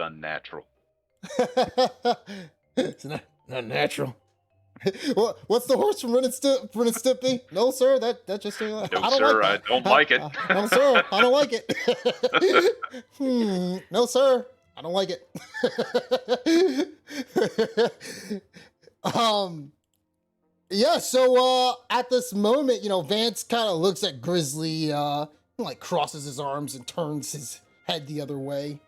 unnatural. It's not natural. What's the horse from Ren and Stimpy? No, sir. That just No, I don't sir, like that. I don't like it. No, sir. I don't like it. No, sir. I don't like it. Yeah. So at this moment, Vance kind of looks at Grizzly, like crosses his arms and turns his head the other way.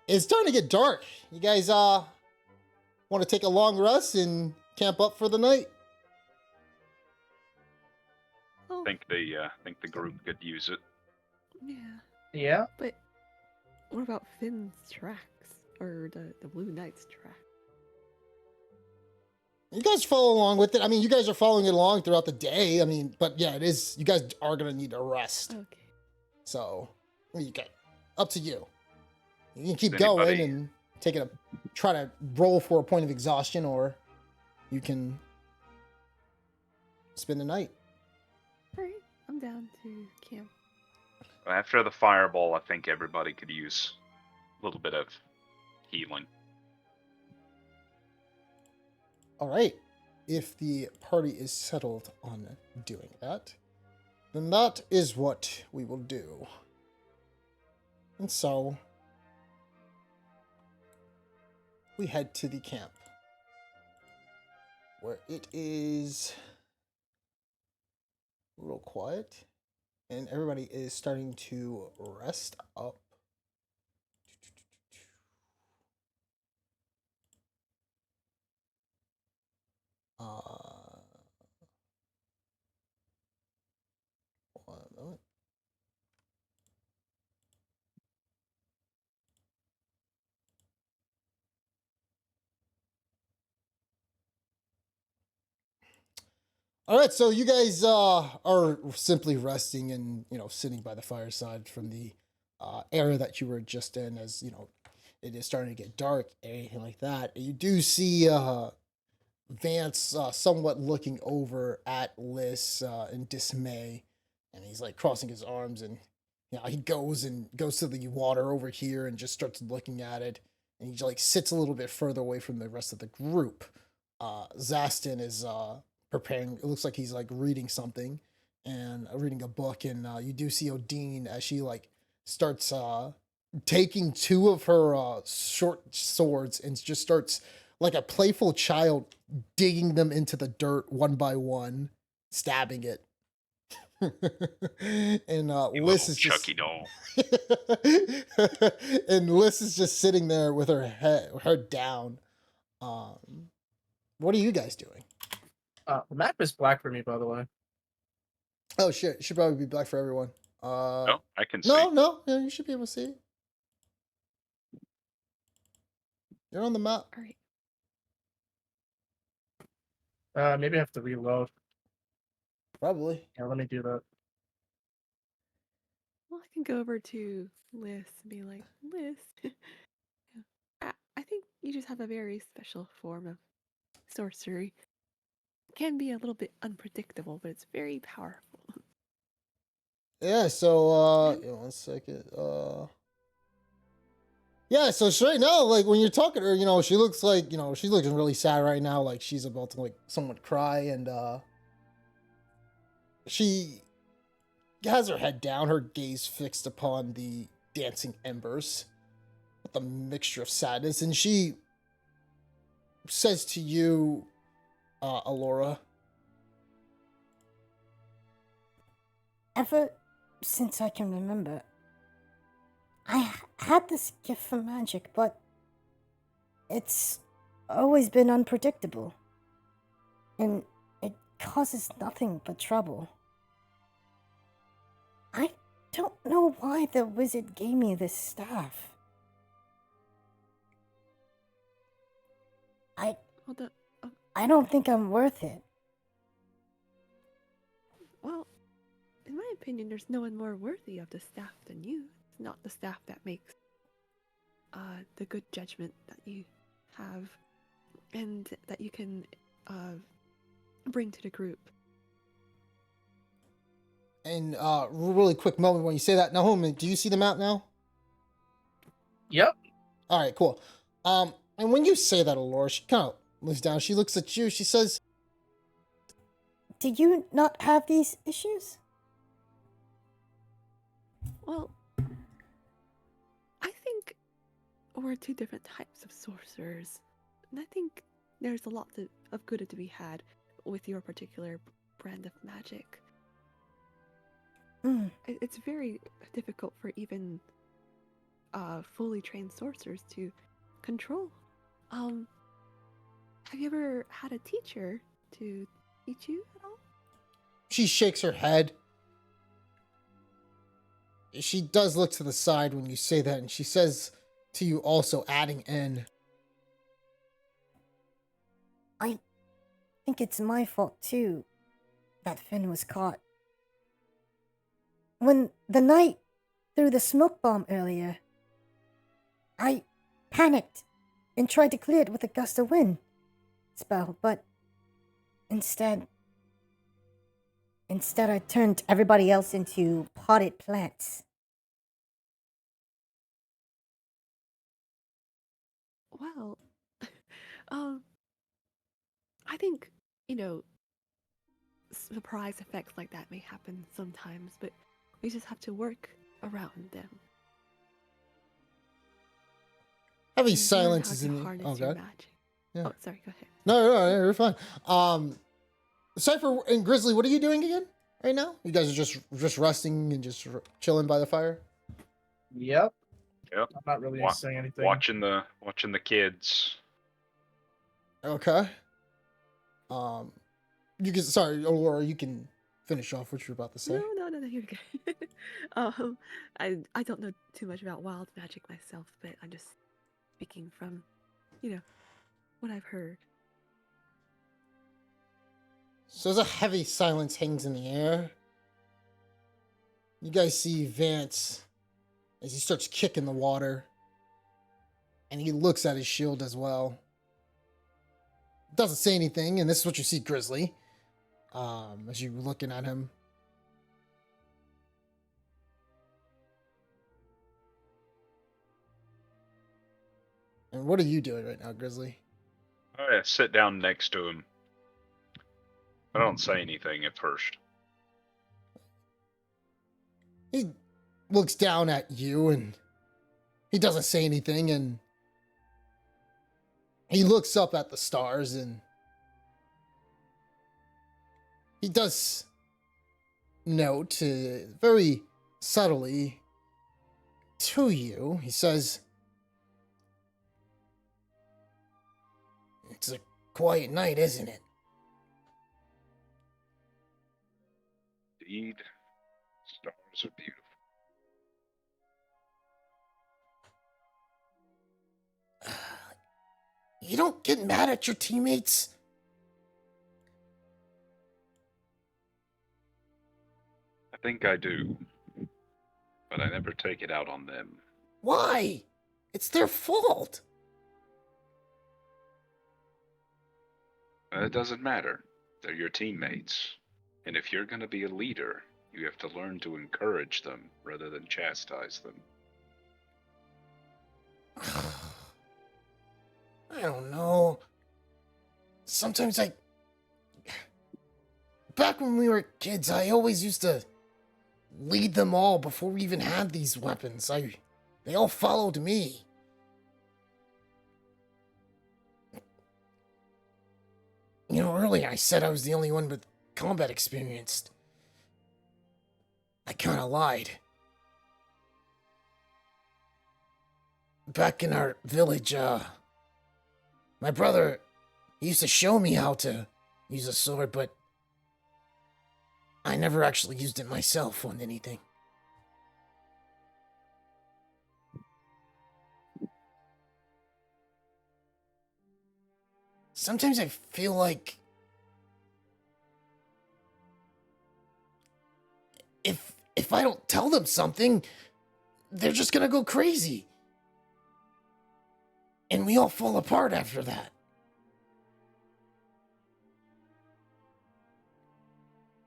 It's starting to get dark. You guys want to take a long rest and camp up for the night? I think the group could use it. Yeah. Yeah. But what about Finn's tracks? Or the Blue Knight's track? You guys follow along with it. I mean, you guys are following it along throughout the day. I mean, but yeah, it is. You guys are going to need a rest. Okay. So, up to you. You can keep going and try to roll for a point of exhaustion, or you can spend the night. All right. I'm down to camp. After the fireball, I think everybody could use a little bit of healing. All right. If the party is settled on doing that, then that is what we will do. And so we head to the camp, where it is real quiet, and everybody is starting to rest up. One moment. All right, so you guys are simply resting and sitting by the fireside from the area that you were just in, as it is starting to get dark, anything like that. And you do see Vance somewhat looking over at Liz in dismay, and he's like crossing his arms, and he goes to the water over here and just starts looking at it, and he like sits a little bit further away from the rest of the group. Zastin is preparing. It looks like he's like reading something and reading a book, and you do see Odine as she like starts taking two of her short swords and just starts like a playful child digging them into the dirt one by one, stabbing it. And Liz is just Chucky doll. and Liz is just sitting there with her head down. What are you guys doing? The map is black for me, by the way. Oh shit! It should probably be black for everyone. No, I can see. No, yeah, you should be able to see it. You're on the map. All right. Maybe I have to reload. Probably. Yeah, let me do that. Well, I can go over to Liz and be like, Liz, I think you just have a very special form of sorcery. It can be a little bit unpredictable, but it's very powerful. Yeah, so one second. Yeah, so straight now, like when you're talking to her, she looks like, she's looking really sad right now, like she's about to like somewhat cry, and she has her head down, her gaze fixed upon the dancing embers with a mixture of sadness, and she says to you, Alora, ever since I can remember, I had this gift for magic, but it's always been unpredictable, and it causes nothing but trouble. I don't know why the wizard gave me this staff. I don't think I'm worth it. Well, in my opinion, there's no one more worthy of the staff than you. It's not the staff that makes the good judgment that you have and that you can bring to the group. And really quick moment when you say that. Now, Holman, do you see the map now? Yep. All right, cool. And when you say that, Allura, she kind of looks down. She looks at you. She says, Do you not have these issues? Well, I think we're two different types of sorcerers. And I think there's a lot of good to be had with your particular brand of magic. Mm. It's very difficult for even fully trained sorcerers to control. Have you ever had a teacher to teach you at all? she shakes her head. She does look to the side when you say that, and she says to you, also adding in, I think it's my fault too that Finn was caught. When the knight threw the smoke bomb earlier, I panicked and tried to clear it with a gust of wind spell, but instead I turned everybody else into potted plants. Well, I think, surprise effects like that may happen sometimes, but we just have to work around them. heavy and learn silence how is to in the. harness Oh, your God. magic. Yeah. Oh, sorry, go ahead. No, you're fine. Cypher and Grizzly, what are you doing again right now? You guys are just resting and just chilling by the fire? Yep. Yep. I'm not really Wa- saying anything. Watching the kids. Okay. You can, sorry, Aurora, you can finish off what you're about to say. No, you're good. I don't know too much about wild magic myself, but I'm just speaking from, what I've heard. So as a heavy silence hangs in the air, you guys see Vance as he starts kicking the water, and he looks at his shield as well. Doesn't say anything, and this is what you see, Grizzly, as you're looking at him. And what are you doing right now, Grizzly? I sit down next to him. I don't say anything at first. He looks down at you, and he doesn't say anything, and he looks up at the stars, and he does note, very subtly to you, he says, "It's a quiet night, isn't it?" Indeed, stars are beautiful. You don't get mad at your teammates? I think I do, but I never take it out on them. Why? It's their fault. It doesn't matter. They're your teammates. And if you're going to be a leader, you have to learn to encourage them rather than chastise them. I don't know. Sometimes back when we were kids, I always used to lead them all before we even had these weapons. They all followed me. Earlier I said I was the only one with combat experience. I kinda lied. Back in our village, my brother, he used to show me how to use a sword, but I never actually used it myself on anything. Sometimes I feel like if I don't tell them something, they're just gonna go crazy. And we all fall apart after that.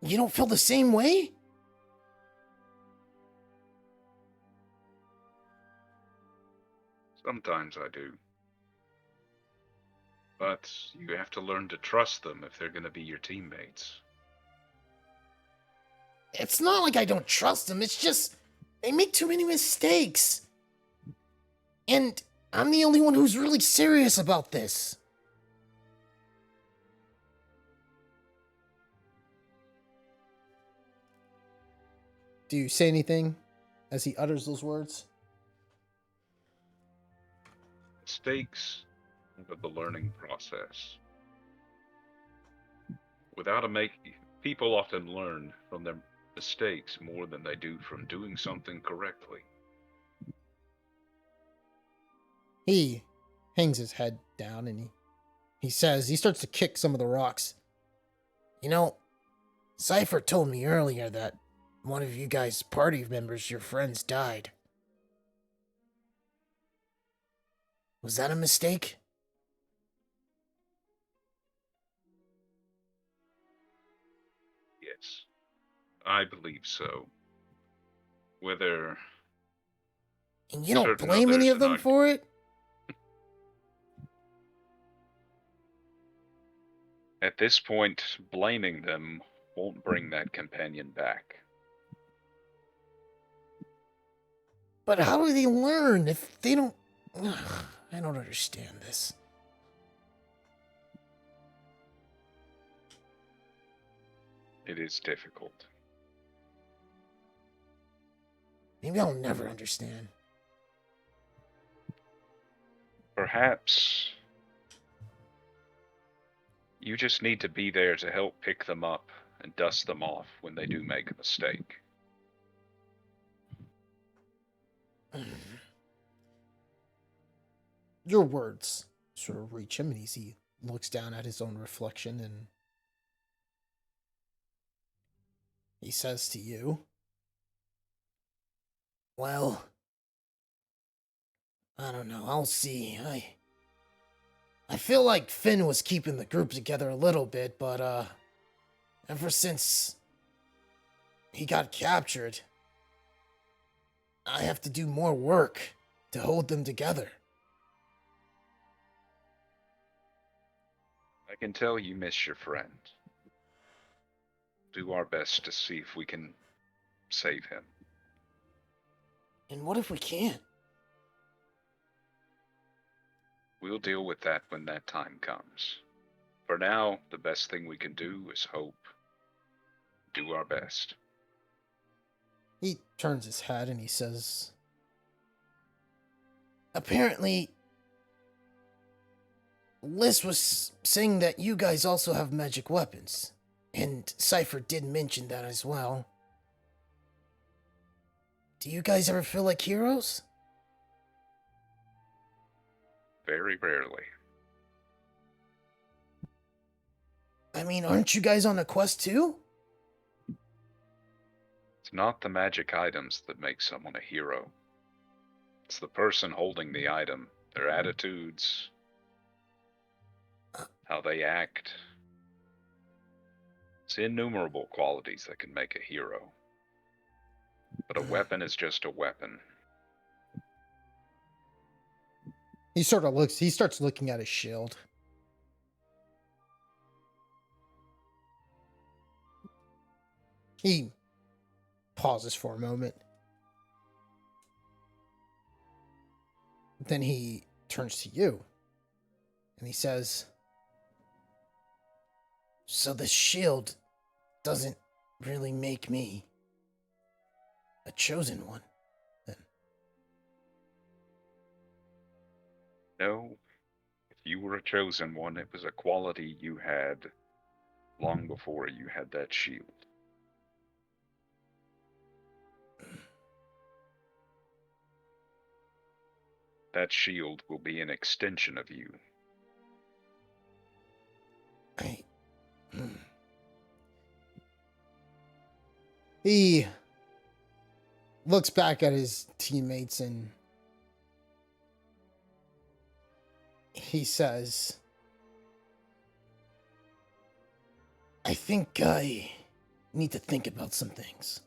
You don't feel the same way? Sometimes I do. But you have to learn to trust them if they're going to be your teammates. It's not like I don't trust them, it's just they make too many mistakes. And I'm the only one who's really serious about this. Do you say anything as he utters those words? Mistakes of the learning process. Without a make, people often learn from their mistakes more than they do from doing something correctly. He hangs his head down and he says, he starts to kick some of the rocks. You know, Cypher told me earlier that one of you guys' party members, your friends, died. Was that a mistake? Yes, I believe so. Whether And you don't certain blame any others of them and I- for it? At this point, blaming them won't bring that companion back. But how do they learn if they don't... I don't understand this. It is difficult. Maybe I'll never understand. Perhaps you just need to be there to help pick them up and dust them off when they do make a mistake. Your words sort of reach him, and he looks down at his own reflection, and he says to you, well, I don't know, I'll see. I feel like Finn was keeping the group together a little bit, but ever since he got captured, I have to do more work to hold them together. I can tell you miss your friend. Do our best to see if we can save him. And what if we can't? We'll deal with that when that time comes. For now, the best thing we can do is hope. Do our best. He turns his head and he says, apparently, Liz was saying that you guys also have magic weapons. And Cypher did mention that as well. Do you guys ever feel like heroes? Very rarely. I mean, aren't you guys on a quest too? It's not the magic items that make someone a hero. It's the person holding the item, their attitudes, how they act. It's innumerable qualities that can make a hero. But a weapon is just a weapon. He starts looking at his shield. He pauses for a moment. Then he turns to you. And he says, so the shield doesn't really make me a chosen one, then? No, if you were a chosen one, it was a quality you had long before you had that shield. That shield will be an extension of you. He looks back at his teammates and he says, I think I need to think about some things.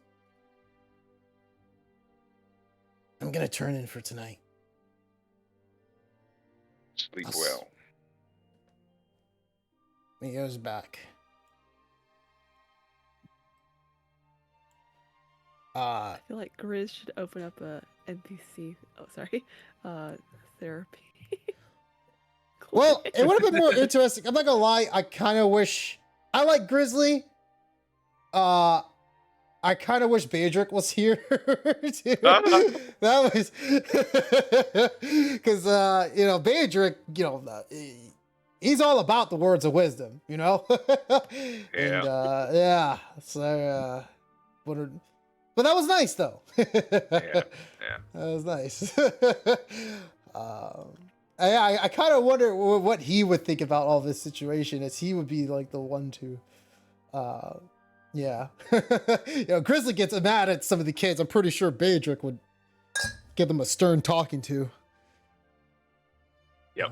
I'm gonna turn in for tonight. Sleep Yes. well. He goes back. I feel like Grizz should open up a NPC. Oh, sorry. Therapy. Well, it would have been more interesting. I'm not gonna lie. I kind of wish. I like Grizzly. I kind of wish Beadric was here too. That was because you know, Beadric, you know, he's all about the words of wisdom, you know. And yeah, so but that was nice though. Yeah. That was nice. I kind of wonder what he would think about all this situation, as he would be like the one to, yeah. You know, Grizzly gets mad at some of the kids. I'm pretty sure Beadric would give them a stern talking to. Yep.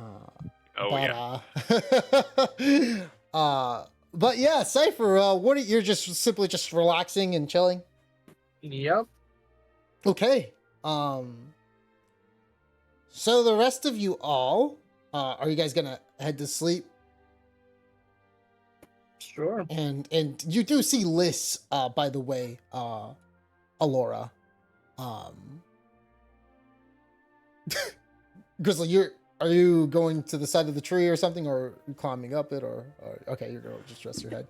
But yeah, Cypher, what are you're just simply just relaxing and chilling? Yep. Okay. So the rest of you all, are you guys gonna head to sleep? Sure. And you do see Liz, by the way, Alora. Grizzly, are you going to the side of the tree or something, or climbing up it, or okay, you're gonna just rest your head.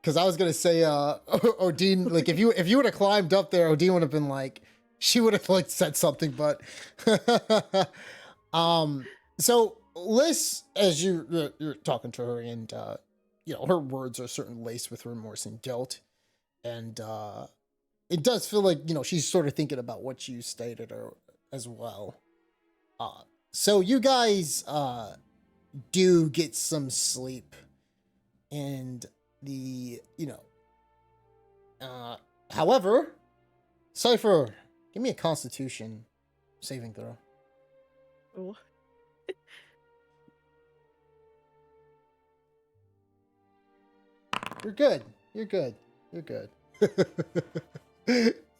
Because I was gonna say, Odin, like if you would have climbed up there, Odin would have been like, she would have like said something, but so Liz, as you're talking to her, and you know, her words are certainly laced with remorse and guilt, and it does feel like, you know, she's sort of thinking about what you stated or as well. So you guys do get some sleep, and the, you know, however, Cypher, give me a Constitution saving throw. Oh. You're good. You're good. You're good.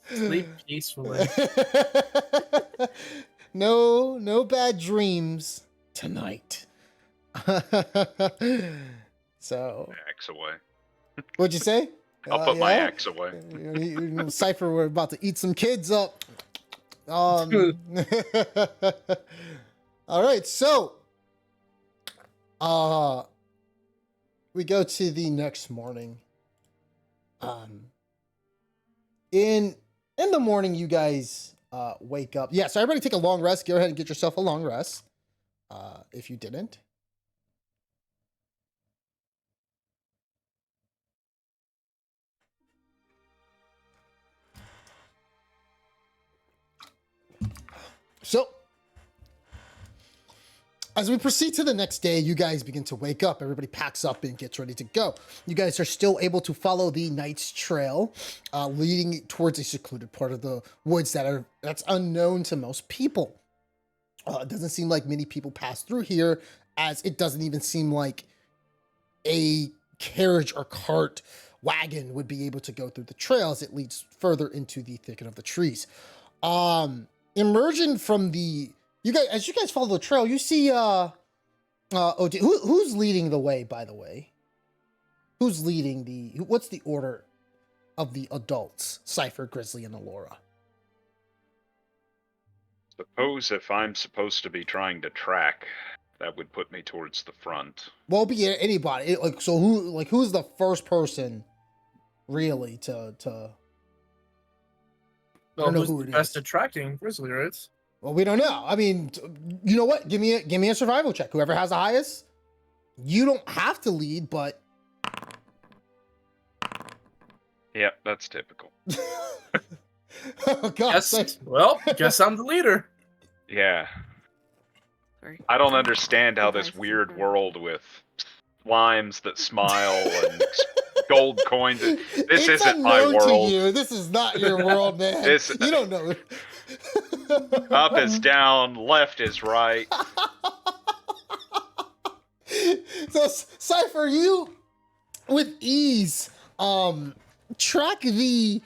Sleep peacefully. No bad dreams tonight. So, Axe away. what'd you say? I'll put my axe away. Cypher, we're about to eat some kids up. All right, so we go to the next morning. In the morning, you guys wake up. Yeah, so everybody take a long rest. Go ahead and get yourself a long rest. If you didn't. So, as we proceed to the next day, you guys begin to wake up. Everybody packs up and gets ready to go. You guys are still able to follow the Knight's Trail, leading towards a secluded part of the woods that's unknown to most people. It doesn't seem like many people pass through here, as it doesn't even seem like a carriage or cart wagon would be able to go through the trail, as it leads further into the thicket of the trees. Emerging from as you guys follow the trail, you see Odin. Who's leading the way, by the way? Who's leading what's the order of the adults? Cypher, Grizzly, and Alora. Suppose if I'm supposed to be trying to track, that would put me towards the front. Well, be anybody. So who's the first person really to I Well, don't know who's who the it best is. at tracking grizzly, right? Well, we don't know. I mean, you know what? Give me a survival check. Whoever has the highest. You don't have to lead, but Yep, that's typical. oh god. Guess I'm the leader. Yeah. Sorry. I don't understand how Advice this from weird friend. world with slimes that smile and gold coins. This It's isn't my unknown to world. you. This is not your world, man. This- You don't know. Up is down, left is right. So, Cypher, you with ease track the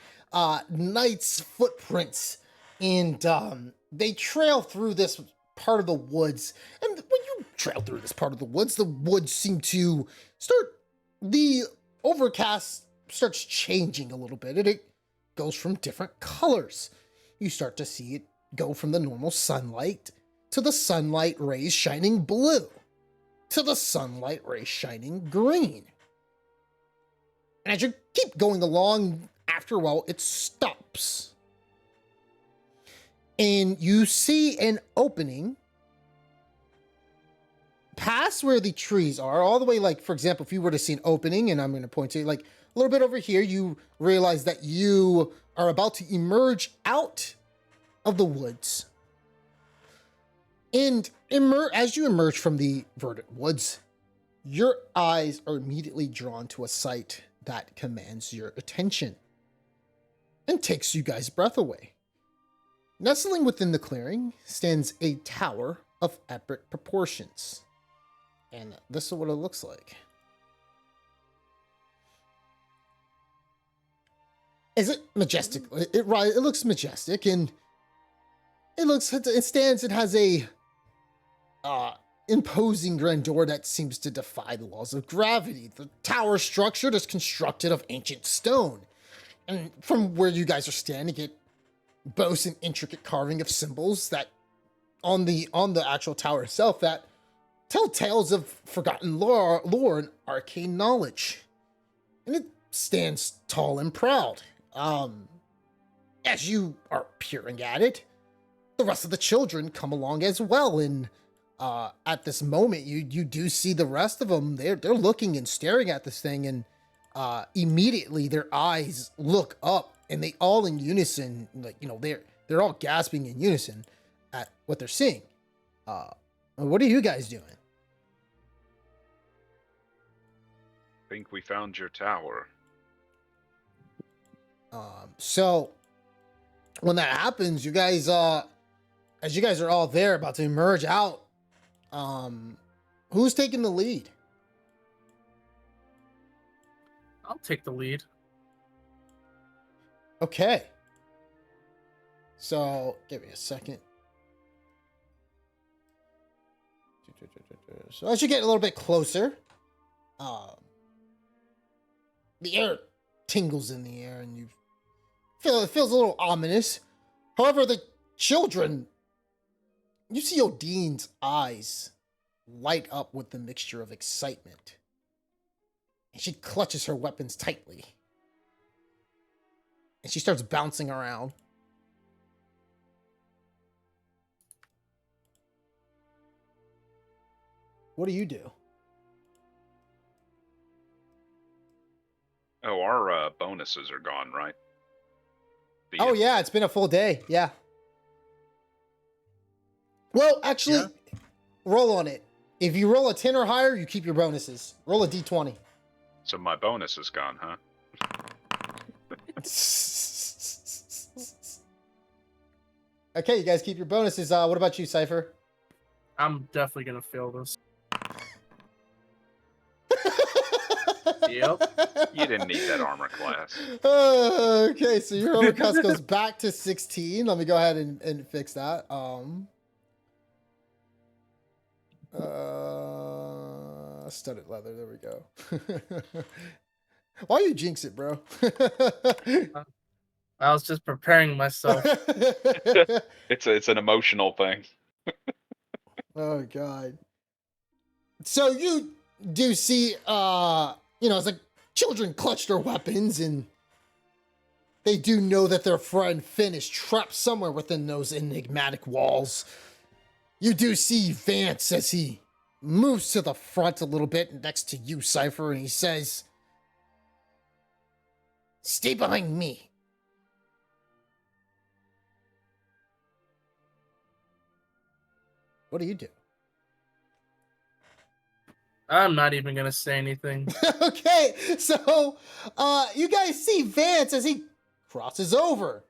knight's footprints, and they trail through this part of the woods. And when you trail through this part of the woods seem to the overcast starts changing a little bit, and it goes from different colors. You start to see it go from the normal sunlight to the sunlight rays shining blue to the sunlight rays shining green. And as you keep going along, after a while, it stops. And you see an opening past where the trees are, all the way, like, for example, if you were to see an opening, and I'm going to point to you, like, a little bit over here, you realize that you are about to emerge out of the woods. And as you emerge from the verdant woods, your eyes are immediately drawn to a sight that commands your attention and takes you guys' breath away. Nestling within the clearing stands a tower of epic proportions. And this is what it looks like. Is it majestic? It looks majestic, and it stands and has a imposing grandeur that seems to defy the laws of gravity. The tower structure is constructed of ancient stone, and from where you guys are standing, it boasts an intricate carving of symbols that on the actual tower itself that tell tales of forgotten lore and arcane knowledge. And it stands tall and proud. As you are peering at it, the rest of the children come along as well, and at this moment, you do see the rest of them. They're looking and staring at this thing, and immediately their eyes look up, and they all in unison, like, you know, they're all gasping in unison at what they're seeing. What are you guys doing? Think we found your tower. So when that happens, you guys, as you guys are all there about to emerge out, who's taking the lead? I'll take the lead. Okay. So give me a second. So as you get a little bit closer, the air tingles in the air, and it feels a little ominous. However, the children, you see Odine's eyes light up with the mixture of excitement, and she clutches her weapons tightly, and she starts bouncing around. What do you do? Oh, our bonuses are gone, right? Oh, yeah, it's been a full day. Yeah. Well, actually, roll on it. If you roll a 10 or higher, you keep your bonuses. Roll a d20. So my bonus is gone, huh? Okay, you guys keep your bonuses. What about you, Cypher? I'm definitely gonna fail this. Yep. You didn't need that armor class. Okay, so your armor class goes back to 16. Let me go ahead and fix that. Studded leather. There we go. Why you jinx it, bro? I was just preparing myself. It's an emotional thing. Oh god. So you do see it's like children clutch their weapons, and they do know that their friend Finn is trapped somewhere within those enigmatic walls. You do see Vance as he moves to the front a little bit next to you, Cypher, and he says, "Stay behind me." What do you do? I'm not even gonna say anything. Okay, so you guys see Vance as he crosses over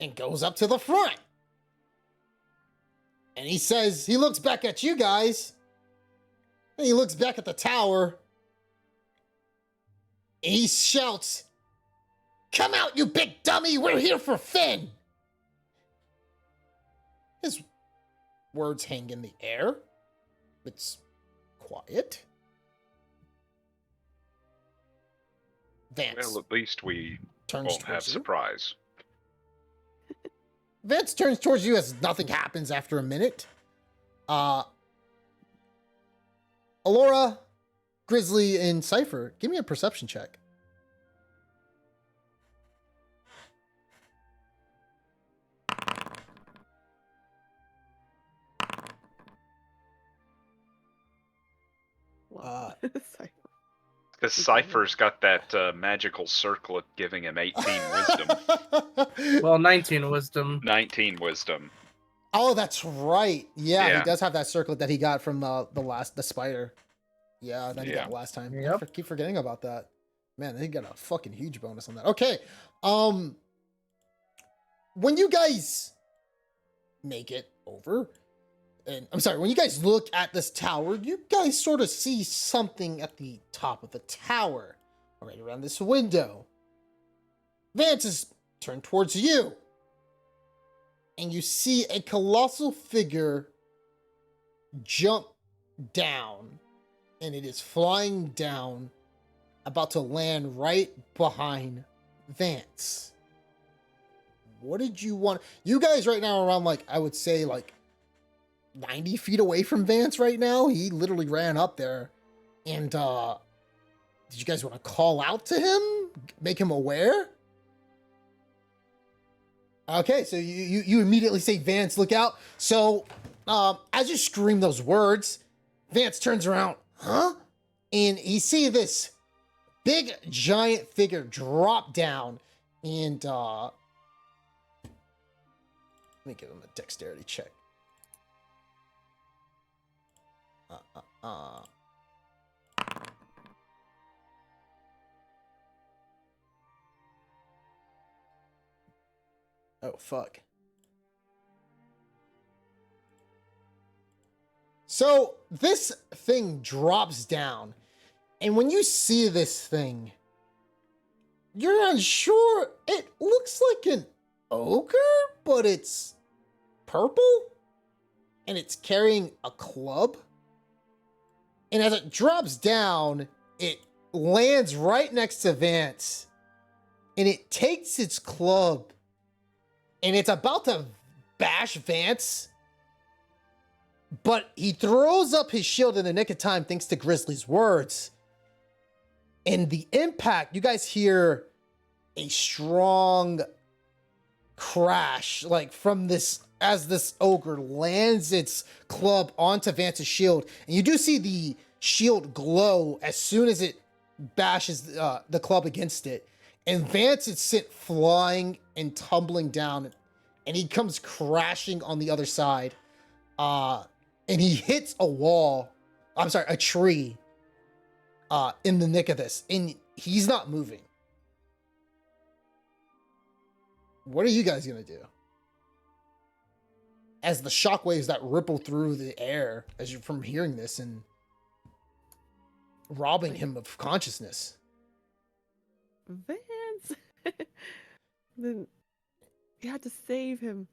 and goes up to the front. And he says, he looks back at you guys, and he looks back at the tower, and he shouts, "Come out, you big dummy! We're here for Finn!" His words hang in the air. It's quiet. Vance Well, at least we turns won't have towards you. surprise. Vance turns towards you as nothing happens after a minute. Alora, Grizzly, and Cypher, give me a perception check. Well, sorry. Because Cypher's got that magical circlet giving him 18 wisdom. Well, 19 wisdom. 19 wisdom. Oh, that's right. Yeah, Yeah. he does have that circlet that he got from the spider. Yeah, that he got last time. Yep. I keep forgetting about that. Man, he got a fucking huge bonus on that. Okay. When you guys make it over, and I'm sorry, when you guys look at this tower, you guys sort of see something at the top of the tower, right around this window. Vance is turned towards you, and you see a colossal figure jump down, and it is flying down, about to land right behind Vance. What did you want? You guys right now are around, like, I would say, like, 90 feet away from Vance right now. He literally ran up there. And, did you guys want to call out to him? Make him aware? Okay, so you immediately say, Vance, look out. So, as you scream those words, Vance turns around, huh? And you see this big, giant figure drop down, and, let me give him a dexterity check. Oh, fuck. So, this thing drops down, and when you see this thing, you're unsure. It looks like an ogre, but it's purple, and it's carrying a club. And as it drops down, it lands right next to Vance, and it takes its club, and it's about to bash Vance, but he throws up his shield in the nick of time thanks to Grizzly's words. And the impact, you guys hear a strong crash, like from this, as this ogre lands its club onto Vance's shield. And you do see the shield glow as soon as it bashes the club against it. And Vance is sent flying and tumbling down, and he comes crashing on the other side. And he hits a tree in the nick of this, and he's not moving. What are you guys gonna do? As the shockwaves that ripple through the air as you're from hearing this and robbing him of consciousness. Vance! Then you had to save him.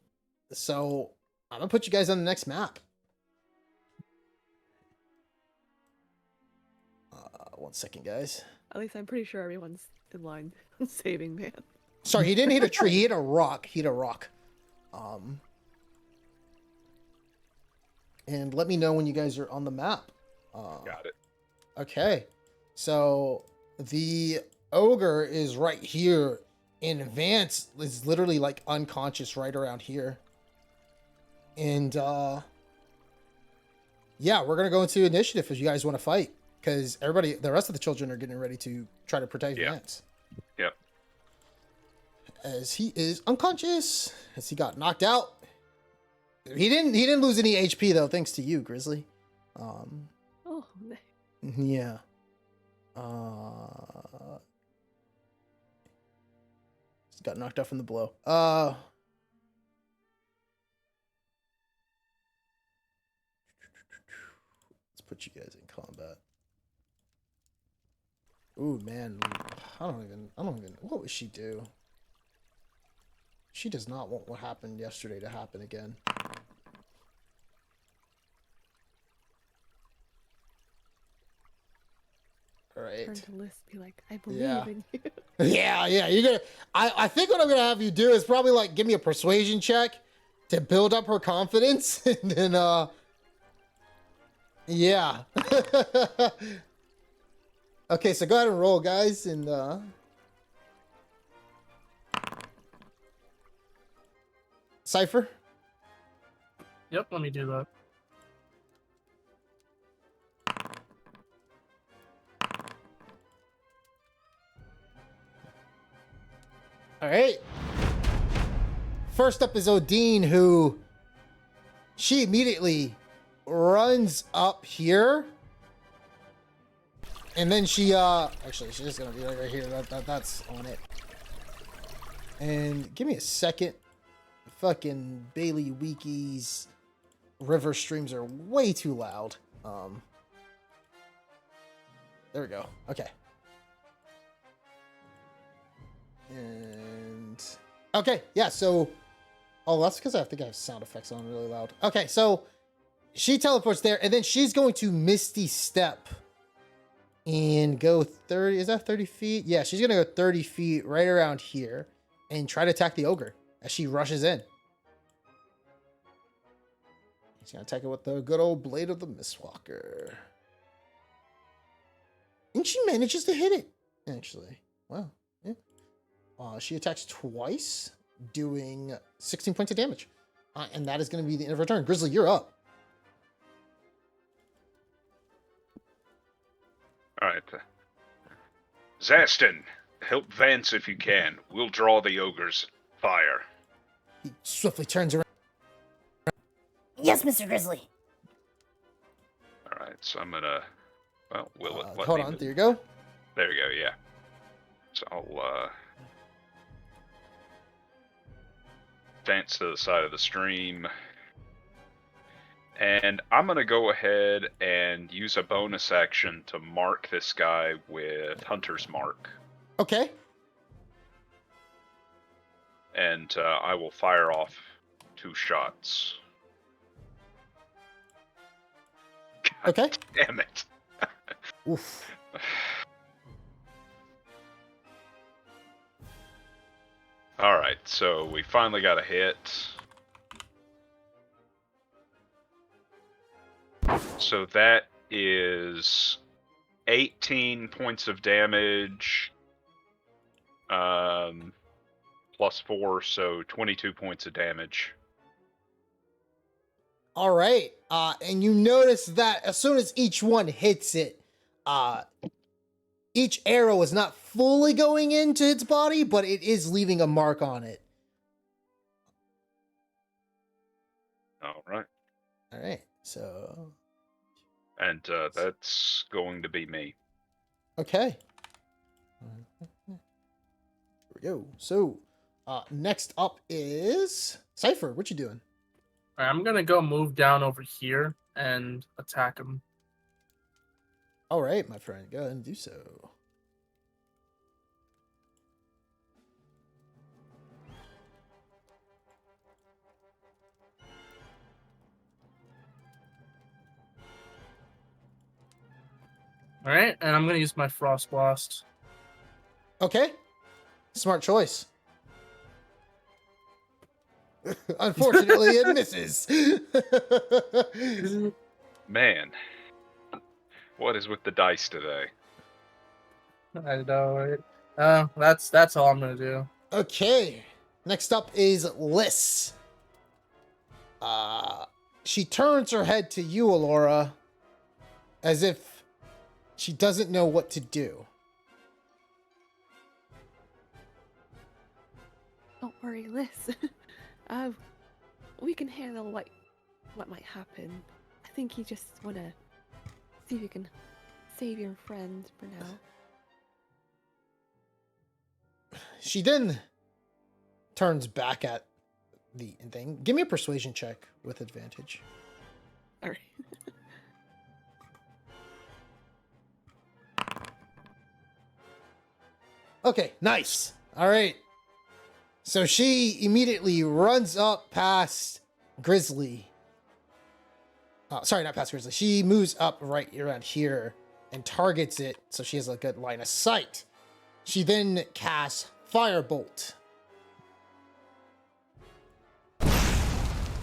So I'm gonna put you guys on the next map. 1 second, guys. At least I'm pretty sure everyone's in line on saving Vance. Sorry, he didn't hit a tree. He hit a rock. And let me know when you guys are on the map. Got it. Okay. So the ogre is right here, and Vance is literally like unconscious right around here. And yeah, we're gonna go into initiative if you guys want to fight, because the rest of the children are getting ready to try to protect Vance. Yep. As he is unconscious, as he got knocked out. He didn't lose any HP though, thanks to you, Grizzly. Oh, Yeah. Just got knocked out from the blow. Let's put you guys in combat. Ooh, man. I don't even, what would she do? She does not want what happened yesterday to happen again. All right. Turn to Liz, be like, I believe Yeah. in you. Yeah, you're gonna. I think what I'm gonna have you do is probably like give me a persuasion check to build up her confidence, and then yeah. Okay, so go ahead and roll, guys, and Cypher. Yep, let me do that. All right. First up is Odine, who she immediately runs up here. And then she actually she's just gonna be right here. That's on it. And give me a second. Fucking Bailey Wiki's river streams are way too loud. There we go. Okay. And okay, yeah, so oh, that's because I think I have sound effects on really loud. Okay, so she teleports there, and then she's going to Misty Step and go 30. Is that 30 feet? Yeah, she's gonna go 30 feet right around here and try to attack the ogre as she rushes in. She's gonna attack it with the good old Blade of the Mistwalker. And she manages to hit it, actually. Wow. Yeah. She attacks twice, doing 16 points of damage. And that is going to be the end of her turn. Grizzly, you're up. All right. Zastin, help Vance if you can. We'll draw the ogre's fire. He swiftly turns around. Yes, Mr. Grizzly. All right, so I'm gonna. Well, will it let Hold me on, move? there you go. There you go. Yeah. So I'll dance to the side of the stream, and I'm gonna go ahead and use a bonus action to mark this guy with Hunter's Mark, Okay. and I will fire off 2 shots. Okay. Damn it. Oof. Alright, so we finally got a hit. So that is 18 points of damage, plus 4, so 22 points of damage. All right. And you notice that as soon as each one hits it, each arrow is not fully going into its body, but it is leaving a mark on it. Alright. All right. So, And that's going to be me. okay. Here we go. So, next up is Cypher. What you doing? All right, I'm gonna go move down over here and attack him. All right, my friend. Go ahead and do so. All right, and I'm gonna use my Frost Blast. Okay. Smart choice. Unfortunately, it misses. Man. What is with the dice today? I know, right? That's all I'm gonna do. Okay. Next up is Liz. She turns her head to you, Alora, as if she doesn't know what to do. Don't worry, Liz. We can handle what might happen. I think you just want to see if you can save your friend for now. She then turns back at the thing. Give me a persuasion check with advantage. All right. Okay, nice. All right. So she immediately runs up past Grizzly. Sorry, not past Grizzly. She moves up right around here and targets it so she has a good line of sight. She then casts Firebolt.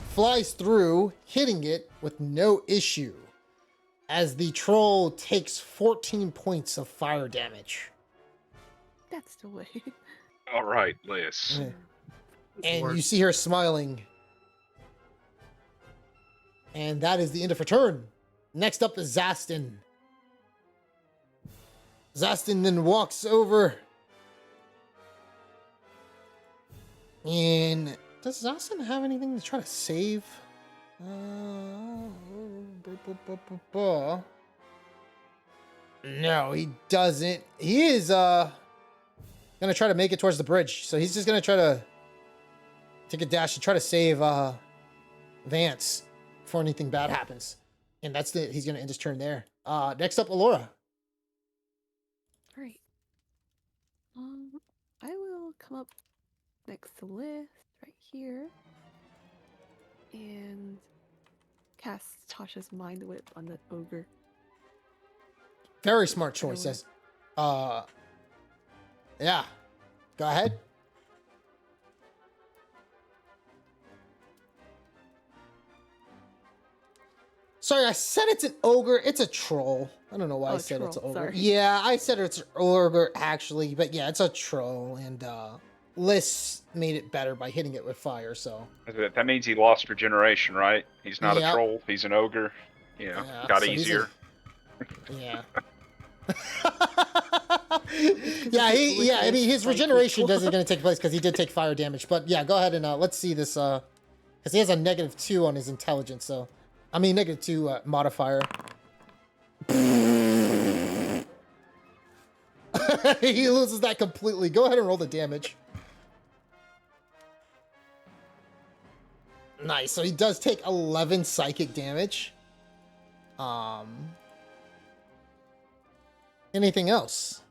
Flies through, hitting it with no issue, as the troll takes 14 points of fire damage. That's the way. All right, Liz. And you see her smiling. And that is the end of her turn. Next up is Zastin. Zastin then walks over. And does Zastin have anything to try to save? No, he doesn't. He is gonna try to make it towards the bridge. So he's just gonna try to take a dash and try to save Vance before anything bad happens. And he's gonna end his turn there. Next up, Alora. Alright. I will come up next to Liz, right here. And cast Tasha's Mind Whip on the ogre. Very smart choice. As, yeah. Go ahead. Sorry, I said it's an ogre. It's a troll. I don't know why I said it's an troll, ogre. sorry. Yeah, I said it's an ogre actually, but yeah, it's a troll, and Liz made it better by hitting it with fire. So That means he lost regeneration, right? He's not Yep. a troll. He's an ogre. Yeah, Got so he's easier. yeah. yeah, I mean his regeneration isn't going to take place because he did take fire damage. But yeah, go ahead and let's see this because he has a -2 on his intelligence. So I mean -2 modifier. He loses that completely. Go ahead and roll the damage. Nice. So he does take 11 psychic damage. Anything else?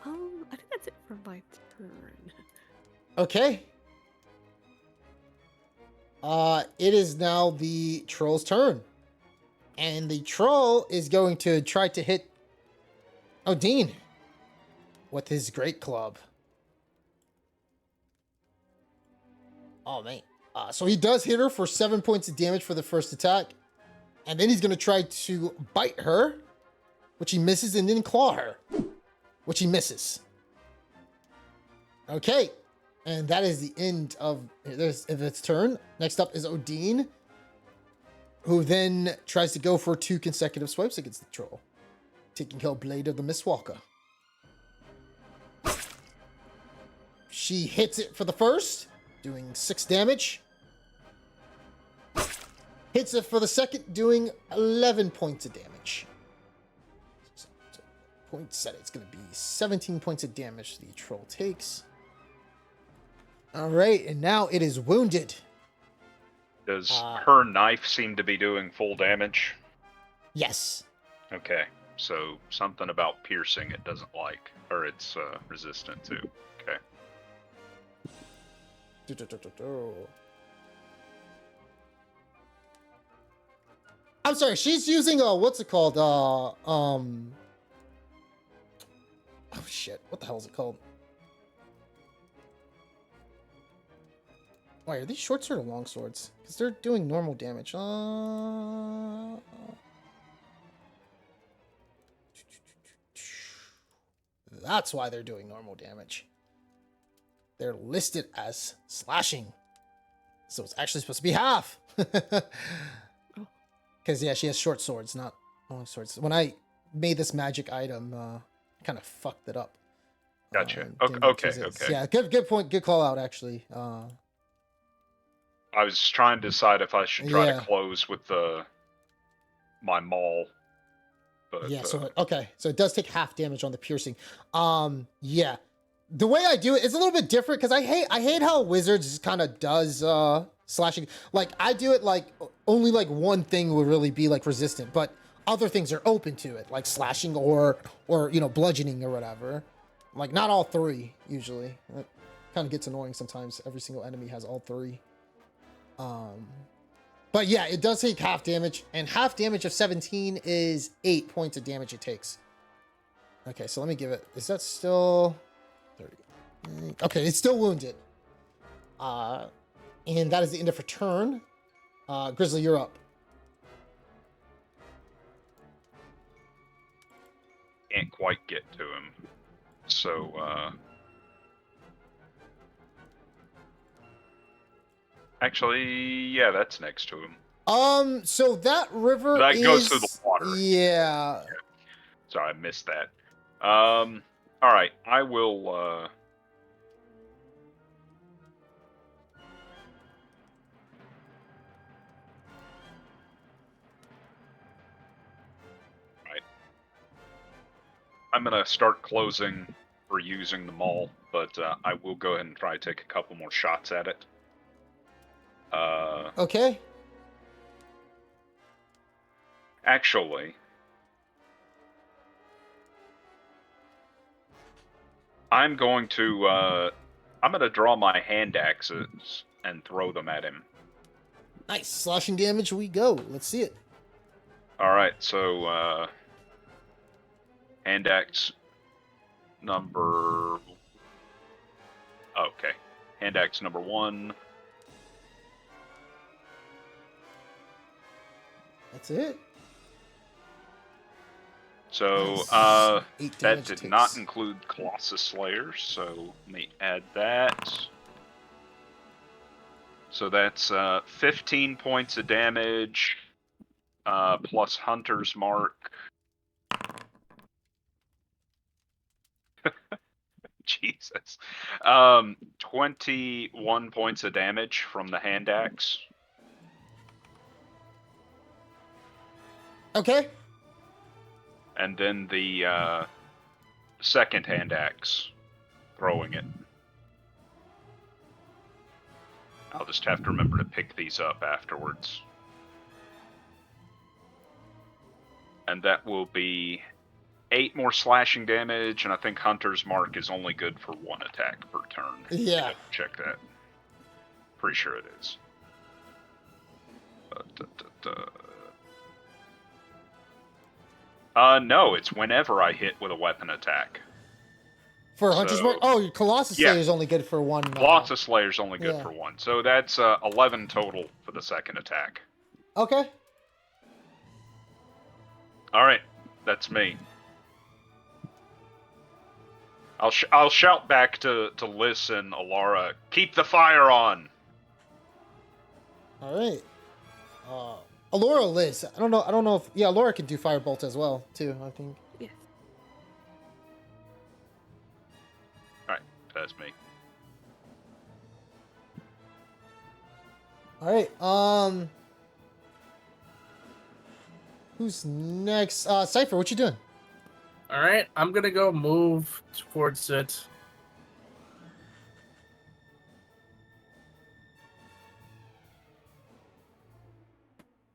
I think that's it for my turn. Okay. It is now the troll's turn. And the troll is going to try to hit Odin with his great club. Oh, man. So he does hit her for 7 points of damage for the first attack. And then he's going to try to bite her, which he misses, and then claw her, which he misses. Okay. And that is the end of its turn. Next up is Odin, who then tries to go for 2 consecutive swipes against the troll, taking Hell Blade of the Mistwalker. She hits it for the first, doing 6 damage. Hits it for the second, doing 11 points of damage. So points set, it's going to be 17 points of damage the troll takes. All right, and now it is wounded. Does her knife seem to be doing full damage? Yes. Okay, so something about piercing it doesn't like, or it's resistant to. Okay. I'm sorry, she's using what's it called? Oh shit, what the hell is it called? Why are these short sword or long swords? Because they're doing normal damage. That's why they're doing normal damage. They're listed as slashing. So it's actually supposed to be half. Because, yeah, she has short swords, not long swords. When I made this magic item, I kind of fucked it up. Gotcha. Didn't Okay. use it. Yeah, good point. Good call out, actually. I was trying to decide if I should try Yeah. to close with my maul. But, Yeah, so it does take half damage on the piercing. Yeah. The way I do it is a little bit different because I hate how Wizards kind of does slashing. Like I do it like only like one thing would really be like resistant, but other things are open to it, like slashing or bludgeoning or whatever. Like not all 3 usually. It kind of gets annoying sometimes. Every single enemy has all 3. But yeah, it does take half damage, and half damage of 17 is 8 points of damage it takes. Okay, so let me give it. Is that still 30? Okay, it's still wounded. And that is the end of her turn. Grizzly, you're up. Can't quite get to him. So, actually, yeah, that's next to him. So that river That is... goes through the water. Yeah. Sorry, I missed that. Alright, I will, I'm gonna start closing or using the mall, but I will go ahead and try to take a couple more shots at it. Okay. Actually, I'm going to draw my hand axes and throw them at him. Nice. Slashing damage, we go. Let's see it. Alright, so, hand axe number... Okay. Hand axe number 1. That's it. So, Nice. 8 that damage did takes. not include Colossus Slayers, so let me add that. So that's 15 points of damage, plus Hunter's Mark. Jesus. 21 points of damage from the hand axe. Okay. And then the second hand axe, throwing it. I'll just have to remember to pick these up afterwards. And that will be 8 more slashing damage, and I think Hunter's Mark is only good for 1 attack per turn. Yeah. Check that. Pretty sure it is. No, it's whenever I hit with a weapon attack. For Hunter's Mark? Oh, your Colossus Yeah. Slayer is only good for 1. Colossus Slayer's only good Yeah. for 1. So that's 11 total for the second attack. Okay. Alright, that's me. I'll shout back to Liz and Alara, keep the fire on! All right. Alora, Liz. I don't know if... Yeah, Alora can do Firebolt as well, too, I think. Yes. Alright, that's me. All right. Who's next? Cypher, what you doing? All right, I'm gonna go move towards it.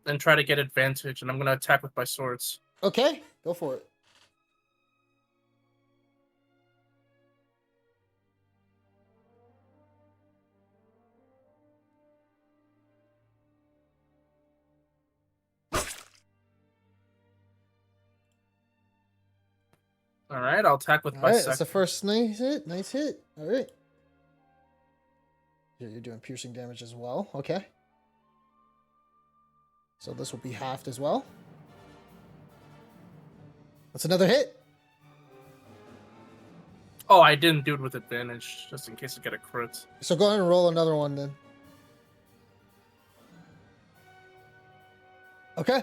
And try to get advantage, and I'm gonna attack with my swords. Okay, go for it. All right, I'll attack with All my right, second. that's the first nice hit. Nice hit. All right. You're doing piercing damage as well. Okay. So this will be halved as well. That's another hit. Oh, I didn't do it with advantage, just in case I get a crit. So go ahead and roll another one then. Okay.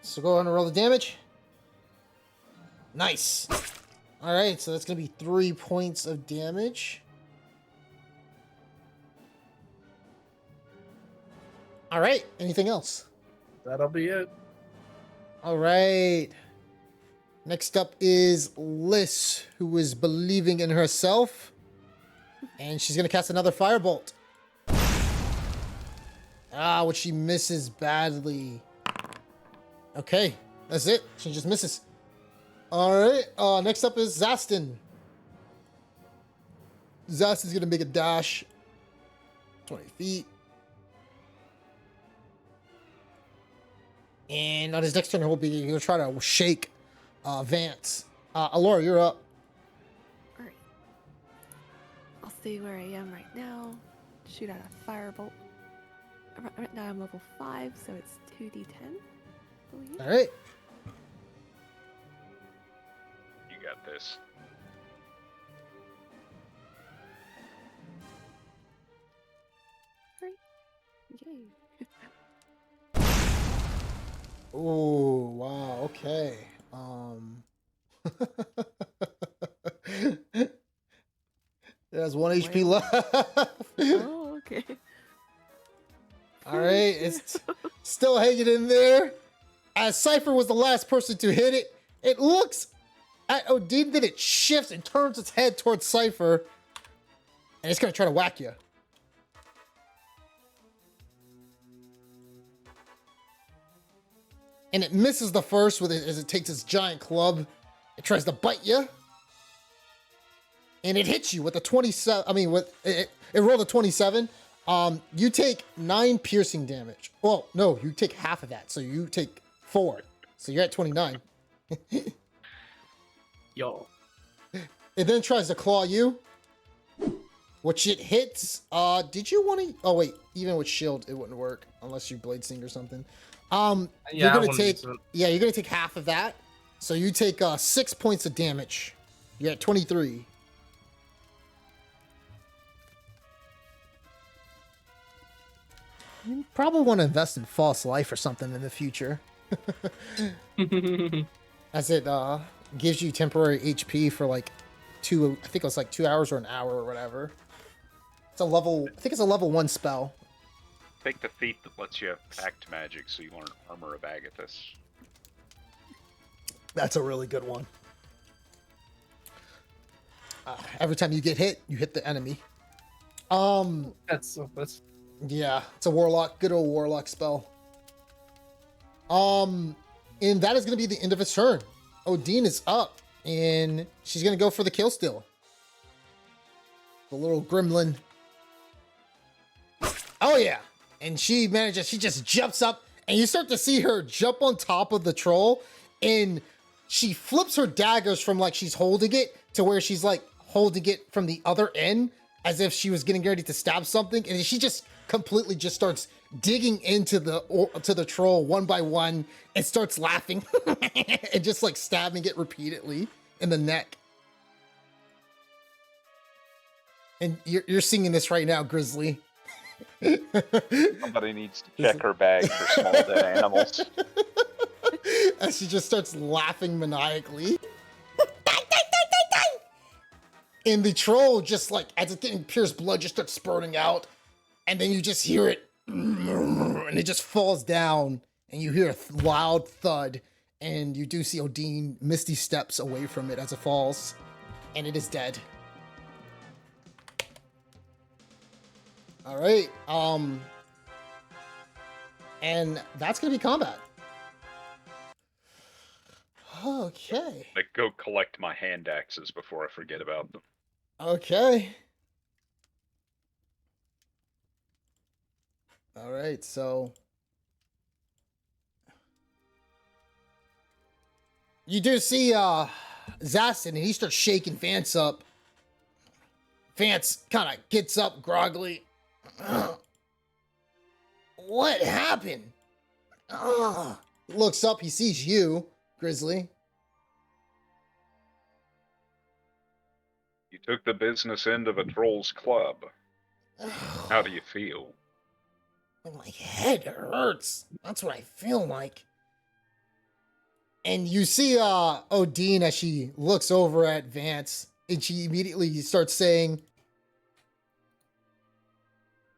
So go ahead and roll the damage. Nice. All right, so that's going to be 3 points of damage. All right, anything else? That'll be it. All right. Next up is Liz, who is believing in herself. And she's going to cast another Firebolt. Ah, which she misses badly. Okay, that's it. She just misses. All right, next up is Zastin. Zastin's going to make a dash. 20 feet. And on his next turn, he'll try to shake Vance. Alora, you're up. Alright. I'll stay where I am right now. Shoot out a firebolt. Right now I'm level 5, so it's 2d10. I believe. All right. You got this. Yay. Oh, wow. Okay. There's 1 HP left. Oh, okay. All right, it's still hanging in there. As Cypher was the last person to hit it, it looks at Odin, then it shifts and turns its head towards Cypher, and it's gonna try to whack you. And it misses the first with it as it takes its giant club. It tries to bite you, and it hits you with a 27. I mean, with it rolled a 27. You take 9 piercing damage. Well, no, you take half of that, so you take 4. So you're at 29. Yo. It then tries to claw you, which it hits. Did you want to? Oh wait, even with shield, it wouldn't work unless you blade sing or something. Yeah, You're I gonna wouldn't take. use it. Yeah, you're gonna take half of that. So you take 6 points of damage. You're at 23. You probably want to invest in false life or something in the future, as it gives you temporary HP for like 2. I think it was like 2 hours or an hour or whatever. It's a level. I think it's a level 1 spell. Take the feat that lets you act magic, so you want an armor of Agathis. That's a really good one. Every time you get hit, you hit the enemy. That's Yeah, it's a warlock, good old warlock spell. And that is gonna be the end of its turn. Odin is up, and she's gonna go for the kill still. The little gremlin. Oh yeah, and she just jumps up, and you start to see her jump on top of the troll, and she flips her daggers from like she's holding it to where she's like holding it from the other end as if she was getting ready to stab something, and she just completely just starts digging into the troll one by one and starts laughing and just like stabbing it repeatedly in the neck. And you're singing this right now, Grizzly. Somebody needs to check her bag for small dead animals. As she just starts laughing maniacally. And the troll just like, as it's getting pierced, blood just starts spurting out. And then you just hear it, and it just falls down. And you hear a loud thud. And you do see Odin misty steps away from it as it falls. And it is dead. All right. And that's gonna be combat. Okay. I go collect my hand axes before I forget about them. Okay. All right. So you do see Zastin, and he starts shaking Vance up. Vance kind of gets up groggily. What happened? Looks up, he sees you, Grizzly. You took the business end of a troll's club. How do you feel? My head hurts. That's what I feel like. And you see Odin as she looks over at Vance, and she immediately starts saying,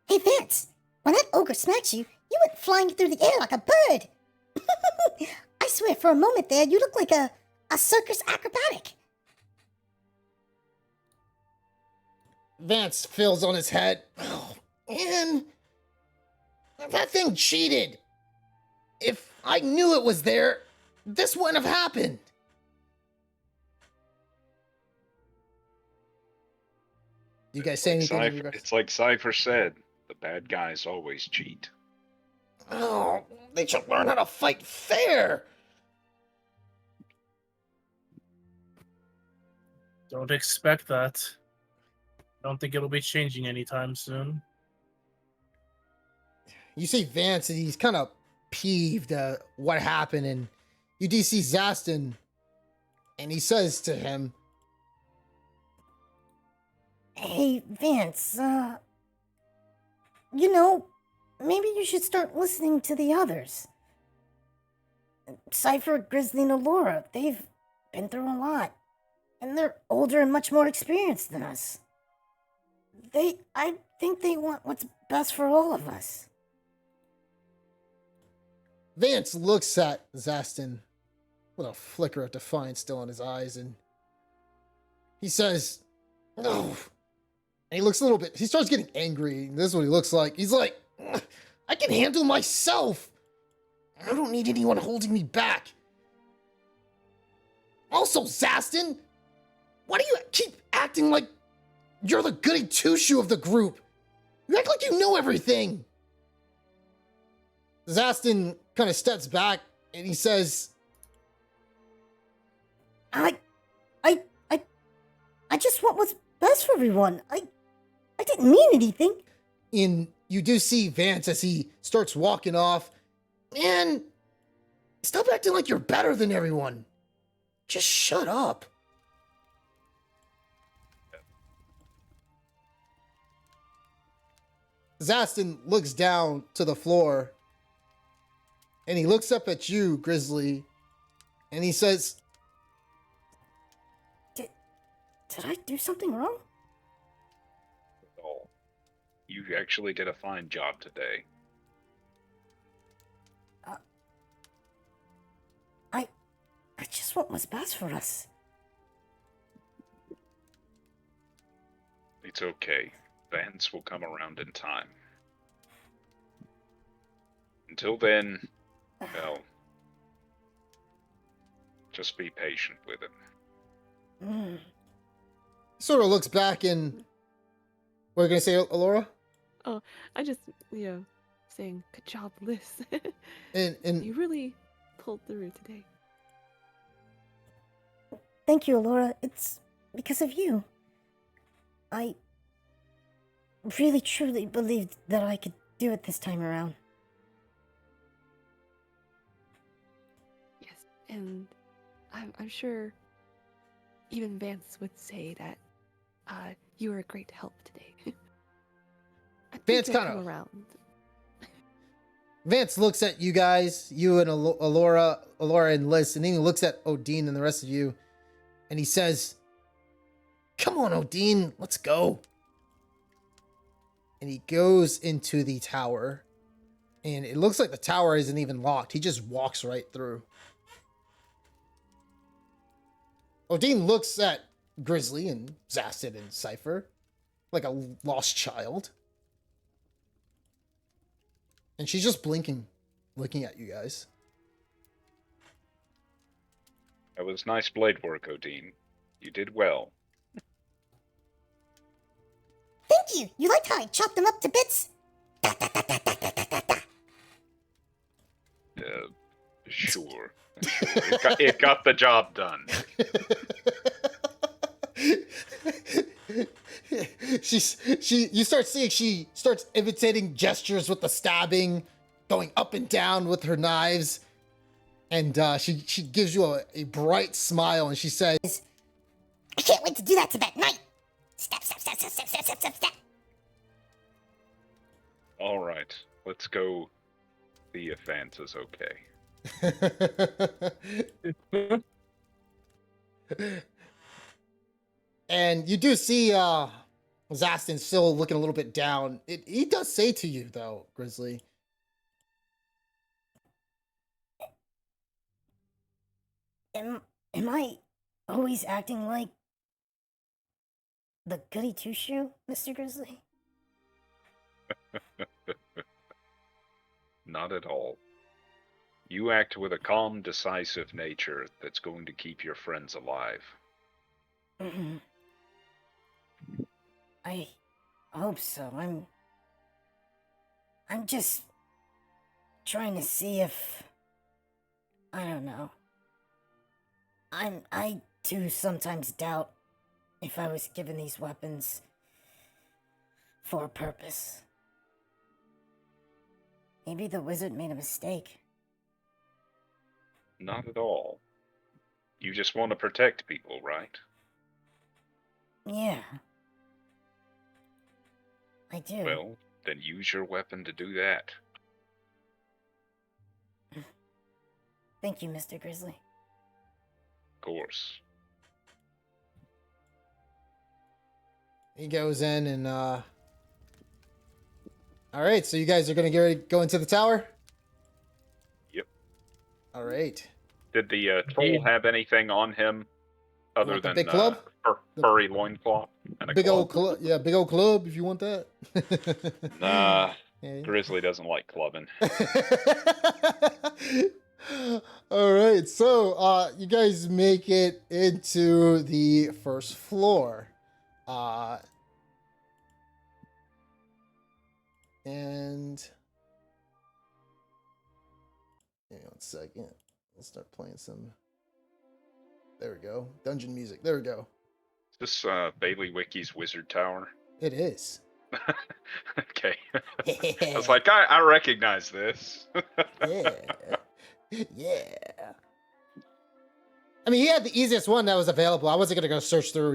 Hey, Vance, when that ogre smacked you, you went flying through the air like a bird. I swear, for a moment there, you look like a circus acrobatic. Vance feels on his head. Oh, man. That thing cheated. If I knew it was there, this wouldn't have happened. You guys say anything? It's like Cypher said, the bad guys always cheat. Oh, they should learn how to fight fair. Don't expect that. Don't think it'll be changing anytime soon. You see Vance, and he's kind of peeved at what happened, and you do see Zastin, and he says to him, Hey, Vance, you know, maybe you should start listening to the others. Cypher, Grizzly, and Allura, they've been through a lot. And they're older and much more experienced than us. I think they want what's best for all of us. Vance looks at Zastin with a flicker of defiance still in his eyes, and he says, no. And he looks a little bit, he starts getting angry. This is what he looks like. He's like, I can handle myself. I don't need anyone holding me back. Also, Zastin, why do you keep acting like you're the goody two-shoe of the group? You act like you know everything. Zastin kind of steps back and he says, I just want what's best for everyone. I didn't mean anything. and you do see Vance as he starts walking off. Man, stop acting like you're better than everyone. Just shut up. Zastin looks down to the floor and he looks up at you, Grizzly, and he says, Did I do something wrong? Oh, you actually did a fine job today. I just want what's best for us. It's okay. Vance will come around in time. Until then, well, just be patient with him. sort of looks back and, what are you going to say, Alora? I just, saying, good job, Liz. And You really pulled through today. Thank you, Allura. It's because of you. I really truly believed that I could do it this time around. Yes, and I'm sure even Vance would say that you were a great help today. I think Vance you'll kinda- come around. Vance looks at you guys, you and Alora and Liz, and then he looks at Odin and the rest of you, and he says, come on, Odin, let's go. And he goes into the tower, and it looks like the tower isn't even locked. He just walks right through. Odin looks at Grizzly and Zastin and Cypher like a lost child. And she's just blinking, looking at you guys. That was nice blade work, Odin. You did well. Thank you! You liked how I chopped them up to bits? Sure. It got the job done. You start seeing she starts imitating gestures with the stabbing, going up and down with her knives, and she gives you a bright smile, and she says, I can't wait to do that to that night! Stab, stab, stab, stab, stab, stab, stab, stab, stab. All right, let's go see if Vance is okay. And you do see Zastin still looking a little bit down. He does say to you, though, Grizzly, Am I always acting like the goody two-shoe, Mr. Grizzly? Not at all. You act with a calm, decisive nature that's going to keep your friends alive. Mm-hmm. I hope so. I'm just trying to see if, I don't know. I do sometimes doubt if I was given these weapons for a purpose. Maybe the wizard made a mistake. Not at all. You just want to protect people, right? Yeah. I do. Well, then use your weapon to do that. Thank you, Mr. Grizzly. Of course. He goes in and all right, so you guys are gonna get ready to go into the tower? Yep. All right. Did the troll have anything on him other Like the than big club? furry loincloth and a Big club? old club, yeah, big old club if you want that. Nah, Yeah. Grizzly doesn't like clubbing. All right, so you guys make it into the first floor. And hang on 1 second. Let's start playing some. There we go. Dungeon music. There we go. Is this Bailey Wiki's Wizard Tower? It is. Okay. I was like, I recognize this. Yeah. Yeah. I mean, he had the easiest one that was available. I wasn't gonna go search through,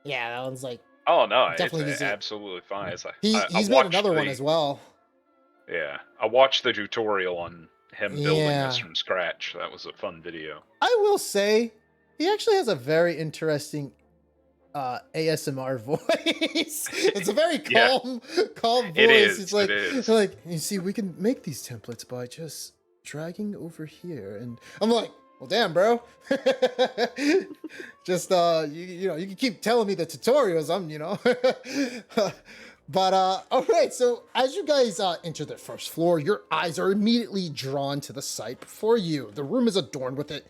Yeah, that one's like Oh no, definitely it's easy. absolutely fine. It's like, he's I made watched another one as well. Yeah, I watched the tutorial on him building this Yeah. from scratch. That was a fun video. I will say, he actually has a very interesting ASMR voice. It's a very Yeah. calm voice. It is, It's like, it is. like, you see, we can make these templates by just dragging over here, and I'm like, well, damn, bro. Just you know, you can keep telling me the tutorials. But all right. So as you guys enter the first floor, your eyes are immediately drawn to the sight before you. The room is adorned with an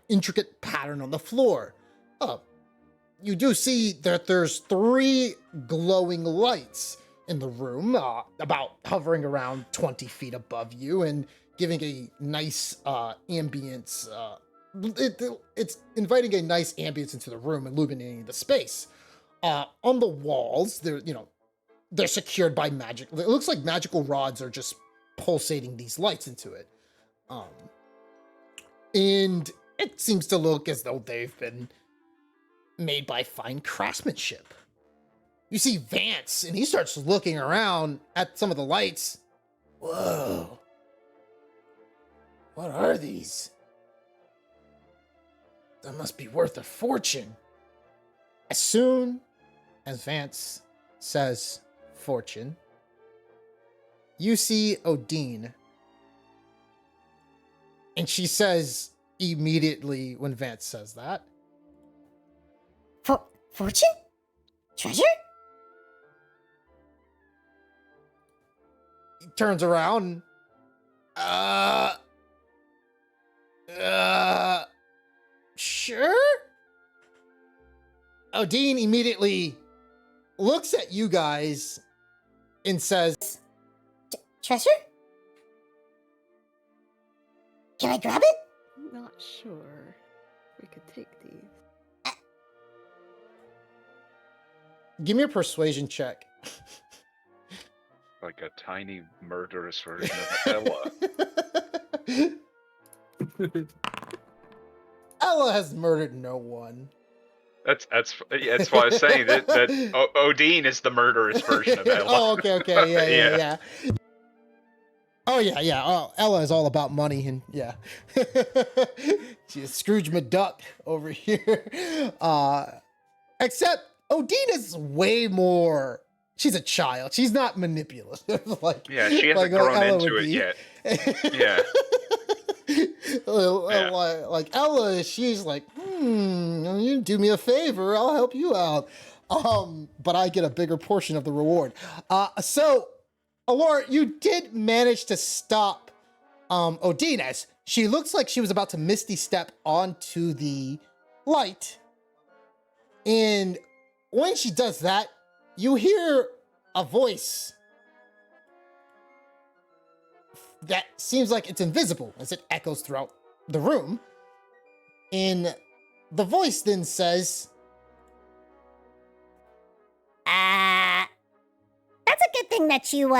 intricate pattern on the floor. You do see that there's 3 glowing lights in the room, about hovering around 20 feet above you and giving a nice ambience. It's inviting a nice ambience into the room, illuminating the space. On the walls, they're secured by magic. It looks like magical rods are just pulsating these lights into it. And it seems to look as though they've been made by fine craftsmanship. You see Vance, and he starts looking around at some of the lights. Whoa. What are these? That must be worth a fortune. As soon as Vance says fortune, you see Odine. And she says immediately when Vance says that, Fortune? Treasure? he turns around. Sure? Odine immediately looks at you guys and says, Treasure? Can I grab it? Not sure. We could take these. give me a persuasion check. Like a tiny murderous version of Ella. Ella has murdered no one. That's why I was saying that Odine is the murderous version of Ella. Oh, okay, yeah. Oh, yeah. Oh, Ella is all about money, and yeah. She's Scrooge McDuck over here. Except Odine is way more. She's a child. She's not manipulative. Yeah, she hasn't grown into it yet. Yeah. Like Ella, she's like, you do me a favor, I'll help you out. But I get a bigger portion of the reward. So, Alora, you did manage to stop Odine as she looks like she was about to misty step onto the light. And when she does that, you hear a voice that seems like it's invisible as it echoes throughout the room. And the voice then says, That's a good thing that you,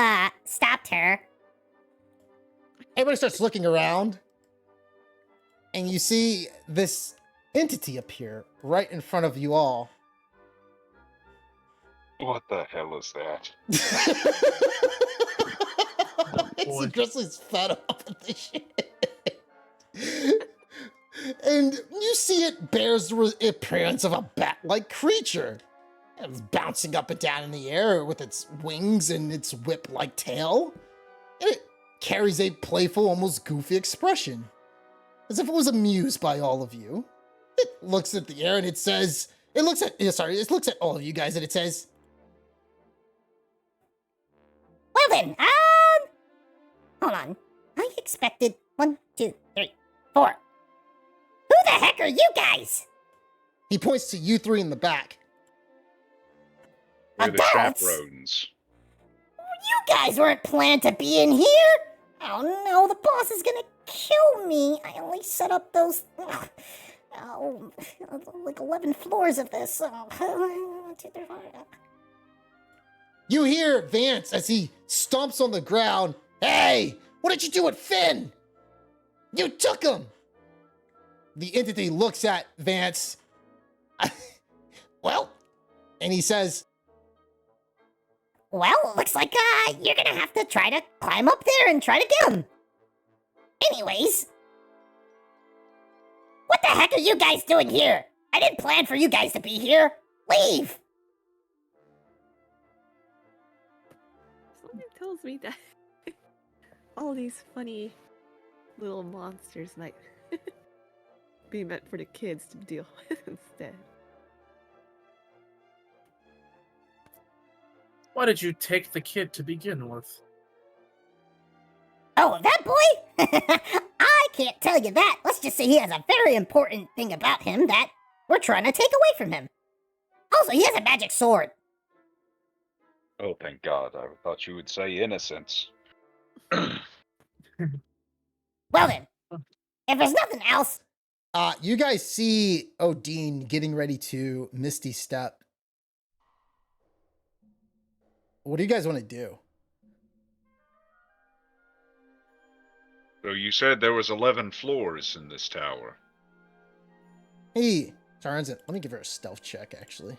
stopped her. everybody starts looking around, and you see this entity appear right in front of you all. What the hell is that? See, Grizzly's fed up with this shit. And you see it bears the appearance of a bat-like creature. It's bouncing up and down in the air with its wings and its whip-like tail. And it carries a playful, almost goofy expression, as if it was amused by all of you. It looks at the air and it says, it looks at all of you guys and it says, Well then, hold on. I expected 1, 2, 3, 4. Who the heck are you guys? he points to you three in the back. We're the Adults? chaperones. You guys weren't planned to be in here. Oh no, the boss is gonna kill me. I only set up those, like 11 floors of this. 1, 2, 3, 4. You hear Vance as he stomps on the ground. Hey, what did you do with Finn? You took him. The entity looks at Vance. Well, and he says, Well, looks like you're gonna have to try to climb up there and try to get him. Anyways, what the heck are you guys doing here? I didn't plan for you guys to be here. Leave. Something tells me that all these funny little monsters might be meant for the kids to deal with instead. Why did you take the kid to begin with? Oh, that boy? I can't tell you that. Let's just say he has a very important thing about him that we're trying to take away from him. Also, he has a magic sword. Oh, thank God. I thought you would say innocence. Well then, if there's nothing else, you guys see Odin getting ready to Misty Step. What do you guys want to do? So you said there was 11 floors in this tower. He turns it. Let me give her a stealth check, actually.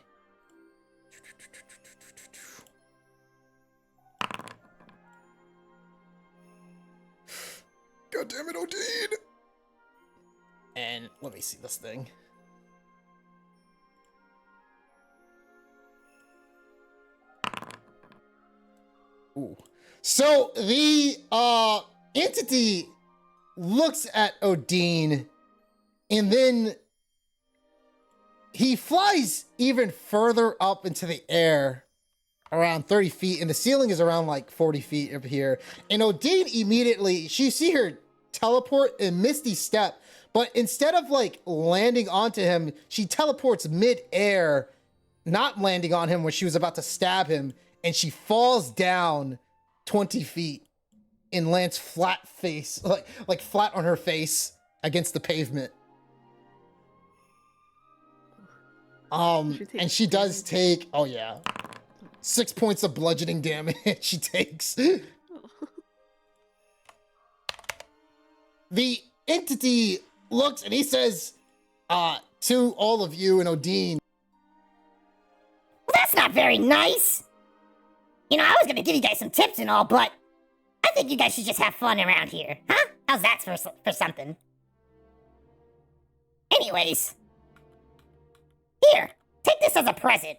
God damn it, Odin! And let me see this thing. Ooh. So the entity looks at Odin, and then he flies even further up into the air, around 30 feet, and the ceiling is around like 40 feet up here. And Odin immediately, you see her teleport and Misty Step, but instead of like landing onto him, she teleports mid-air, not landing on him when she was about to stab him, and she falls down 20 feet and lands flat face, like flat on her face against the pavement. And she does take, oh yeah, 6 points of bludgeoning damage she takes. The entity looks and he says, to all of you and Odin, well, that's not very nice. You know, I was gonna give you guys some tips and all, but I think you guys should just have fun around here, huh? How's that for something? Anyways, here, take this as a present.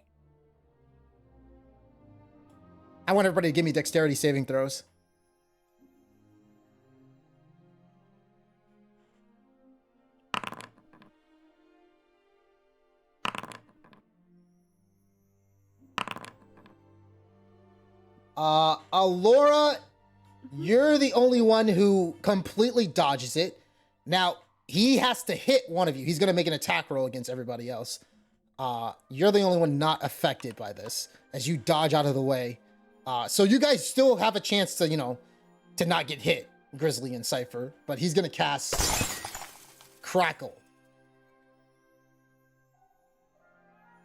I want everybody to give me dexterity saving throws. Alora, you're the only one who completely dodges it. Now, he has to hit one of you. He's going to make an attack roll against everybody else. You're the only one not affected by this as you dodge out of the way. So you guys still have a chance to, to not get hit. Grizzly and Cypher, but he's gonna cast Crackle.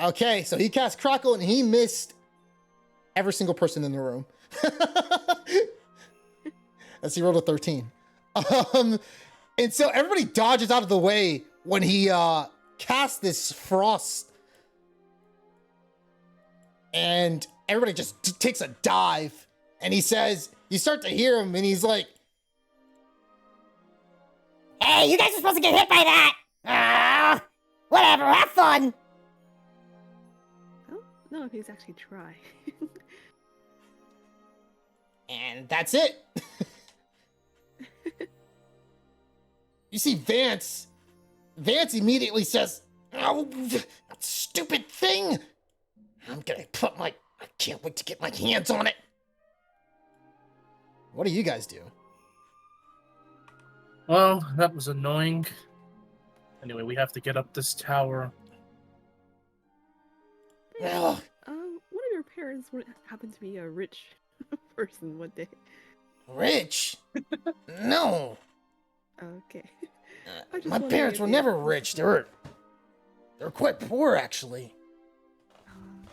Okay, so he cast Crackle and he missed every single person in the room. As he rolled a 13. And so everybody dodges out of the way when he casts this frost. And everybody just takes a dive. And he says, you start to hear him and he's like, Hey, you guys are supposed to get hit by that! Whatever, have fun! I don't know if he's actually try. and that's it. You see Vance. Vance immediately says, oh, that stupid thing. I can't wait to get my hands on it. What do you guys do? Well, that was annoying. Anyway, we have to get up this tower. Ugh. One of your parents would happen to be a rich person one day. Rich? No. Okay. I just My wondering parents if were they- never rich. They were quite poor, actually.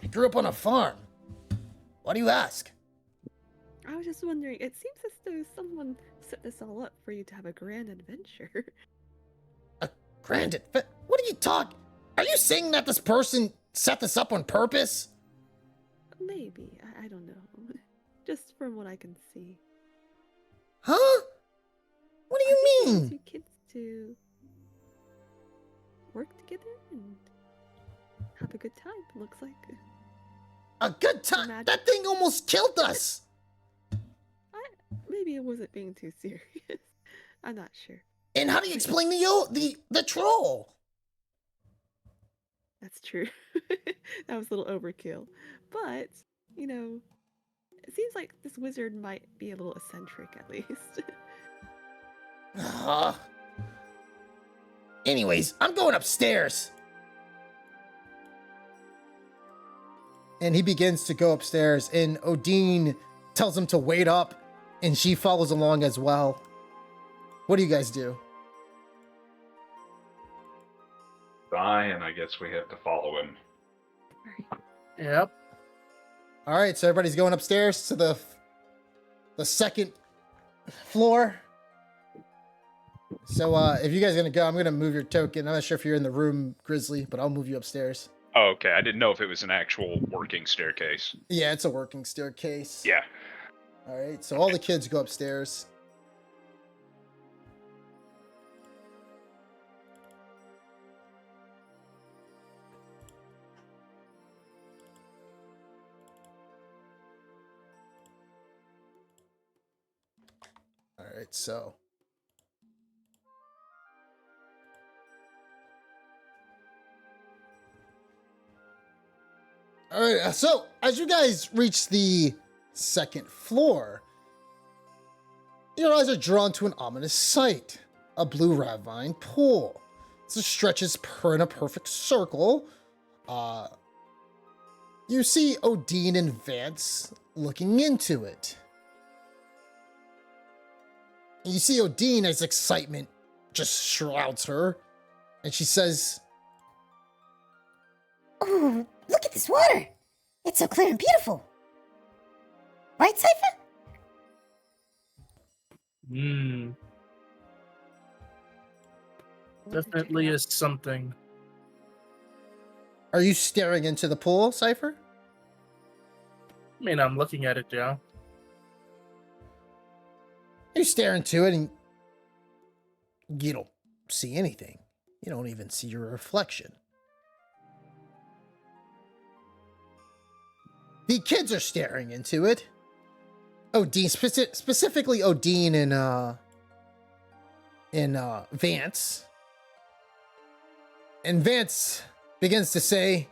I grew up on a farm. Why do you ask? I was just wondering, it seems as though someone set this all up for you to have a grand adventure. Granted, but what are you talking? Are you saying that this person set this up on purpose? Maybe. I don't know. Just from what I can see. Huh? What do you I think they want mean? two kids to work together and have a good time, it looks like. A good time? Imagine- That thing almost killed us. Maybe it wasn't being too serious. I'm not sure. And how do you explain the troll? That's true. That was a little overkill. But, you know, it seems like this wizard might be a little eccentric at least. Anyways, I'm going upstairs. And he begins to go upstairs, and Odin tells him to wait up, and she follows along as well. What do you guys do? And I guess we have to follow him. Alright. Yep. All right, so everybody's going upstairs to the second floor. So if you guys are gonna go, I'm gonna move your token. I'm not sure if you're in the room, Grizzly, but I'll move you upstairs. Oh, okay. I didn't know if it was an actual working staircase. Yeah, it's a working staircase. Yeah. All right, so all the kids go upstairs. All right, so. All right, so as you guys reach the second floor, your eyes are drawn to an ominous sight, a blue ravine pool. It stretches in a perfect circle. You see Odin and Vance looking into it. And you see Odin as excitement just shrouds her, and she says, Oh, look at this water! It's so clear and beautiful! Right, Cypher? Hmm. I'll have to check it Definitely out. is something. "Are you staring into the pool, Cypher?" I mean, I'm looking at it, yeah. You stare into it and you don't see anything. You don't even see your reflection. The kids are staring into it. Odin, specifically Odin and Vance. And Vance begins to say,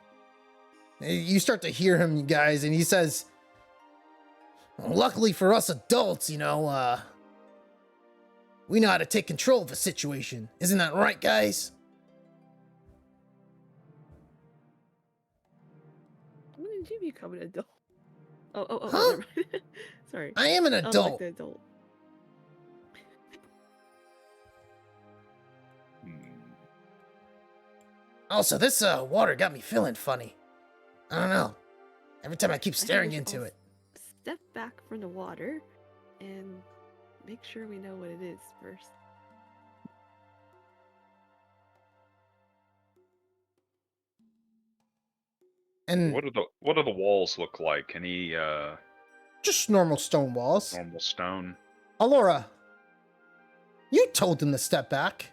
you start to hear him, you guys, and he says, luckily for us adults, we know how to take control of a situation. Isn't that right, guys? When did you become an adult? Oh, Huh? never mind. Sorry. I am an I don't like adult. the adult. Also, this water got me feeling funny. I don't know. Every time I keep I think we staring should into all it. Step back from the water and make sure we know what it is first. And What do the walls look like? Any just normal stone walls. normal stone? Alora, you told them to step back.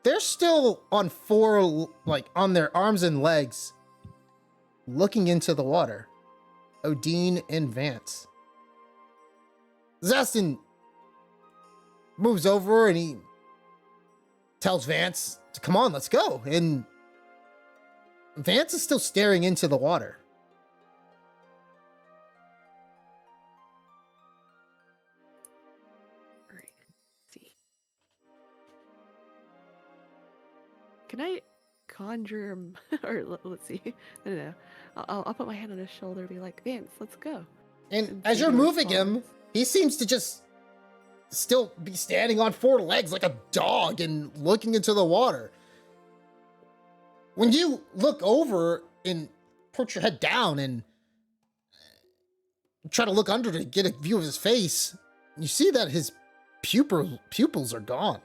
They're still on on their arms and legs, looking into the water. Odin and Vance. Zastin moves over and he tells Vance to come on, let's go. And Vance is still staring into the water. All right. Let's see. Can I conjure him? Or let's see. No. I'll put my hand on his shoulder and be like, Vance, let's go. And as you're see the moving him, response. he seems to just still be standing on four legs like a dog and looking into the water. When you look over and put your head down and try to look under to get a view of his face, you see that his pupils are gone.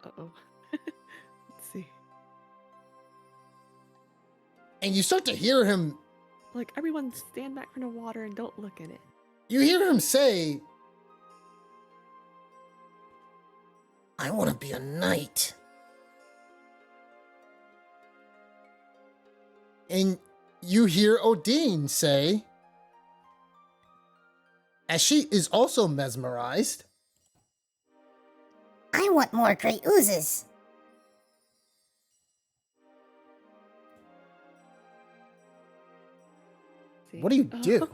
Uh-oh. Let's see. And you start to hear him, Like, everyone stand back from the water and don't look at it. you hear him say, I want to be a knight. And you hear Odin say, as she is also mesmerized, I want more great oozes. See? What do you do?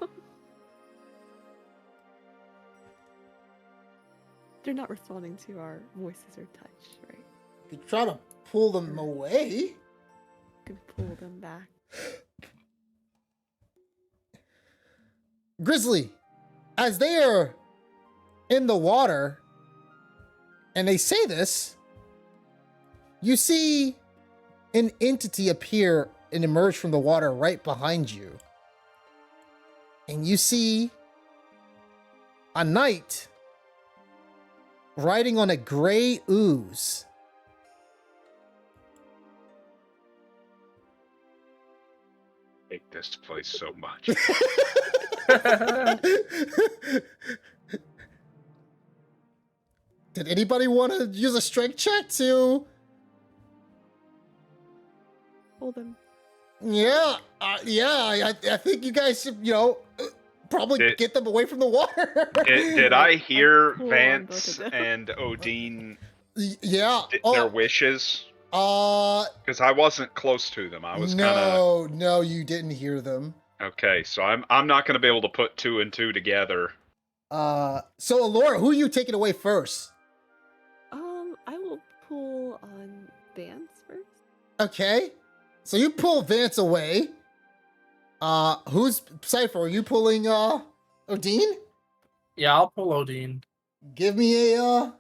They're not responding to our voices or touch, right? you try to pull them away. Can pull them back. Grizzly, as they are in the water, and they say this, you see an entity appear and emerge from the water right behind you. And you see a knight riding on a gray ooze. Hate this place so much. Did anybody want to use a strength check to? Pull them. Yeah, I think you guys should, probably get them away from the water. Did I hear pull on Vance both of them. and Odin Yeah. their wishes? Uh, Because I wasn't close to them. I was kind of no, you didn't hear them. okay. So I'm not going to be able to put two and two together. So Alora, who are you taking away first? I will pull on Vance first. Okay. So you pull Vance away. Who's Cypher? Are you pulling Odin? Yeah, I'll pull Odin. Give me a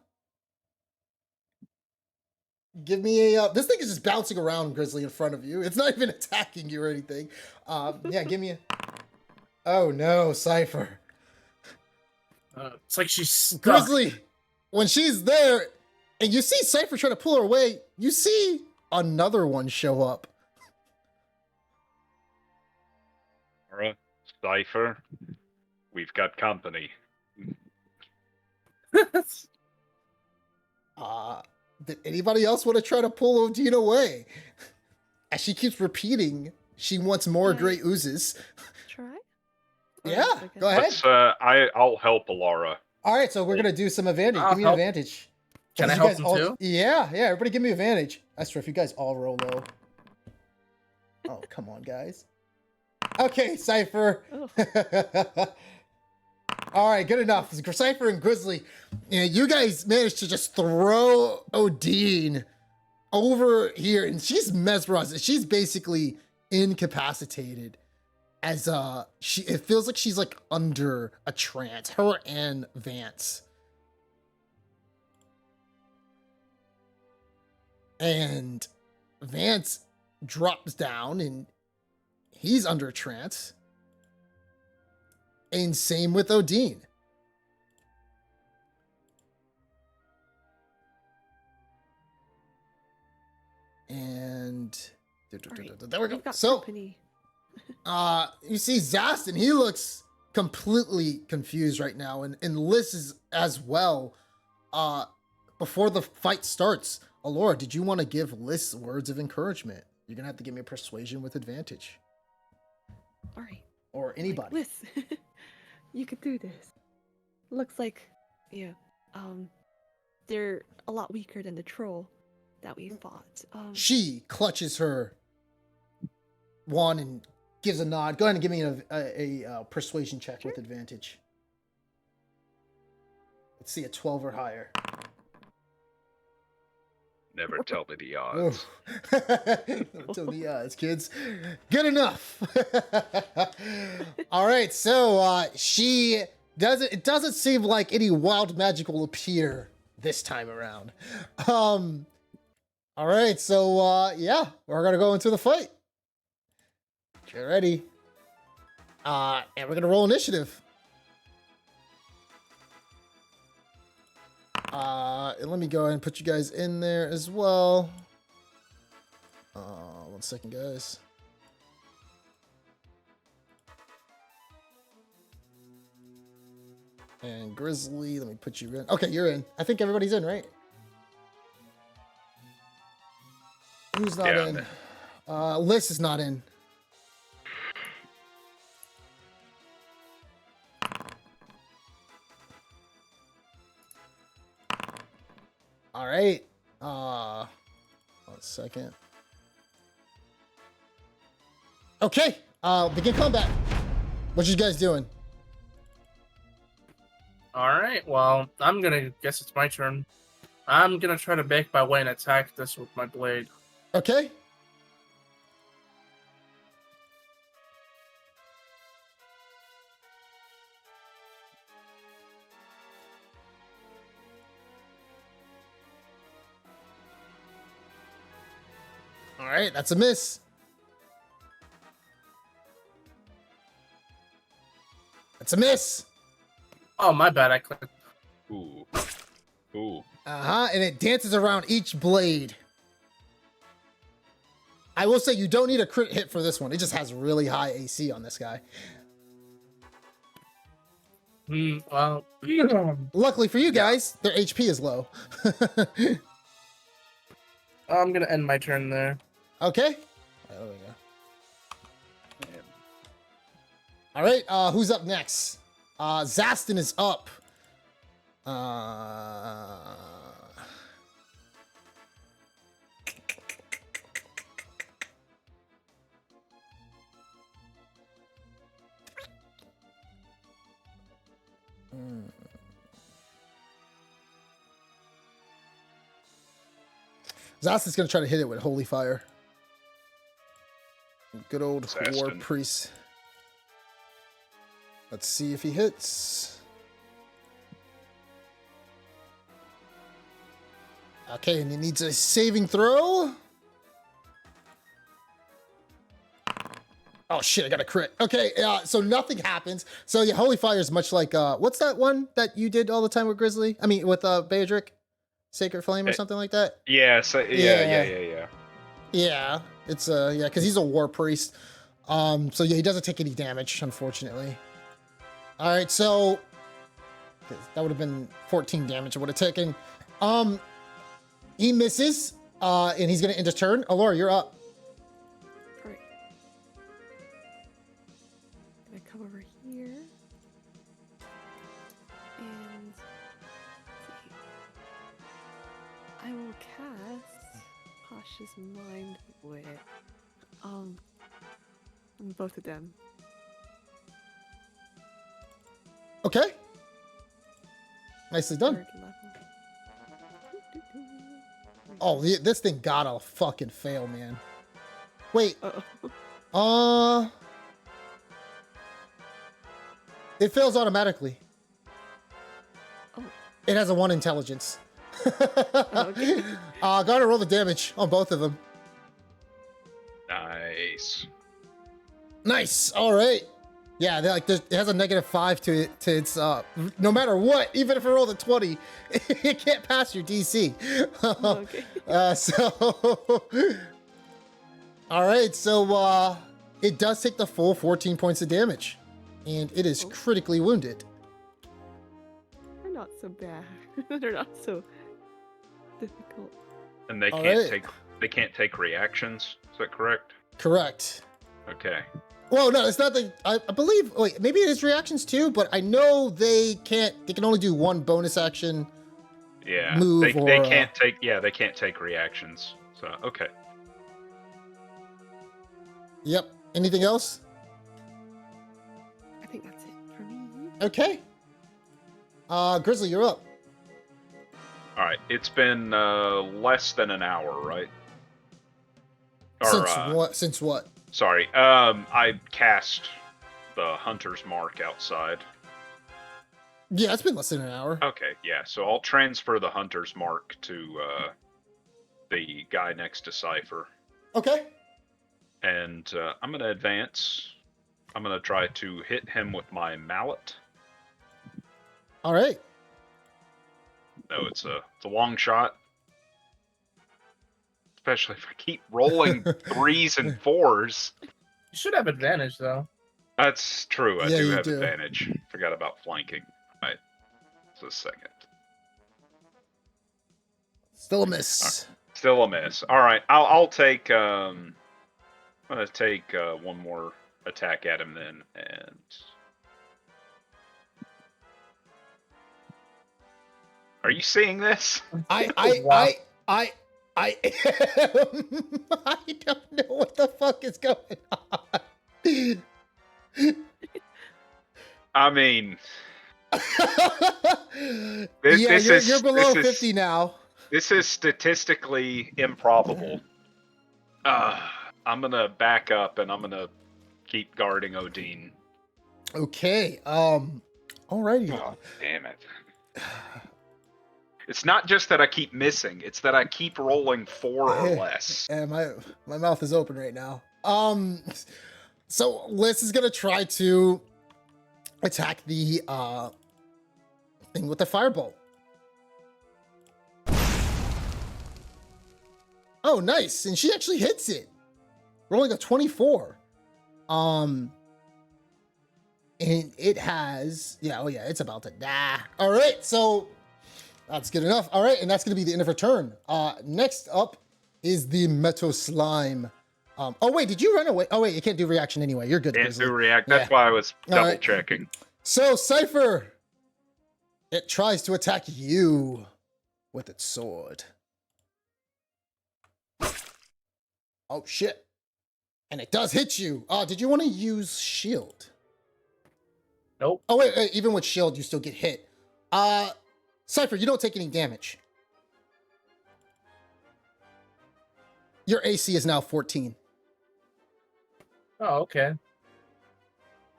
this thing is just bouncing around, Grizzly, in front of you. It's not even attacking you or anything. Yeah, give me a oh no, Cypher. It's like she's stuck. Grizzly, when she's there and you see Cypher trying to pull her away, you see another one show up. Alright, Cypher, we've got company. Did anybody else want to try to pull Odin away? As she keeps repeating, she wants more Right. great oozes. Try? Or Yeah, okay. go ahead. Let's, I'll help Alara. All right, so we're gonna do some advantage. I'll Give me an help. advantage. Can I You help guys them all- too? Yeah, everybody give me advantage. That's true, if you guys all roll low. Oh, come on, guys. Okay, Cypher. Oh. All right, good enough. Cypher and Grizzly, you guys managed to just throw Odin over here, and she's mesmerized. She's basically incapacitated. As it feels like she's like under a trance. Her and Vance. And Vance drops down and he's under trance. And same with Odin. And there we go. We've got So company. you see Zast, and he looks completely confused right now, and Liz is as well. Before the fight starts, Alora, did you want to give Liz words of encouragement? You're gonna have to give me a persuasion with advantage. All right. Or anybody. Liz, you could do this. Looks like, they're a lot weaker than the troll that we fought. She clutches her wand and gives a nod. Go ahead and give me a persuasion check with advantage. Let's see, a 12 or higher. Never tell me the odds. Don't tell me the odds, kids. Good enough. All right, so it doesn't seem like any wild magic will appear this time around. All right, so yeah, we're gonna go into the fight. Get ready. And we're gonna roll initiative. And let me go ahead and put you guys in there as well. 1 second, guys. And Grizzly, let me put you in. Okay, you're in. I think everybody's in, right? Who's not in? Liz is not in. All right. 1 second. Okay. Begin combat. What you guys doing? All right. Well, I'm gonna guess it's my turn. I'm gonna try to make my way and attack this with my blade. Okay. All right, that's a miss. That's a miss. Oh, my bad. I clicked. Ooh. Ooh. And it dances around each blade. I will say you don't need a crit hit for this one. It just has really high AC on this guy. Well, Luckily for you guys, their HP is low. I'm gonna end my turn there. Okay. There we go. All right, who's up next? Zastin is up. Zastin's gonna try to hit it with Holy Fire. Good old War Zastin. Priest. Let's see if he hits. Okay, and he needs a saving throw. Oh shit, I got a crit. Okay, so nothing happens. So yeah, Holy Fire is much like, what's that one that you did all the time with Grizzly? I mean, with Beadric? Sacred Flame or something like that? Yeah, so, yeah. Yeah, it's yeah, because he's a war priest. So yeah, he doesn't take any damage, unfortunately. All right, so that would have been 14 damage. I would have taken. He misses, and he's gonna end his turn. Alora, you're up. All right. Gonna come over here. And let's see. I will cast Cautious Mind with on both of them. Okay. Nicely done. Third level. Oh, this thing gotta fucking fail, man. Wait. Uh-oh. It fails automatically. Oh. It has a 1 intelligence. Okay. Gotta roll the damage on both of them. Nice. Nice. All right. Yeah, they're like it has a -5 to its no matter what, even if it rolled a 20, it can't pass your DC. Okay. All right, so it does take the full 14 points of damage, and it is Oh. critically wounded. They're not so bad. They're not so difficult. And they All can't right. take reactions. Is that correct? Correct. Okay. Well, no, it's not the. I believe. Wait, maybe it is reactions too, but I know they can't. They can only do one bonus action. Yeah. Move they or, can't take. Yeah, they can't take reactions. So okay. Yep. Anything else? I think that's it for me. Okay. Grizzly, you're up. All right. It's been less than an hour, right? Or, Since what? Since what? Sorry. I cast the hunter's mark outside. Yeah, it's been less than an hour. Okay, yeah. So I'll transfer the hunter's mark to the guy next to Cypher. Okay. And I'm going to advance. I'm going to try to hit him with my mallet. All right. No, it's a long shot. Especially if I keep rolling 3s and 4s. You should have advantage though. That's true. I Yeah, do you have do. advantage. Forgot about flanking. All right. Just a second. Still a miss. Still a miss. All right. I'll take. I'm gonna take one more attack at him then, and are you seeing this? I Wow. I don't know what the fuck is going on. I mean, yeah, this you're below this 50 now. This is statistically improbable. I'm gonna back up and I'm gonna keep guarding Odin. Okay. Alrighty. Oh, damn it. It's not just that I keep missing, it's that I keep rolling 4 or less. And my mouth is open right now. So Liz is gonna try to attack the thing with the firebolt. Oh, nice. And she actually hits it. Rolling a 24. And it has, yeah, oh yeah, it's about to die. All right, so that's good enough. All right, and that's gonna be the end of her turn. Next up is the Metal Slime. Oh wait, did you run away? Oh wait, you can't do reaction anyway. You're good. Can't Grizzly. do react. That's Yeah. why I was All double right. checking. So Cypher, it tries to attack you with its sword. Oh shit. And it does hit you. Did you want to use shield? Nope. Oh wait, even with shield, you still get hit. Cypher, you don't take any damage. Your AC is now 14, Oh, okay.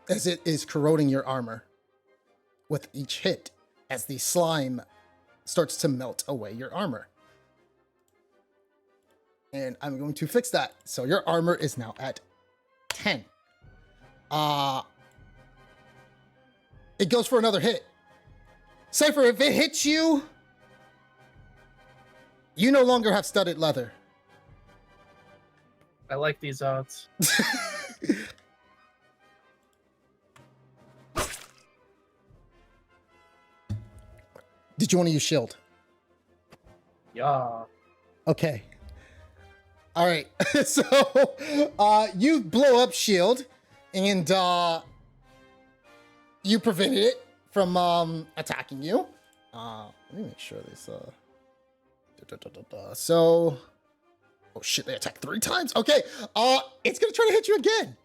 as it is corroding your armor with each hit, as the slime starts to melt away your armor. And I'm going to fix that. So your armor is now at 10. It goes for another hit. Cypher, if it hits you, you no longer have studded leather. I like these odds. Did you want to use shield? Yeah. Okay. All right. So, you blow up shield, and you prevented it from attacking you. Let me make sure this. So, oh shit! They attacked 3 times. Okay. It's gonna try to hit you again.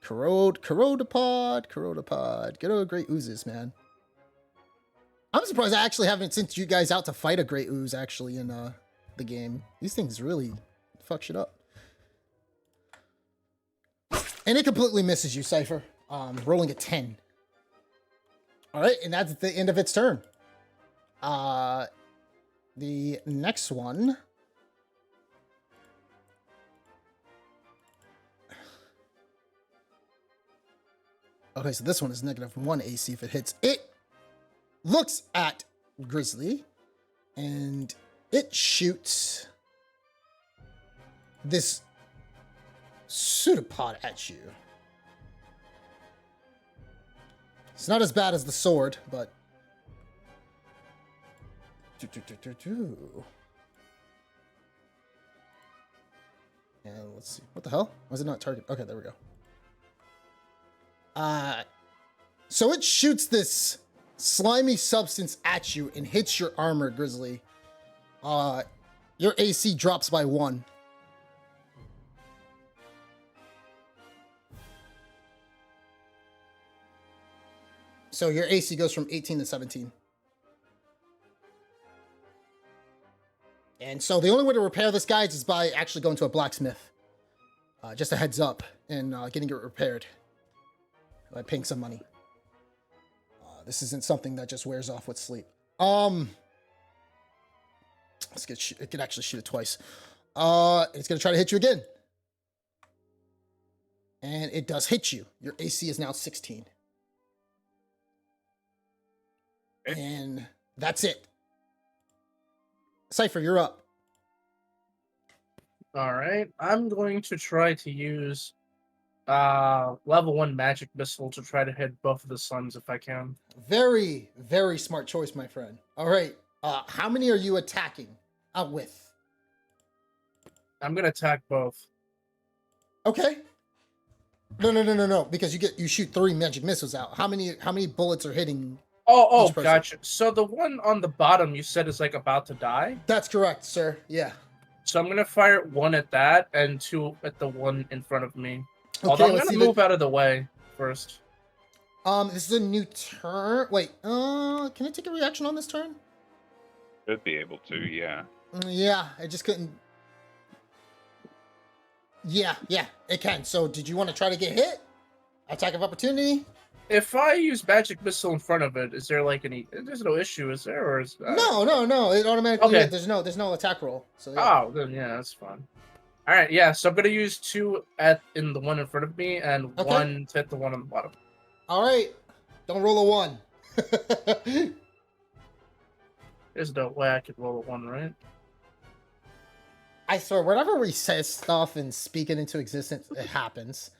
Corrodapod. Get over great oozes, man. I'm surprised I actually haven't sent you guys out to fight a great ooze actually in the game. These things really fuck shit up. And it completely misses you, Cypher. Rolling a 10. All right, and that's the end of its turn. The next one. Okay, so this one is -1 AC if it hits. It looks at Grizzly and it shoots this pseudopod at you. It's not as bad as the sword, but and let's see. What the hell? Was it not target? Okay, there we go. So it shoots this slimy substance at you and hits your armor, Grizzly. Your AC drops by 1. So your AC goes from 18 to 17. And so the only way to repair this, guys, is by actually going to a blacksmith. Just a heads up, and getting it repaired by paying some money. This isn't something that just wears off with sleep. Let's get. It can actually shoot it twice. It's gonna try to hit you again, and it does hit you. Your AC is now 16. And that's it. Cypher, you're up. All right, I'm going to try to use level 1 magic missile to try to hit both of the suns if I can. Very, very smart choice, my friend. All right, how many are you attacking with? I'm gonna attack both. Okay. No. Because you shoot 3 magic missiles out. How many bullets are hitting? Oh, each person? gotcha. So the one on the bottom you said is like about to die. That's correct, sir. Yeah. So I'm gonna fire 1 at that and 2 at the one in front of me. Okay, Although I'm let's gonna see move out of the way first. This is a new turn. Wait, can I take a reaction on this turn? Should be able to, yeah. Yeah, I just couldn't. Yeah, it can. So, did you want to try to get hit? Attack of opportunity? If I use magic missile in front of it, is there like any? There's no issue, is there? Or is No. It automatically. Okay. There's no attack roll. So yeah. Oh, then yeah, that's fine. All right, yeah. So I'm gonna use 2 in the one in front of me and Okay. 1 to hit the one on the bottom. All right. Don't roll a 1. There's no way I could roll a 1, right? I swear, whenever we say stuff and speak it into existence, it happens.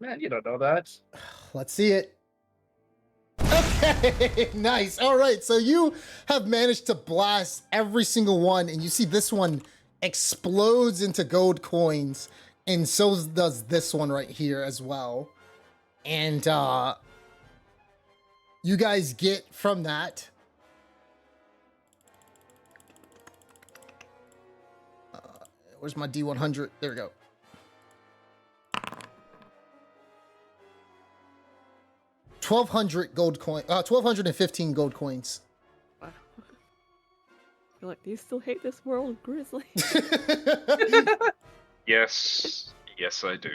Man, you don't know that. Let's see it. Okay, nice. All right, so you have managed to blast every single one, and you see this one explodes into gold coins, and so does this one right here as well. And you guys get from that. Where's my D100? There we go. $1,215 gold coins. Wow. You're like, do you still hate this world, Grizzly? Yes, I do.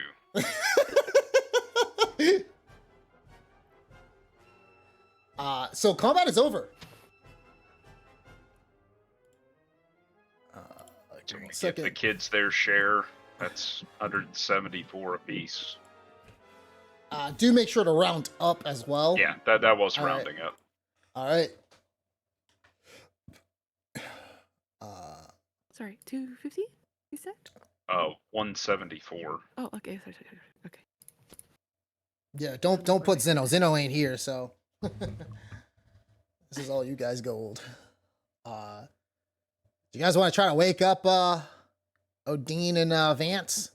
So combat is over. So we give second. the kids their share. That's 174 apiece. Do make sure to round up as well. Yeah, that was All right. rounding up. All right. Sorry, 250? You said? 174. Oh, okay. Sorry. Okay. Yeah, don't put Zeno. Zeno ain't here, so this is all you guys gold. Do you guys want to try to wake up Odin and Vance?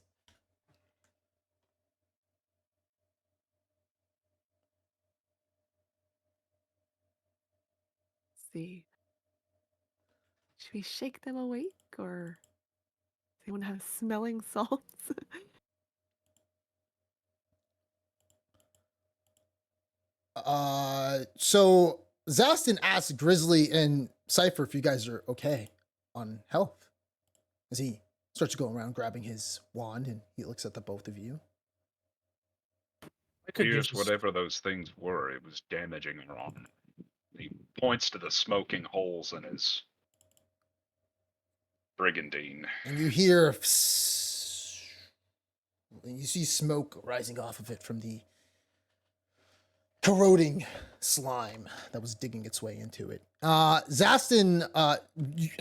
Let's see. Should we shake them awake, or does anyone have smelling salts? So Zastin asks Grizzly and Cypher if you guys are okay on health. As he starts to go around grabbing his wand and he looks at the both of you. I could Use use whatever those things were. It was damaging our arm. He points to the smoking holes in his brigandine. And you hear, you see smoke rising off of it from the corroding slime that was digging its way into it. Zastin,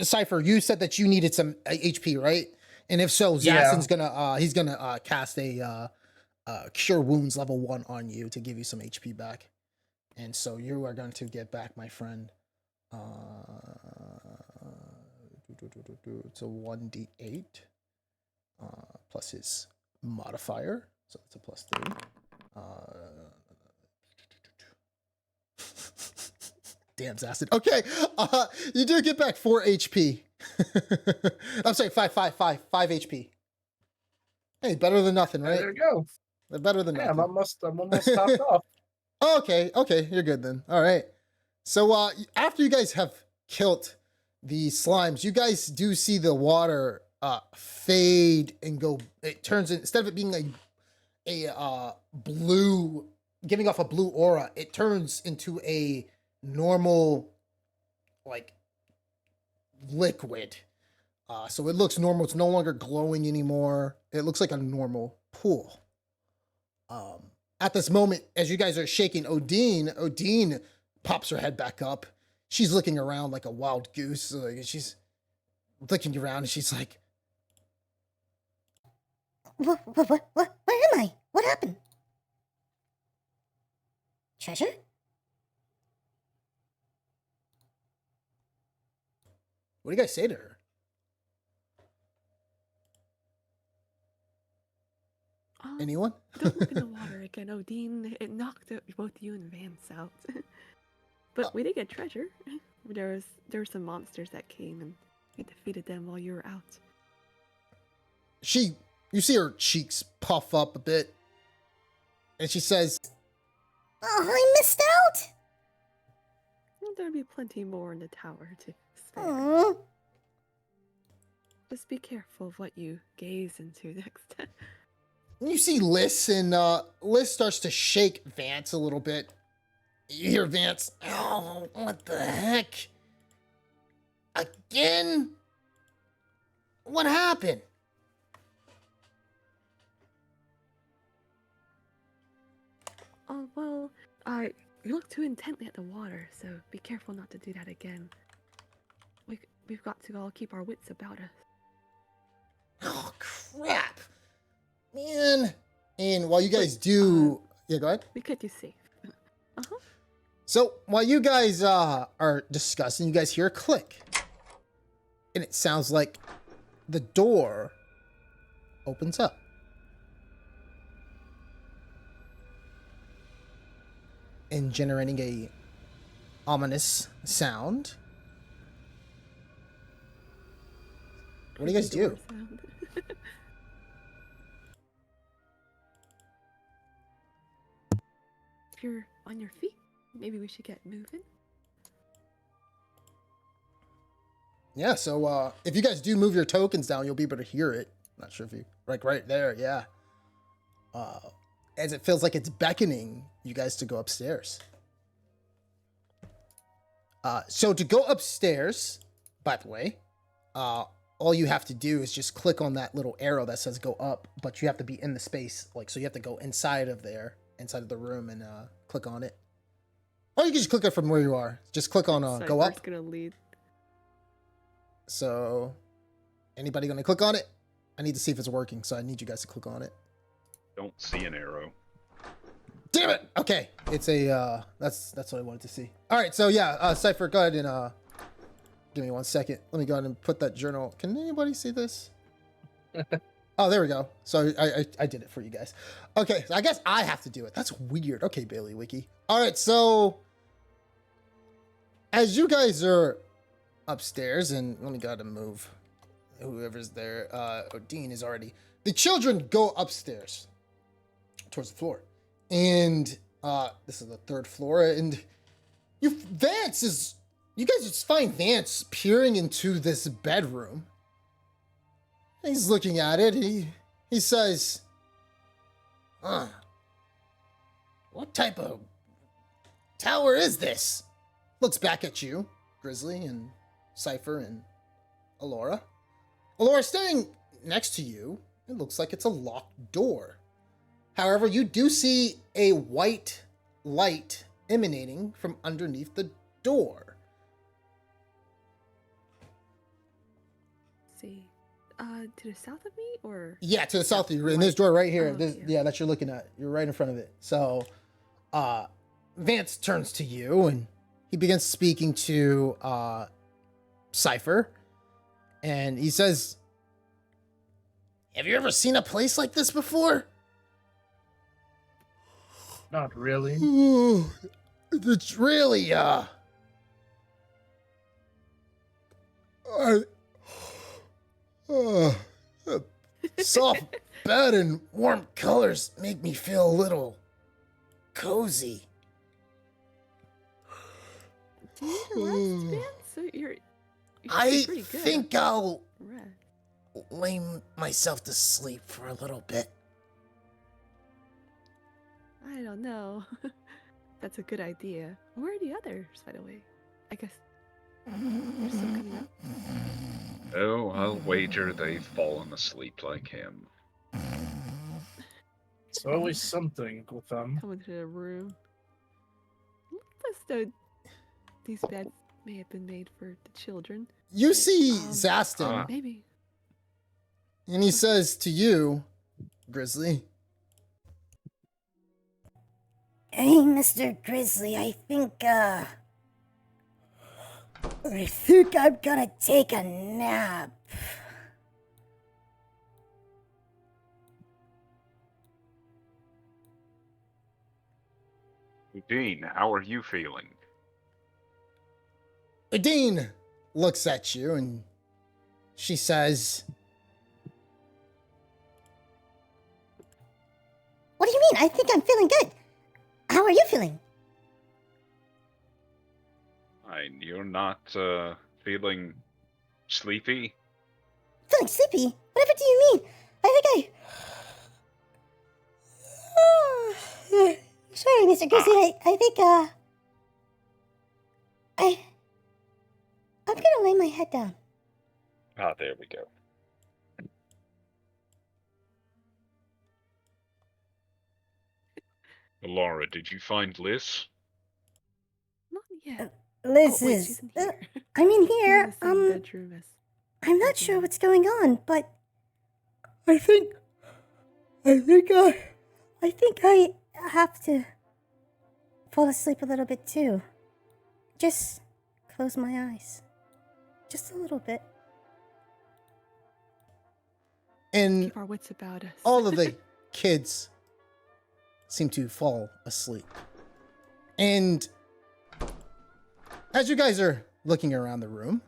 Cypher, you said that you needed some HP, right? And if so, Zastin's gonna cast a Cure Wounds level 1 on you to give you some HP back. And so you are going to get back, my friend. It's a 1d8 plus his modifier, so it's a plus 3. Damn, Zastin. Okay, you do get back 4 HP. I'm sorry, 5 HP. Hey, better than nothing, right? There you go. Better than Yeah, nothing. I'm almost topped off. Okay, you're good then. All right. So after you guys have killed the slimes, you guys do see the water fade and go. It turns instead of it being a blue, giving off a blue aura, it turns into a normal, like, liquid. So it looks normal. It's no longer glowing anymore. It looks like a normal pool. At this moment, as you guys are shaking Odine pops her head back up. She's looking around like a wild goose. Like, she's looking around and she's like, Where am I? What happened? Treasure? what do you guys say to her? Anyone? Don't look in the water again, Odine. It knocked both you and Vance out. But we did get treasure. There were some monsters that came and we defeated them while you were out. You see her cheeks puff up a bit, and she says, Oh, I missed out! Well, there'll be plenty more in the tower to spare. Aww. Just be careful of what you gaze into next time. you see Liz, and Liz starts to shake Vance a little bit. You hear Vance, oh, what the heck? Again? What happened? Oh, well, you look too intently at the water, so be careful not to do that again. We've got to all keep our wits about us. Oh, crap. Man. And while you guys do... yeah, go ahead. We kept you safe. Uh-huh. So, while you guys are discussing, you guys hear a click. And it sounds like the door opens up. And generating a ominous sound. What do you guys do? Door sound. If you're on your feet, maybe we should get moving. Yeah, so if you guys do move your tokens down, you'll be able to hear it. Not sure if you... like right there, yeah. As it feels like it's beckoning you guys to go upstairs. So to go upstairs, by the way, all you have to do is just click on that little arrow that says go up, but you have to be in the space, like, so you have to go inside of the room and click on it. Or you can just click it from where you are. Just click on go Cypher's up. gonna lead. So, anybody gonna click on it? I need to see if it's working, so I need you guys to click on it. Don't see an arrow. Damn it! Okay, it's a that's what I wanted to see. All right, so yeah, Cypher, go ahead and give me 1 second. Let me go ahead and put that journal. Can anybody see this? Oh, there we go. So I did it for you guys. Okay, so I guess I have to do it. That's weird. Okay, Bailey Wiki. All right, so as you guys are upstairs, and let me go ahead and move whoever's there. Odine is already. The children go upstairs towards the floor, and this is the 3rd floor, and you guys just find Vance peering into this bedroom. He's looking at it. He says, what type of tower is this? looks back at you, Grizzly and Cypher and Alora. Alora, standing next to you, it looks like it's a locked door. However, you do see a white light emanating from underneath the door. See, to the south of me, or Yeah, to the south of you, in this door right here. Oh, This, yeah. yeah, that you're looking at. You're right in front of it. So, Vance turns to you and he begins speaking to Cypher, and he says, "Have you ever seen a place like this before?" Not really. It's really soft bed and warm colors make me feel a little cozy. do you need a rest, man? So you're I pretty good. think I'll Rest. lay myself to sleep for a little bit. I don't know. That's a good idea. Where are the others, by the way? I guess they're still coming up. Oh, I'll wager they've fallen asleep like him. It's always something with them. Come into the room. Looks as though these beds may have been made for the children. You see Um, Zaston, Maybe. and he says to you, Grizzly, Hey, Mr. Grizzly, I think I'm gonna take a nap. Dean, how are you feeling? Dean looks at you and she says, What do you mean? I think I'm feeling good. How are you feeling? You're not feeling sleepy? Feeling sleepy? Whatever do you mean? I think Sorry, Mr. Grizzly, I think I'm gonna lay my head down. Ah, there we go. Laura, did you find Liz? Not yet. Liz Oh, wait, is she's in here. I'm in She's in here. the same bedroom as I'm not Okay. sure what's going on, but I think I have to fall asleep a little bit too. Just close my eyes. Just a little bit. and keep our wits about us. all of the kids seem to fall asleep. And as you guys are looking around the room,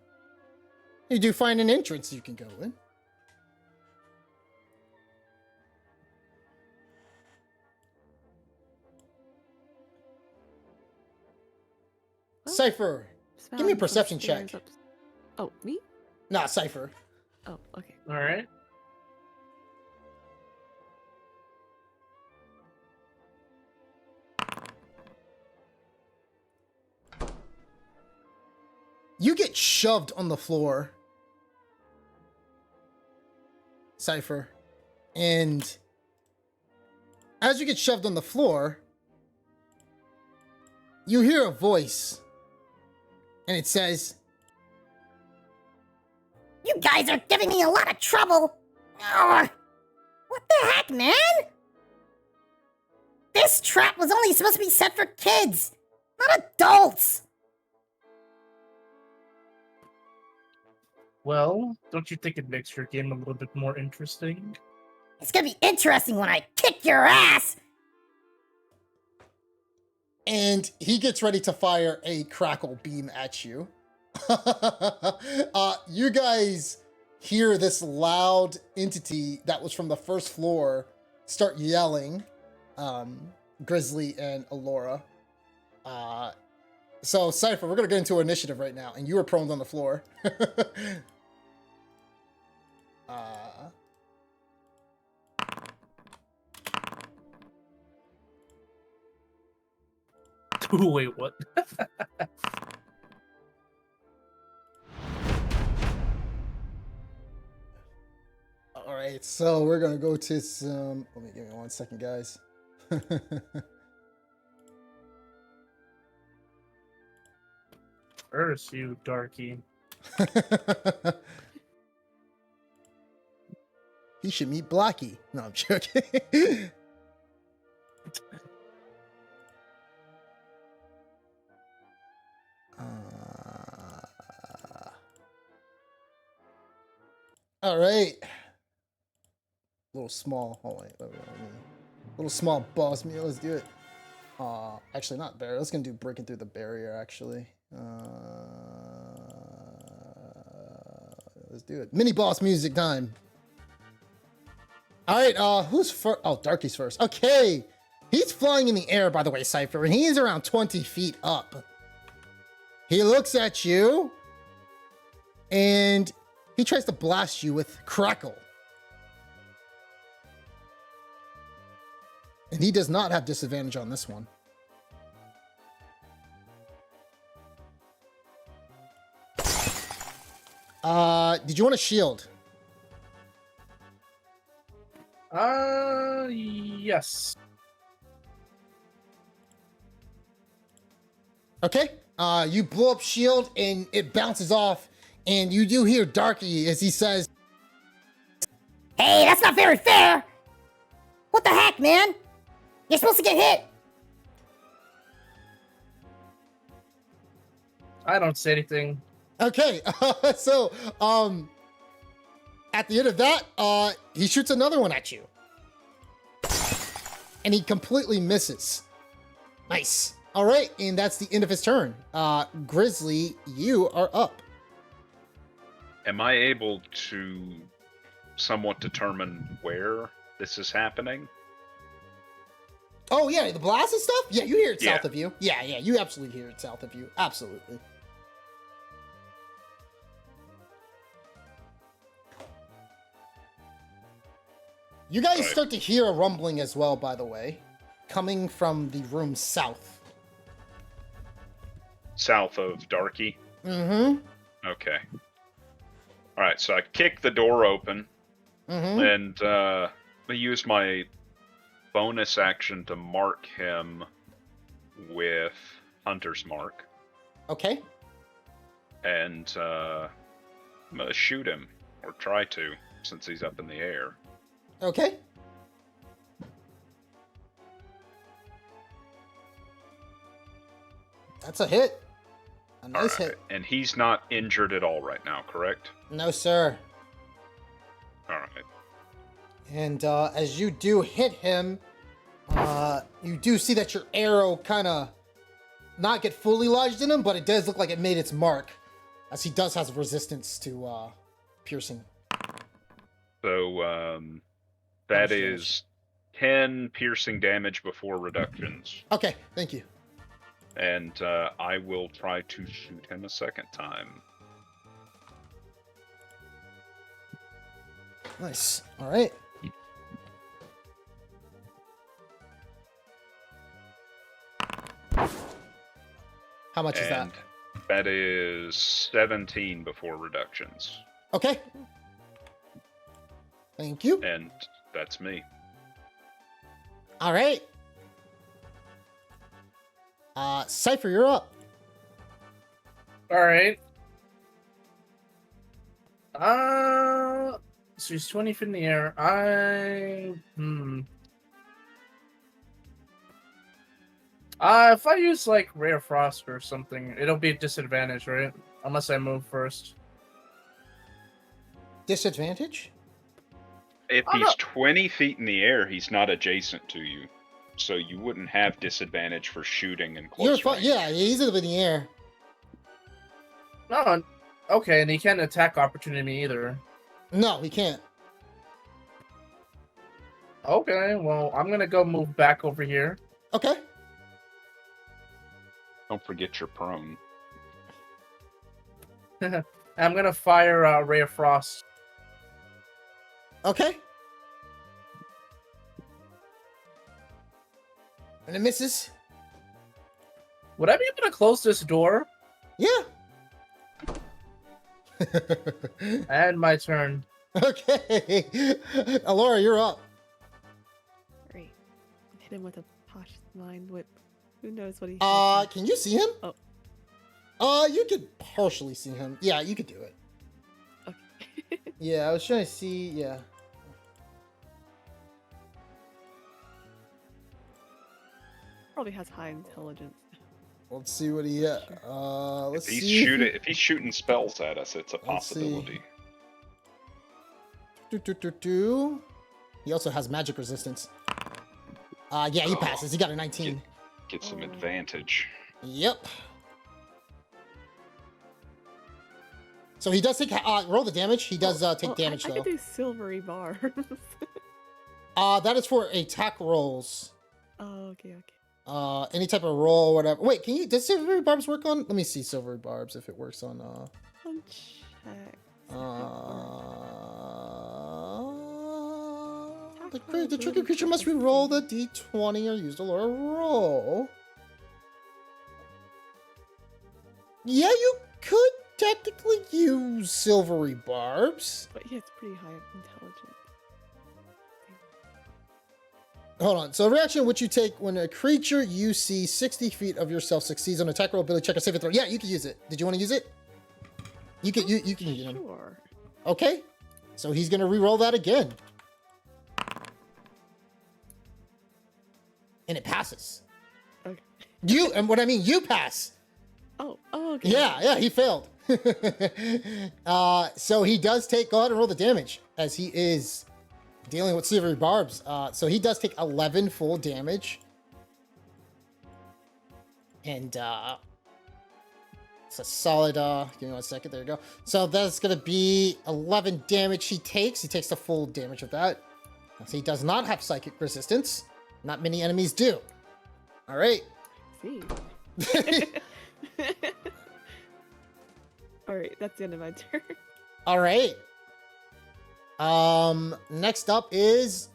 you do find an entrance you can go in. Well, Cypher, Just give me a found some perception stairs check. up- Oh, me? Not Cypher. Oh, okay. Alright. You get shoved on the floor, Cypher. And as you get shoved on the floor, you hear a voice. And it says, You guys are giving me a lot of trouble. Ugh. What the heck, man? This trap was only supposed to be set for kids, not adults. Well, don't you think it makes your game a little bit more interesting? It's gonna be interesting when I kick your ass. and he gets ready to fire a crackle beam at you. You guys hear this loud entity that was from the first floor start yelling, Grizzly and Alora. So, Cypher, we're going to get into initiative right now, and you are prone on the floor. Wait, what? so we're gonna go to some. Let me give me 1 second, guys. Curse you, darky. He should meet Blackie. No, I'm joking. All right. Little small. Oh wait, little small boss meal. Let's do it. Actually, not barrier. Let's gonna do breaking through the barrier. Actually, let's do it. Mini boss music time. All right. Who's first? Oh, Darky's first. Okay. He's flying in the air, by the way, Cypher, and he is around 20 feet up. He looks at you, and he tries to blast you with Crackle. And he does not have disadvantage on this one. Did you want a shield? Yes. Okay. You blow up shield and it bounces off, and you do hear Darky as he says, Hey, that's not very fair! What the heck, man? You're supposed to get hit! I don't say anything. okay. So, at the end of that, he shoots another one at you. And he completely misses. Nice. All right, and that's the end of his turn. Grizzly, you are up. Am I able to somewhat determine where this is happening? Oh, yeah, the blast and stuff? Yeah, you hear it Yeah. south of you. Yeah, you absolutely hear it south of you. Absolutely. You guys Right. start to hear a rumbling as well, by the way, coming from the room south. South of Darky? Mm-hmm. Okay. Alright, so I kick the door open, Mm-hmm. and I use my bonus action to mark him with Hunter's Mark, Okay. and I'm gonna shoot him, or try to, since he's up in the air. Okay. That's a hit. A nice Alright, hit. and he's not injured at all right now, correct? No, sir. Alright. And as you do hit him, you do see that your arrow kind of not get fully lodged in him, but it does look like it made its mark, as he does have resistance to piercing. So, that much damage? is 10 piercing damage before reductions. Okay, thank you. And I will try to shoot him a second time. Nice. All right. How much is that? And that is 17 before reductions. Okay. Thank you. And that's me. All right. Cypher, you're up. All right. So he's 20 feet in the air. If I use like Ray of Frost or something, it'll be a disadvantage, right? Unless I move first. Disadvantage? If Oh, he's no. 20 feet in the air, he's not adjacent to you. So you wouldn't have disadvantage for shooting in You're close fine. range. Yeah, he's up in the air. No, okay, and he can't attack opportunity me either. No, he can't. Okay, well, I'm gonna go move back over here. Okay. Don't forget you're prone. I'm gonna fire Ray of Frost. Okay. And it misses. Would I be able to close this door? Yeah. And my turn. Okay. Alora, you're up. Great. Hit him with a posh mind whip. Who knows what he has. Can you see him? Oh. You could partially see him. Yeah, you could do it. Okay. Yeah, I was trying to see. Yeah. Probably has high intelligence. Let's see what he. Let's If he's see. if he's shooting spells at us, it's a Let's see. possibility. He also has magic resistance. Yeah, he Oh. passes. He got a 19. Get some Oh. advantage. Yep. So he does take. Roll the damage. He does take damage I though. could do silvery bars. That is for attack rolls. Oh, okay. Any type of roll, or whatever. Wait, can you? Does silvery barbs work on? Let me see silvery barbs if it works on. Check. The trigger creature must re-roll the d20 or use the lower roll. Yeah, you could technically use silvery barbs. But he has pretty high intelligence. Hold on. So reaction which you take when a creature you see 60 feet of yourself succeeds on attack roll, ability check, or saving throw. Yeah, you can use it. Did you want to use it? You can you can use it. Sure. Okay. So he's gonna re-roll that again. And it passes. Okay. And what I mean, you pass. Oh, okay. Yeah, he failed. So he does take, go ahead and roll the damage as he is dealing with silvery barbs. So he does take 11 full damage. And it's a solid, give me 1 second, there you go. So that's gonna be 11 damage he takes. He takes the full damage of that. So he does not have psychic resistance. Not many enemies do. All right. See. All right, that's the end of my turn. All right. Next up is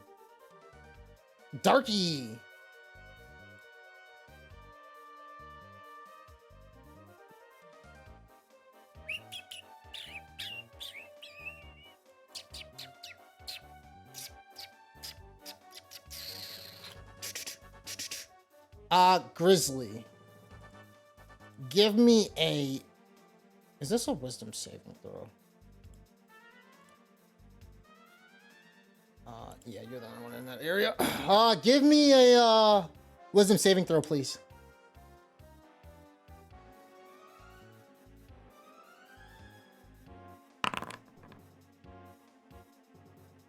Darky. Grizzly. Give me a... Is this a wisdom saving throw? Yeah, you're the only one in that area. Give me a wisdom saving throw, please.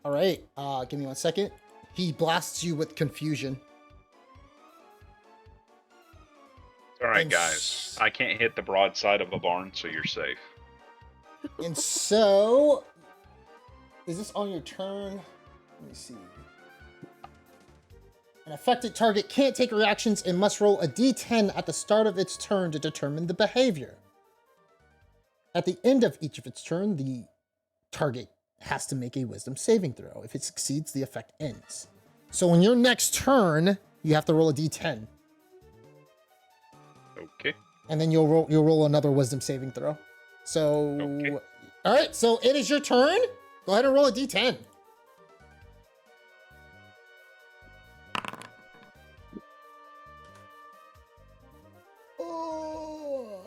All right. Give me 1 second. He blasts you with confusion. All right, And guys. I can't hit the broadside of a barn, so you're safe. And so, is this on your turn? Let me see. An affected target can't take reactions and must roll a d10 at the start of its turn to determine the behavior. At the end of each of its turn, the target has to make a wisdom saving throw. If it succeeds, the effect ends. So on your next turn, you have to roll a d10. Okay. And then you'll roll another wisdom saving throw. So, Okay. All right. So it is your turn. Go ahead and roll a d10. Oh.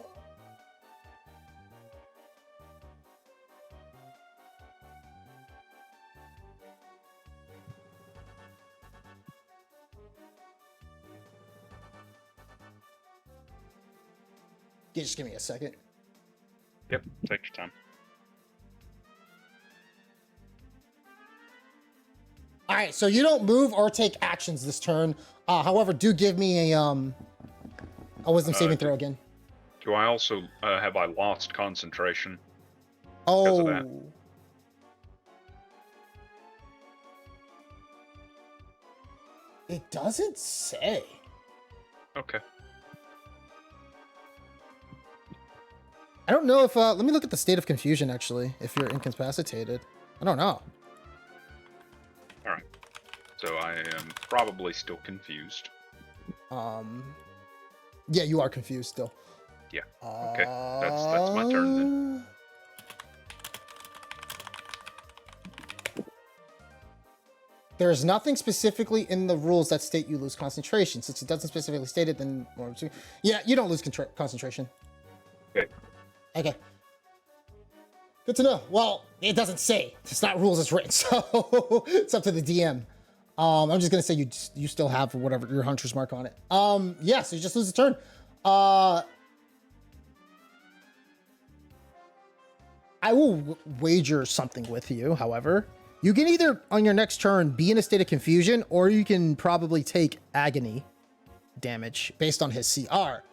Just give me a second. Yep. Take your time. All right, so you don't move or take actions this turn. However, do give me a wisdom saving throw again. Do I also have I lost concentration? Oh. of that. It doesn't say. Okay. I don't know if let me look at the state of confusion actually, if you're incapacitated. I don't know. All right. So I am probably still confused. Yeah, you are confused still. Yeah. Okay. That's my turn then. There's nothing specifically in the rules that state you lose concentration. Since it doesn't specifically state it, then yeah, you don't lose concentration. Okay. Okay. Good to know. Well, it doesn't say. It's not rules as written, so it's up to the DM. I'm just gonna say you still have whatever your hunter's mark on it. Yeah, so you just lose a turn. I will wager something with you, however. You can either, on your next turn, be in a state of confusion, or you can probably take agony damage based on his CR.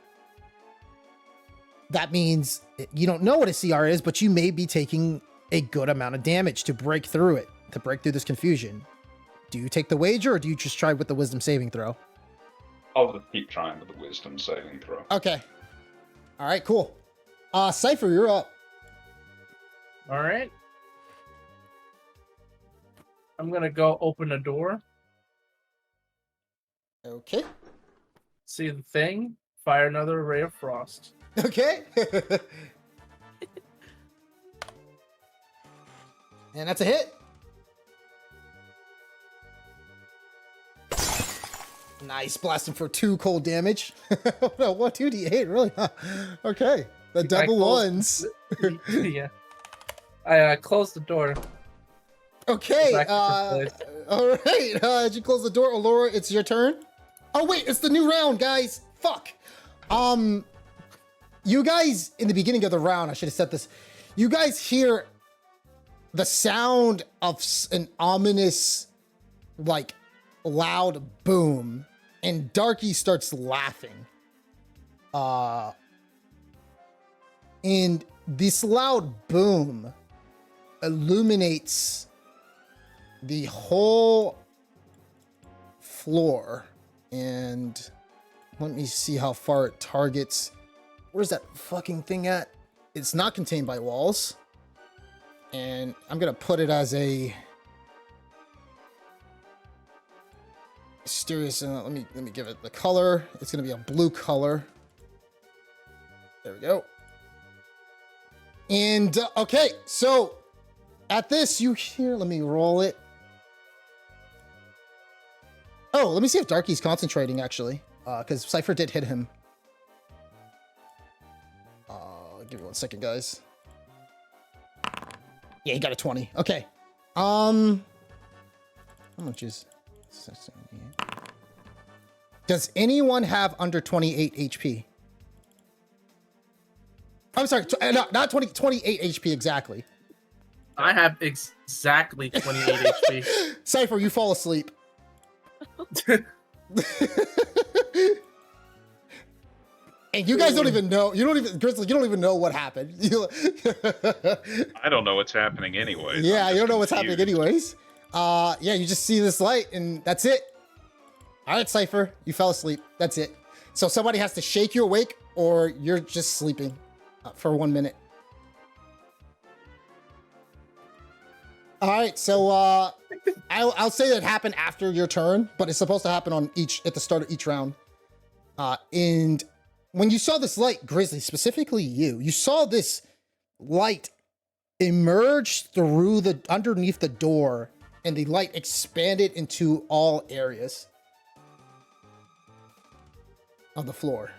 That means you don't know what a CR is, but you may be taking a good amount of damage to break through it, to break through this confusion. Do you take the wager, or do you just try with the wisdom saving throw? I'll just keep trying with the wisdom saving throw. Okay. All right, cool. Cypher, you're up. All right. I'm gonna go open a door, Okay. see the thing, fire another ray of frost. Okay. And that's a hit. Nice, blasting for 2 cold damage. No, what 2d8, really? Huh. Okay, the double ones. Yeah. I closed the door. Okay, Back to all right. As you close the door, Allura, it's your turn. Oh wait, it's the new round, guys. Fuck. You guys in the beginning of the round, I should have said this. You guys hear the sound of an ominous, like, loud boom, and Darky starts laughing. And this loud boom illuminates the whole floor. And let me see how far it targets. Where's that fucking thing at? It's not contained by walls. And I'm gonna put it as a mysterious. Let me give it the color. It's gonna be a blue color. There we go. And okay, so at this you hear. Let me roll it. Oh, let me see if Darky's concentrating actually, because Cypher did hit him. Give me 1 second, guys. Yeah, he got a 20. Okay. How much is... Does anyone have under 28 HP? I'm sorry, no, not 20, 28 HP exactly. I have exactly 28 HP. Cypher, you fall asleep. And you guys don't even know. You don't even, Grizzly. You don't even know what happened. I don't know what's happening anyway. Yeah, you don't know what's happening anyways. Yeah, you just see this light, and that's it. All right, Cypher, you fell asleep. That's it. So somebody has to shake you awake, or you're just sleeping for 1 minute. All right, so I'll say that happened after your turn, but it's supposed to happen on at the start of each round. And when you saw this light, Grizzly, specifically you saw this light emerge through underneath the door, and the light expanded into all areas of the floor.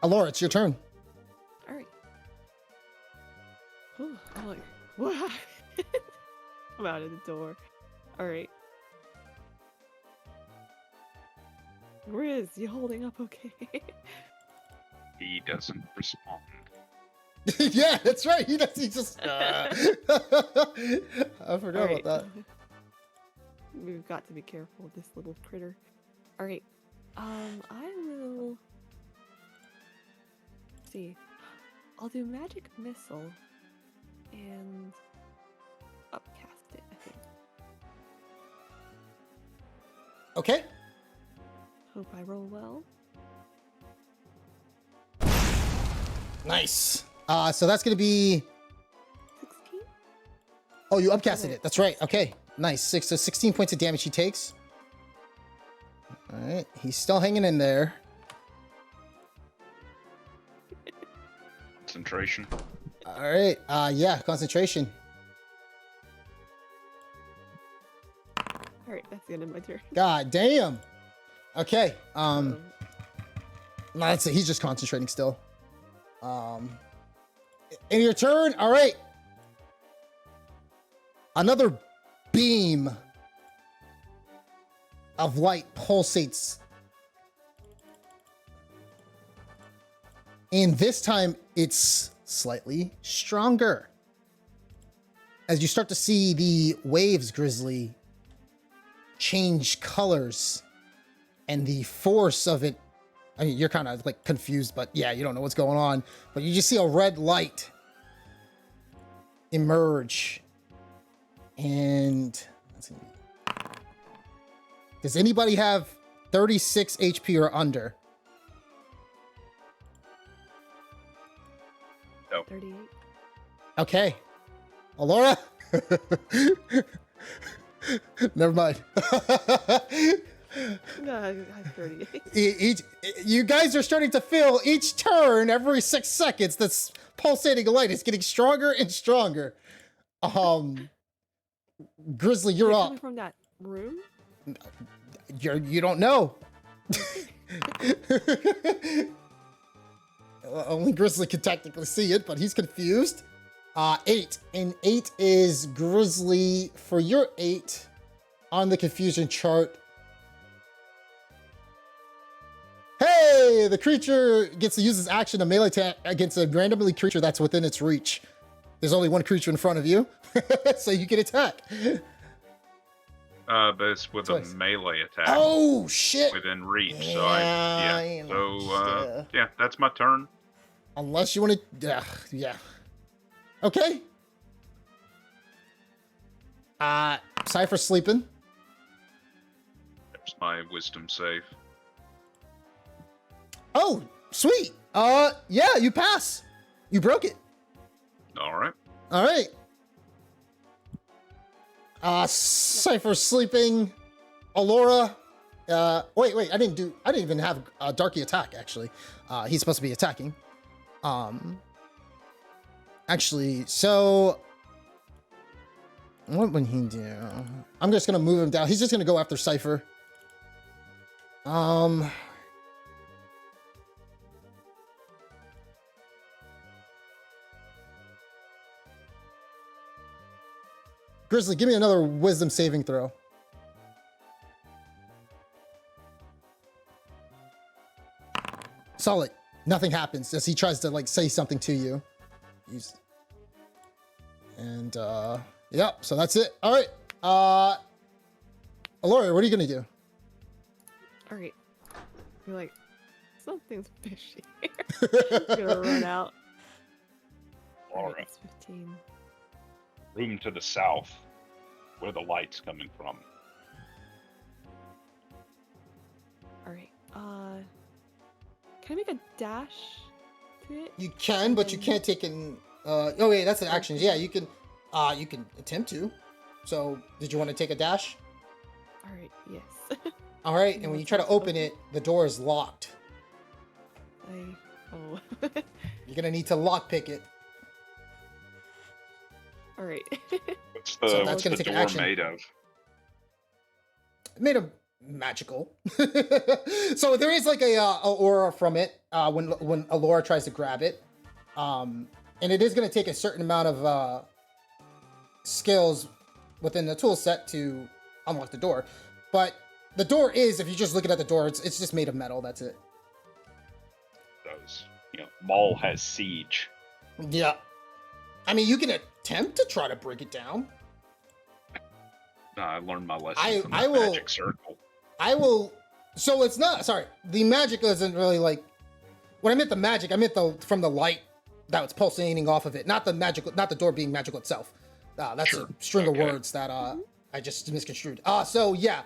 Allura, it's your turn. All right. Oh, I'm like, what? I'm out of the door. All right. Riz, you holding up okay? He doesn't respond. Yeah, that's right. He just. I forgot about that. We've got to be careful with this little critter. All right. I will. See. I'll do magic missile and upcast it, I think. Okay. Hope I roll well. Nice. So that's gonna be. 16? Oh, you upcasted it. That's right. Okay. Nice. So 16 points of damage he takes. All right. He's still hanging in there. Concentration. All right. Yeah. Concentration. Alright, that's the end of my turn. God damn. Okay. Um, No, that's it. He's just concentrating still. In your turn. All right. Another beam of light pulsates. And this time it's slightly stronger. As you start to see the waves, Grizzly, change colors and the force of it. I mean, you're kind of like confused, but yeah, you don't know what's going on. But you just see a red light emerge. And does anybody have 36 HP or under? No. 38. Okay. Alora? Never mind. No, I have 38. You guys are starting to feel each turn, every 6 seconds, this pulsating light is getting stronger and stronger. Grizzly, you're Is it up. coming from that room? You don't know. Only Grizzly can technically see it, but he's confused. 8. And 8 is Grizzly. For your 8 on the confusion chart. Hey, the creature gets to use its action to melee attack against a randomly creature that's within its reach. There's only one creature in front of you, so you can attack. But it's with Twice. a melee attack. Oh, shit. Within reach, Yeah, so you know, So, yeah, that's my turn. Unless you want to, yeah. Okay. Cypher sleeping. There's my wisdom save. Oh, sweet. Yeah, you pass. You broke it. All right. All right. Cypher sleeping. Alora. Wait. I didn't even have a Darky attack, actually. He's supposed to be attacking. Actually, so what would he do? I'm just gonna move him down. He's just gonna go after Cypher. Grizzly, give me another wisdom saving throw. Solid. Nothing happens as he tries to like say something to you. And yeah, so that's it. All right. Alora, what are you gonna do? Alright. You're like, something's fishy here. Gonna run out. Alright. It's 15. Room to the south, where the light's coming from. Alright. Can I make a dash to it? You can, but you can't take an. Oh wait, that's an action. Yeah, you can. You can attempt to. So, did you want to take a dash? Alright, yes. All right, and when you try to open it, the door is locked. Oh. You're gonna need to lockpick it. Alright. What's So the, that's what's gonna the take an door action. made of? Made of magical. So there is like a aura from it when Alora tries to grab it, and it is going to take a certain amount of skills within the tool set to unlock the door. But the door is, if you're just looking at the door, it's just made of metal. That's it. Those, Maul has siege. Yeah. I mean, you can attempt to try to break it down. No, I learned my lesson from I the will- magic circle. I will. So it's not. Sorry, the magic isn't really like. When I meant the magic, I meant from the light that was pulsating off of it, not the magical, not the door being magical itself. That's Sure. a string Okay. of words that I just misconstrued. So yeah,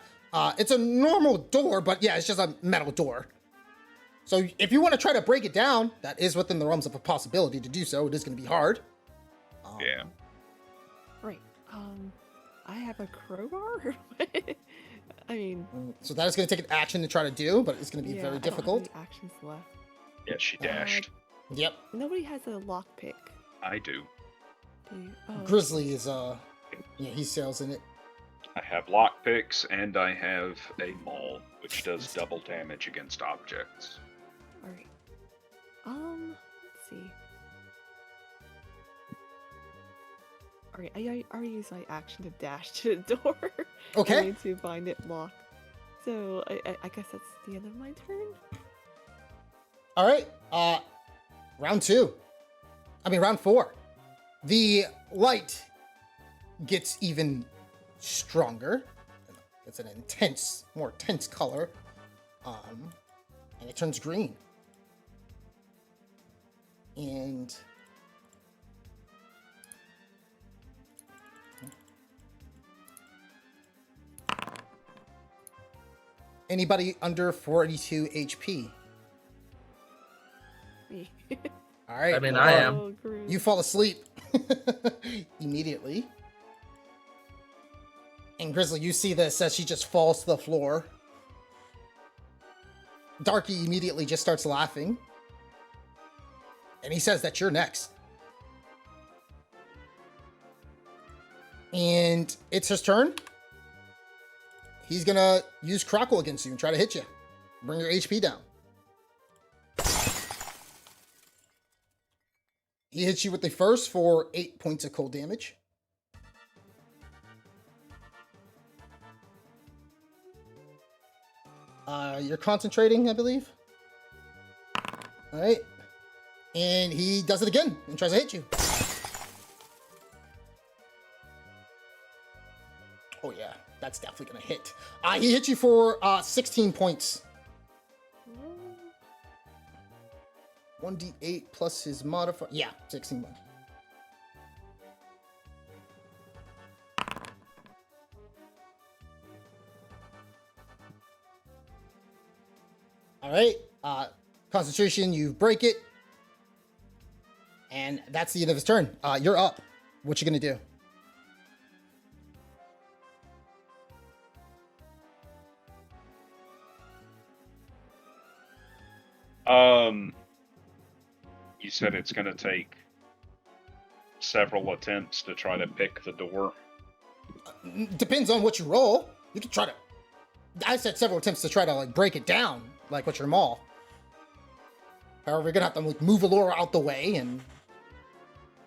it's a normal door, but yeah, it's just a metal door. So if you want to try to break it down, that is within the realms of a possibility to do so. It is going to be hard. Yeah. Right. I have a crowbar? I mean, So that is going to take an action to try to do, but it's going to be yeah, very I don't have difficult. any actions left. Yeah, she dashed. Yep. Nobody has a lockpick. I do. Do you? Oh, Grizzly is yeah, he sails in it. I have lockpicks and I have a maul, which does double damage against objects. Alright. Let's see. Alright, I already used my action to dash to the door. Okay. I need to find it locked. So I guess that's the end of my turn. All right. Round 4. The light gets even stronger. It's an more intense color. And it turns green. And anybody under 42 HP? Me. All right. I mean, I am. Oh, gross. You fall asleep immediately. And Grizzly, you see this as she just falls to the floor. Darky immediately just starts laughing. And he says that you're next. And it's his turn. He's gonna use Crackle against you and try to hit you. Bring your HP down. He hits you with the first for 8 points of cold damage. You're concentrating, I believe. All right. And he does it again and tries to hit you. Oh, yeah. That's definitely going to hit. He hit you for 16 points. 1d8 plus his modifier. Yeah, 16 points. All right. Concentration, you break it. And that's the end of his turn. You're up. What you gonna do? You said it's going to take several attempts to try to pick the door. Depends on what you roll. You can try to. I said several attempts to try to like break it down, like with your maul. However, you're gonna have to like move Allura out the way and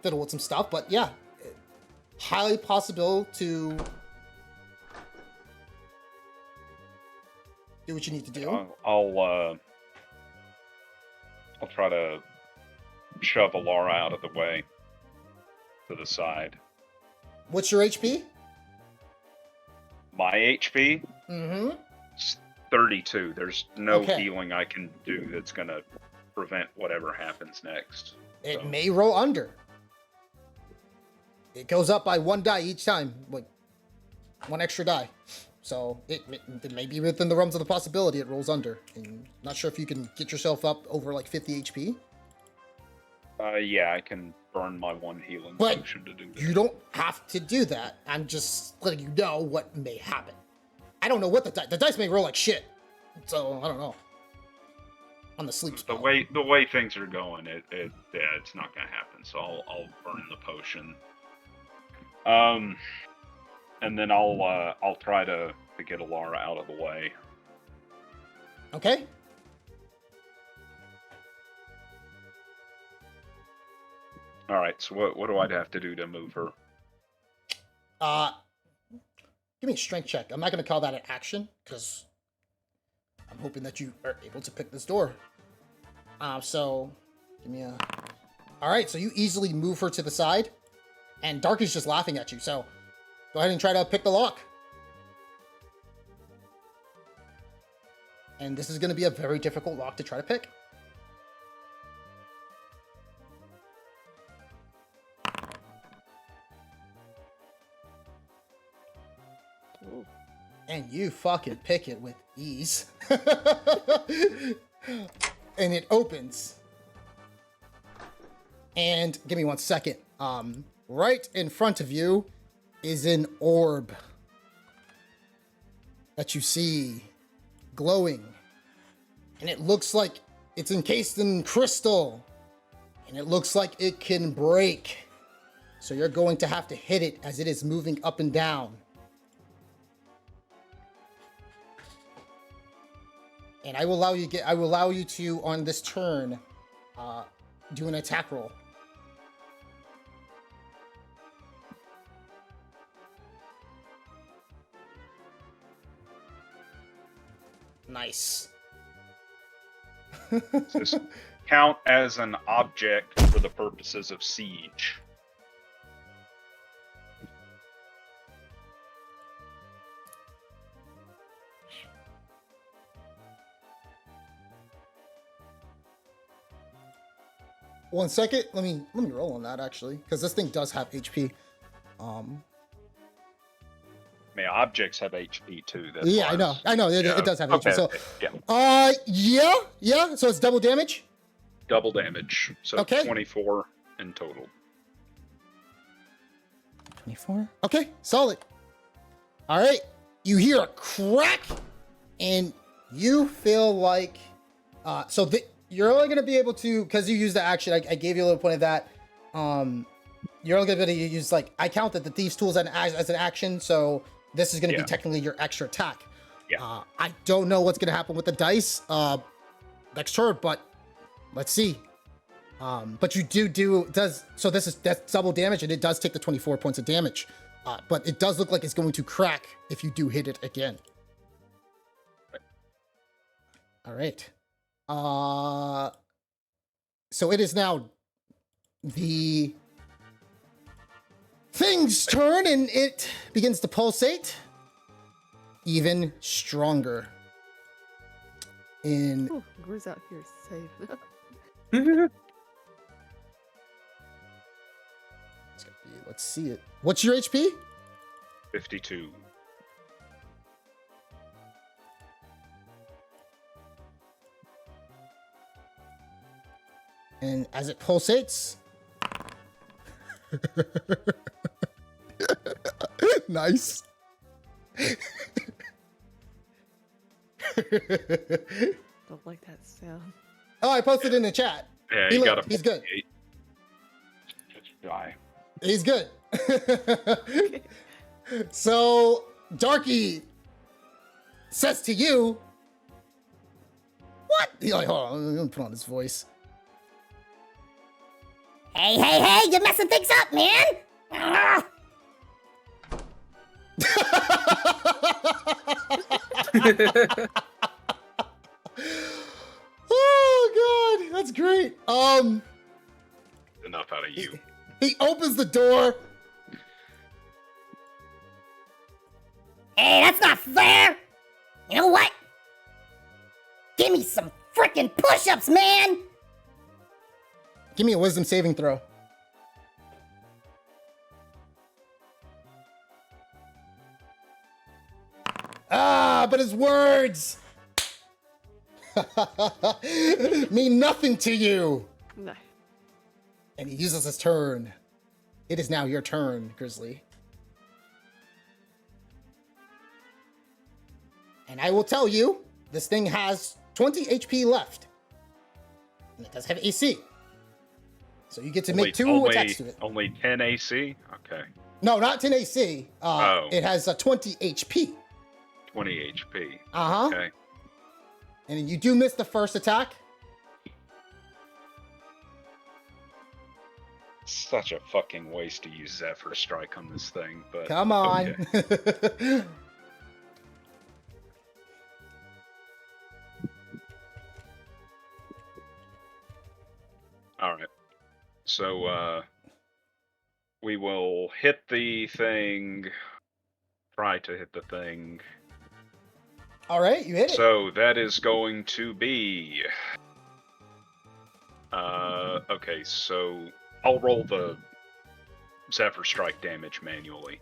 fiddle with some stuff. But yeah, highly possible to do what you need to do. I'll try to shove Allura out of the way to the side. What's your HP? My HP? Mm-hmm. It's 32. There's no Okay. healing I can do that's going to prevent whatever happens next. It So, may roll under. It goes up by 1 die each time, like 1 extra die. So it may be within the realms of the possibility it rolls under. And not sure if you can get yourself up over like 50 HP. yeah, I can burn my 1 healing But potion to do that. you don't have to do that. I'm just letting you know what may happen. I don't know what the dice may roll like shit. So I don't know. On the sleep The spell. way things are going, it's not going to happen. So I'll burn the potion. And then I'll try to get Allura out of the way. Okay. All right. So what do I have to do to move her? Give me a strength check. I'm not going to call that an action because I'm hoping that you are able to pick this door. So give me a. All right. So you easily move her to the side, and Darky's just laughing at you. So go ahead and try to pick the lock. And this is going to be a very difficult lock to try to pick. Ooh. And you fucking pick it with ease. And it opens. And give me 1 second. Right in front of you is an orb that you see glowing. And it looks like it's encased in crystal. And it looks like it can break. So you're going to have to hit it as it is moving up and down. And I will allow you to on this turn do an attack roll. Nice. Does this count as an object for the purposes of siege? One second. Let me roll on that actually, because this thing does have HP. I mean, objects have HP too. That's Yeah, why I know. It does have HP. So, okay, yeah. yeah. So it's double damage. Double damage. So Okay. 24 in total. 24. Okay, solid. All right. You hear a crack, and you feel like, you're only gonna be able to, because you used the action. I gave you a little point of that. You're only gonna be able to use I counted the thieves' tools as an action, so this is gonna be technically your extra attack. Yeah. I don't know what's gonna happen with the dice next turn, but let's see. But you that's double damage, and it does take the 24 points of damage. But it does look like it's going to crack if you do hit it again. All right. So it is now the thing's turn, and it begins to pulsate even stronger. Oh, Gru's out here safe. Let's see it. What's your HP? 52. And as it pulsates, nice. Don't like that sound. Oh, I posted in the chat. Yeah, He you got lived. He's good. Just die. He's good. So, Darky says to you, what? He's like, hold on, let me put on his voice. Hey, you're messing things up, man! Ah! Oh, God, that's great. Enough out of you. He opens the door. Hey, that's not fair! You know what? Give me some frickin' push-ups, man! Give me a wisdom saving throw. But his words mean nothing to you. No. And he uses his turn. It is now your turn, Grizzly. And I will tell you, this thing has 20 HP left. And it does have AC. So you get to make two attacks to it. Only 10 AC? Okay. No, not 10 AC. Oh. It has 20 HP. 20 HP. Uh-huh. Okay. And you do miss the first attack. Such a fucking waste to use Zephyr Strike on this thing, but Come on. okay. All right. So we will hit the thing. Try to hit the thing. All right, you hit it. So that is going to be. Okay, so I'll roll the Zephyr Strike damage manually.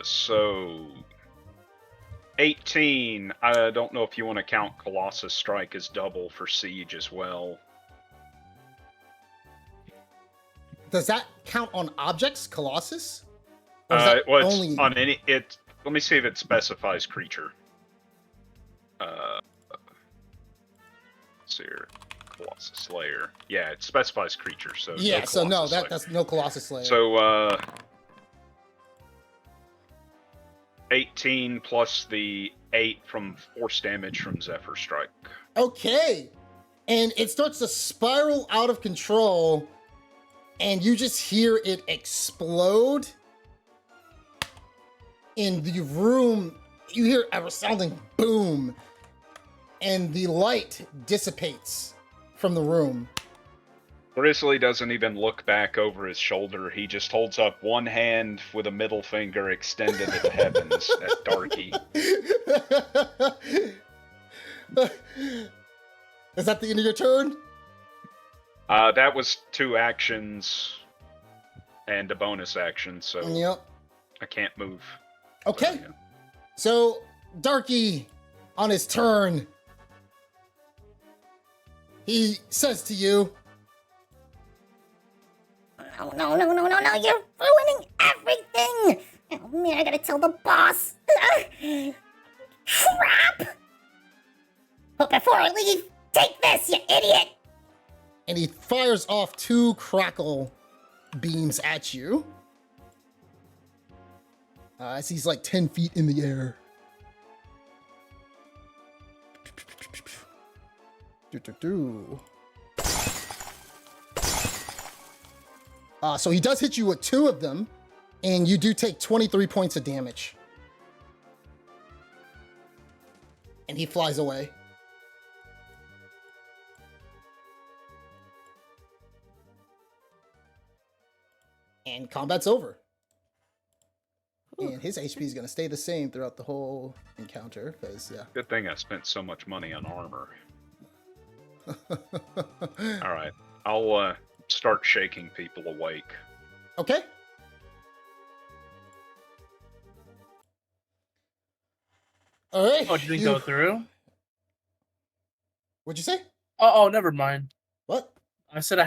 So 18. I don't know if you want to count Colossus Strike as double for Siege as well. Does that count on objects, Colossus? Or is that Well, it's only on any. Let me see if it specifies creature. Let's see here. Colossus Slayer. Yeah, it specifies creature. So yeah, no so no, Colossus Slayer. that's no Colossus Slayer. So 18 plus the 8 from force damage from Zephyr Strike. Okay. And it starts to spiral out of control, and you just hear it explode. In the room, you hear a resounding boom, and the light dissipates from the room. Grizzly doesn't even look back over his shoulder. He just holds up one hand with a middle finger extended at the heavens at Darky. Is that the end of your turn? That was 2 actions and a bonus action, so Yep. I can't move. Okay. So, yeah. So, Darky, on his turn, he says to you, No, you're ruining everything! Oh man, I gotta tell the boss! Crap! But before I leave, take this, you idiot! and he fires off 2 crackle beams at you. As he's like 10 feet in the air. So he does hit you with 2 of them, and you do take 23 points of damage. And he flies away. And combat's over. And his HP is going to stay the same throughout the whole encounter, because, yeah. Good thing I spent so much money on armor. Alright, I'll start shaking people awake. Okay. All right. Oh, did it go through? What'd you say? Oh, never mind. What? I said I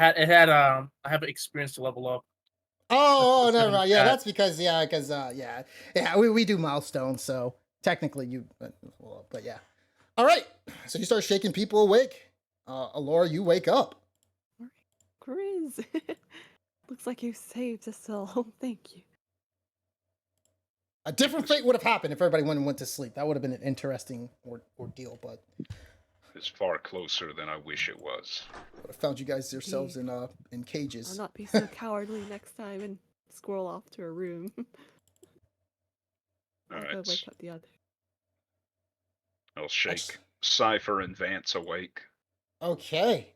have experience to level up. Oh, That's never the mind. Yeah, chat. that's because we do milestones, so technically you, but yeah. All right, so you start shaking people awake. Alora, you wake up. Grizz. Looks like you saved us all. Thank you. A different fate would have happened if everybody went to sleep. That would have been an interesting ordeal, but It's far closer than I wish it was. would have found you guys yourselves in cages. I'll not be so cowardly next time and squirrel off to a room. I'll go Alright, wake up the other. I'll shake Cypher and Vance awake. Okay.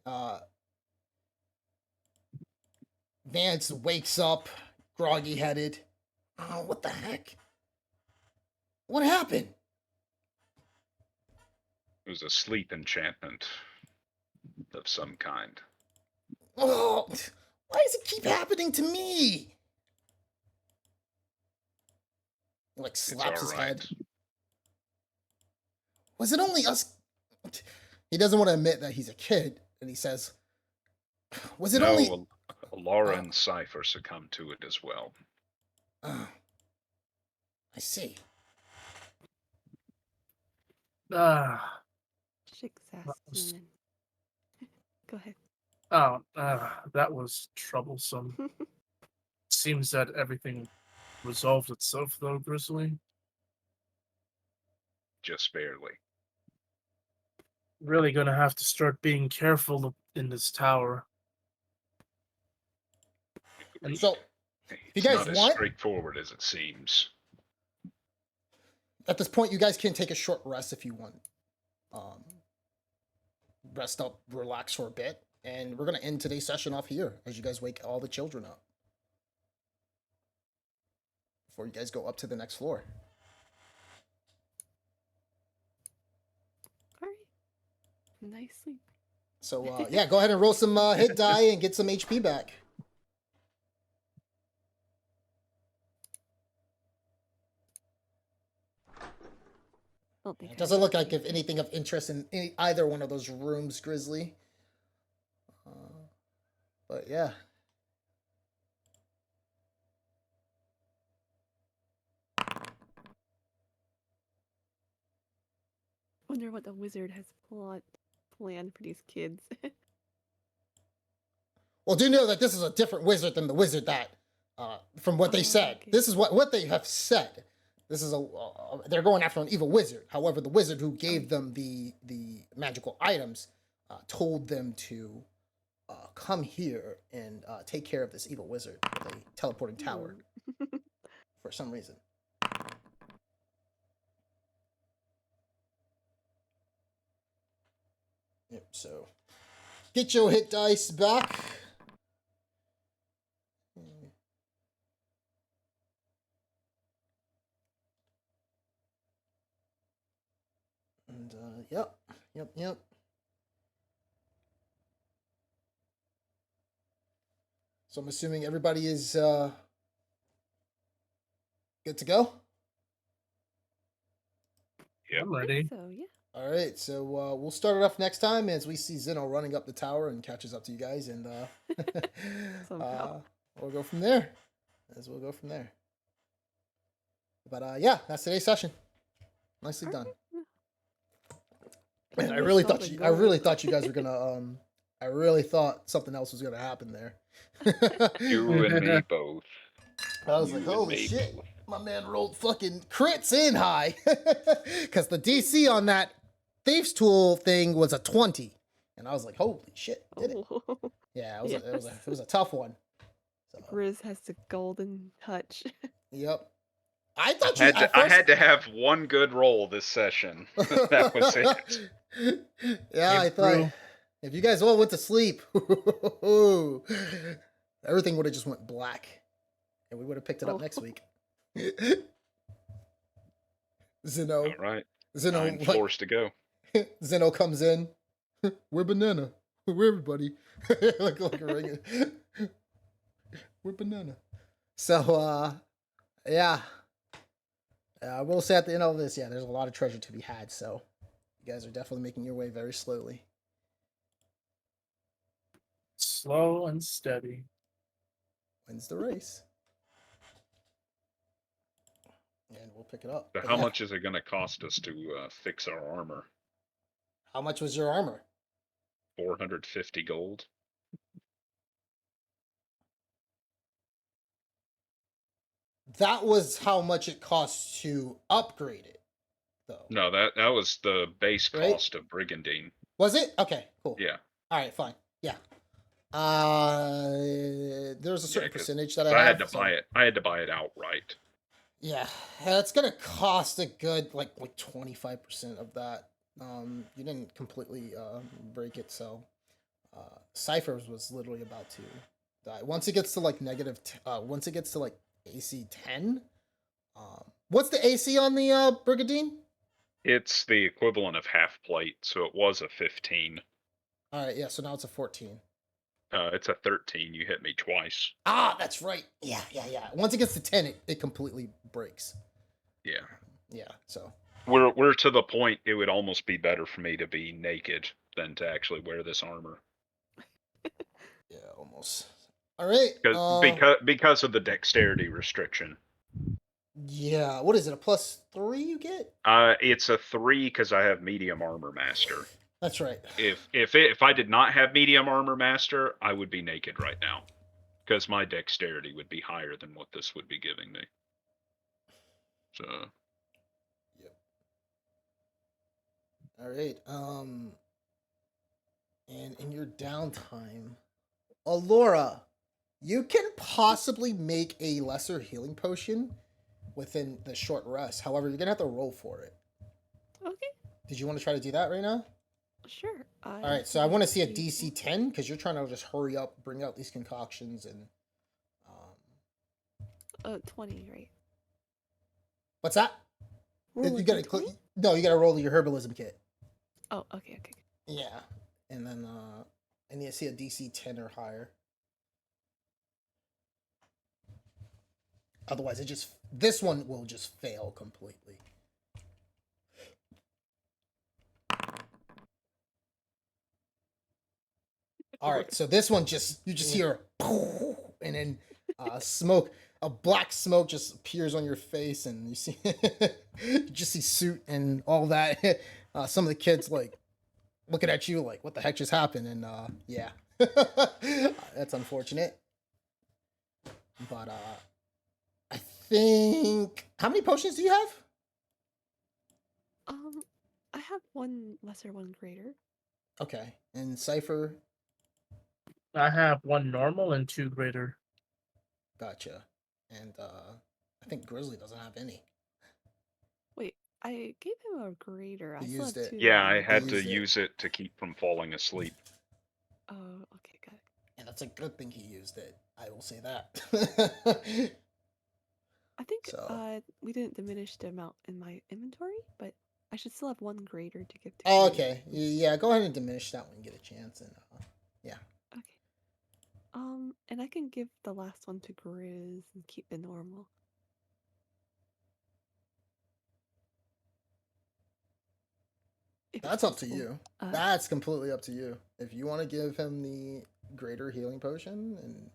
Vance wakes up, groggy-headed. Oh, what the heck? What happened? It was a sleep enchantment of some kind. Oh, why does it keep happening to me? He, like, slaps his head. Was it only us? He doesn't want to admit that he's a kid, and he says, was it only... Laura and Cypher succumbed to it as well. I see. Shake sass was- human. Go ahead. That was troublesome. Seems that everything resolved itself, though, Grizzly. Just barely. Really gonna have to start being careful in this tower. And So, It's guys not as want- straightforward as it seems. at this point, you guys can take a short rest if you want. Rest up, relax for a bit, and we're going to end today's session off here as you guys wake all the children up. Before you guys go up to the next floor. All right. Nice sleep. So, yeah, go ahead and roll some hit die and get some HP back. Don't think It I doesn't have look like anything. if anything of interest in either one of those rooms, Grizzly. But yeah. Wonder what the wizard has planned for these kids. Well, do know that this is a different wizard than the wizard that, from what they Oh, said. okay. This is what they have said. this is they're going after an evil wizard. However, the wizard who gave them the magical items told them to come here and take care of this evil wizard with a teleporting tower for some reason. Yep. So get your hit dice back. And yep. So I'm assuming everybody is good to go. Yep. I'm ready. So yeah. All right, so we'll start it off next time as we see Zeno running up the tower and catches up to you guys, and Somehow. we'll go from there. But yeah, that's today's session. Nicely done. Man, I really thought you guys were gonna I really thought something else was gonna happen there. You and me both. I was You like, and holy me shit. both. My man rolled fucking crits in high. Because the DC on that Thieves Tool thing was a 20. And I was like, holy shit, did it? Oh. Yeah, it was a tough one. So, Riz has the golden touch. yep. I thought I had to have one good roll this session. That was it. Yeah, I thought True. if you guys all went to sleep, everything would have just went black. And we would have picked it up next week. Zeno. All right. Zeno, 9 floors to go. Zeno comes in. We're banana. We're everybody. like a ring. We're banana. So yeah. I will say at the end of this, yeah, there's a lot of treasure to be had, so you guys are definitely making your way very slowly. Slow and steady. Wins the race. And we'll pick it up. So But how yeah. much is it going to cost us to fix our armor? How much was your armor? 450 gold. That was how much it costs to upgrade it, though. No, that was the base Right? cost of Brigandine. Was it? Okay, cool. Yeah. All right, fine. Yeah. There's a certain 'cause percentage that I I had have. to buy it. I had to buy it outright. Yeah, it's gonna cost a good like 25% of that. You didn't completely break it, so Cyphers was literally about to die. Once it gets to like once it gets to like AC 10, what's the AC on the Brigadine? It's the equivalent of half plate, so it was a 15. All right, yeah, so now it's a 14. It's a 13. You hit me twice. Ah, that's right. Yeah. Once it gets to 10, it completely breaks. Yeah. Yeah, so. We're to the point it would almost be better for me to be naked than to actually wear this armor. Yeah, almost. All right. Because of the dexterity restriction. Yeah, what is it? A +3 you get? It's a 3 because I have medium armor master. That's right. If I did not have medium armor master, I would be naked right now, because my dexterity would be higher than what this would be giving me. So. Yep. All right. And in your downtime, Alora, you can possibly make a lesser healing potion within the short rest. However, you're gonna have to roll for it. Okay, Did you want to try to do that right now? sure. All right, so I want to see a DC 10 because you're trying to just hurry up, bring out these concoctions, and 20, right? what's that? Roll You a gotta D20? no, you gotta roll your herbalism kit. Oh, okay. Yeah, and then I need to see a DC 10 or higher. Otherwise, this one will just fail completely. All right, so this one you just hear, and then smoke, a black smoke just appears on your face, and you see, you just see Suit and all that. Some of the kids like looking at you like, what the heck just happened? And yeah, that's unfortunate. But I think. How many potions do you have? I have one lesser, one greater. Okay, and Cipher. I have 1 normal and 2 greater. Gotcha. And I think Grizzly doesn't have any. Wait, I gave him a greater. He I still used have it. 2 Yeah, I normal. had to used it. use it to keep from falling asleep. Oh, okay, got it. And that's a good thing he used it. I will say that. I think So. we didn't diminish the amount in my inventory, but I should still have one greater to give to. Oh, Grizz. okay. Yeah, go ahead and diminish that when you get a chance. And yeah. Okay. And I can give the last one to Grizz and keep the normal. If it's That's up to possible. you. That's completely up to you. If you want to give him the greater healing potion, and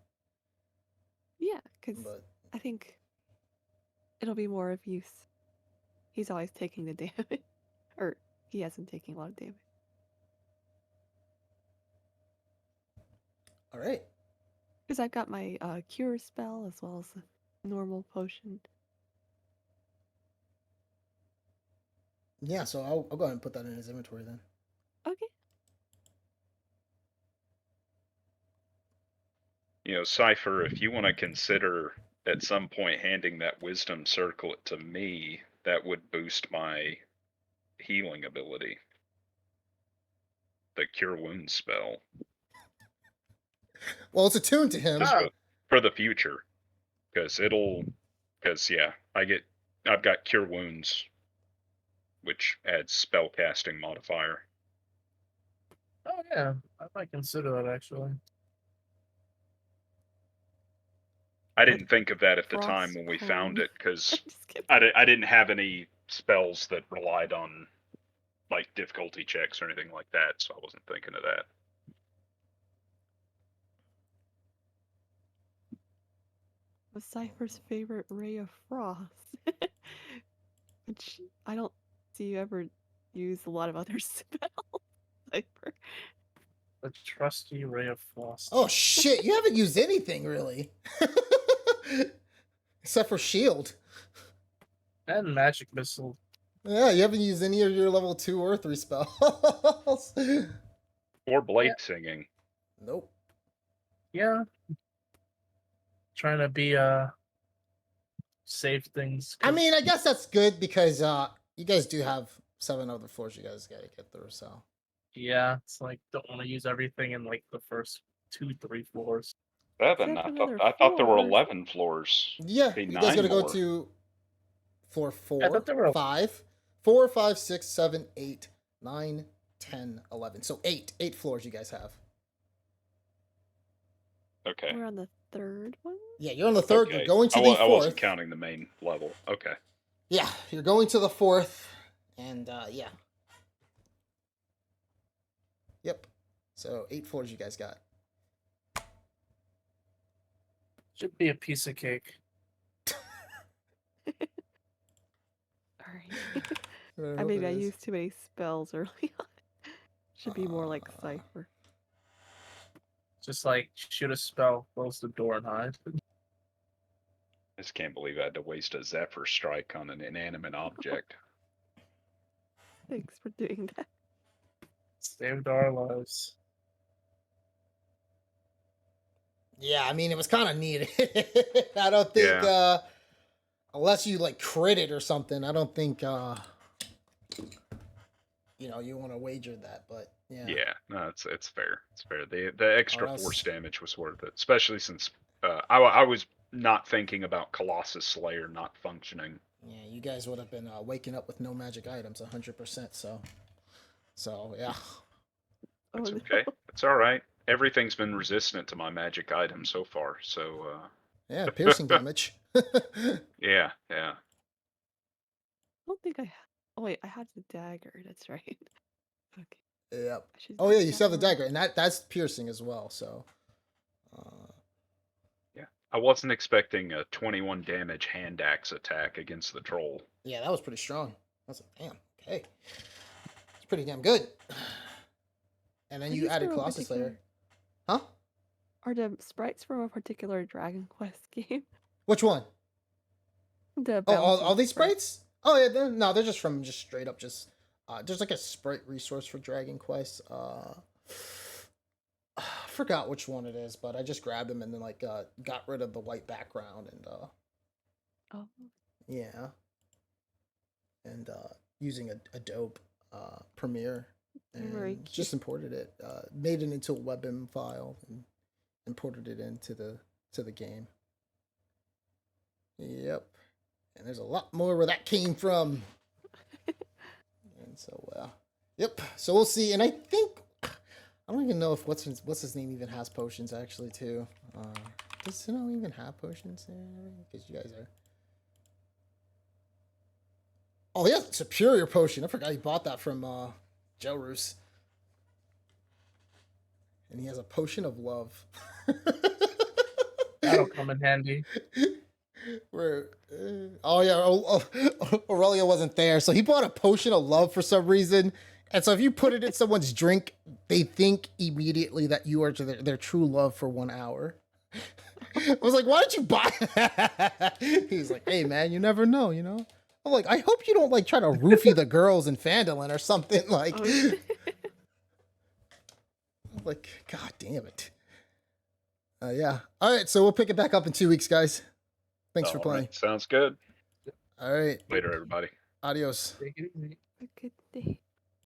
Yeah, because but I think it'll be more of use. He's always taking the damage, or he hasn't taken a lot of damage. all right. Because I've got my cure spell as well as a normal potion. Yeah, so I'll go ahead and put that in his inventory then. Okay. You know, Cypher, if you want to consider at some point handing that wisdom circlet to me, that would boost my healing ability. The Cure Wounds spell. Well, it's attuned to him. Just for the future. Because yeah, I've got Cure Wounds, which adds spell casting modifier. Oh yeah, I might consider that actually. I didn't think of that at the Frost time when we found cone. it, because Just kidding. I didn't have any spells that relied on like difficulty checks or anything like that, so I wasn't thinking of that. Was Cypher's favorite ray of frost, which I don't see you ever use a lot of other spells. Cypher. The trusty ray of frost. Oh shit! You haven't used anything really, except for shield. And magic missile. Yeah, you haven't used any of your level 2 or 3 spells. Or blade singing. Nope. Yeah. Trying to be save things. I mean, I guess that's good because you guys do have 7 other floors you guys gotta get through. So yeah, it's like don't want to use everything in like the first 2-3 floors. 7? Except I another thought there were 4. 11 floors. yeah, Be you guys 9 gotta go more. to floor I 4, thought there were 5, 4, 5, 6, 7, 8, 9, 10, 11. So 8 floors you guys have. Okay. We're on the 3rd one. Yeah, you're on the 3rd. Okay. You're going to the 4th. I wasn't counting the main level. Okay. Yeah, you're going to the 4th, and yeah. Yep. So 8 floors you guys got. Should be a piece of cake. Alright. Maybe I used too many spells early on. Should be more like Cypher. Just like shoot a spell, close the door, and hide. I just can't believe I had to waste a Zephyr strike on an inanimate object. Thanks for doing that. Saved our lives. Yeah, I mean it was kind of needed. I don't think unless you like crit it or something, I don't think you know you want to wager that. But yeah. Yeah, no, it's fair. It's fair. The extra that's- force damage was worth it, especially since I was not thinking about Colossus Slayer not functioning. Yeah, you guys would have been waking up with no magic items 100%. So yeah. That's Oh, okay. no. It's all right. Everything's been resistant to my magic item so far, so Yeah, piercing damage. yeah. I don't think I. Oh wait, I had the dagger. That's right. Okay. Yep. I should Oh yeah, take you that still have the one. dagger, and that's piercing as well. So. Yeah. I wasn't expecting a 21 damage hand axe attack against the troll. Yeah, that was pretty strong. That's damn. Okay. It's pretty damn good. And then Are you these added from a Colossus Slayer. particular- Huh? Are the sprites from a particular Dragon Quest game? Which one? The Oh, all bouncy these sprite. sprites? Oh yeah, no, they're just from just straight up just. There's like a sprite resource for Dragon Quest. I forgot which one it is, but I just grabbed them and then like got rid of the white background and Oh, yeah, and using Adobe Premiere Very and just imported it, made it into a WebM file and imported it into the game. Yep, and there's a lot more where that came from. And so, yep. So we'll see. And I think I don't even know if what's his name even has potions actually too. Does Sinnoh even have potions? Because you guys are. Oh, he has a superior potion. I forgot he bought that from Jelrus. And he has a potion of love. That'll come in handy. Where? Oh yeah, Aurelia wasn't there, so he bought a potion of love for some reason. And so if you put it in someone's drink, they think immediately that you are their true love for 1 hour. I was like, why did you buy that? He's like, hey man, you never know, you know? I'm like, I hope you don't like try to roofie the girls in Phandalin or something like. Oh. Like, god damn it. Yeah. All right, so we'll pick it back up in 2 weeks, guys. Thanks for All playing. right, sounds good. All right. Later, everybody. Adios. Take it easy. a good day.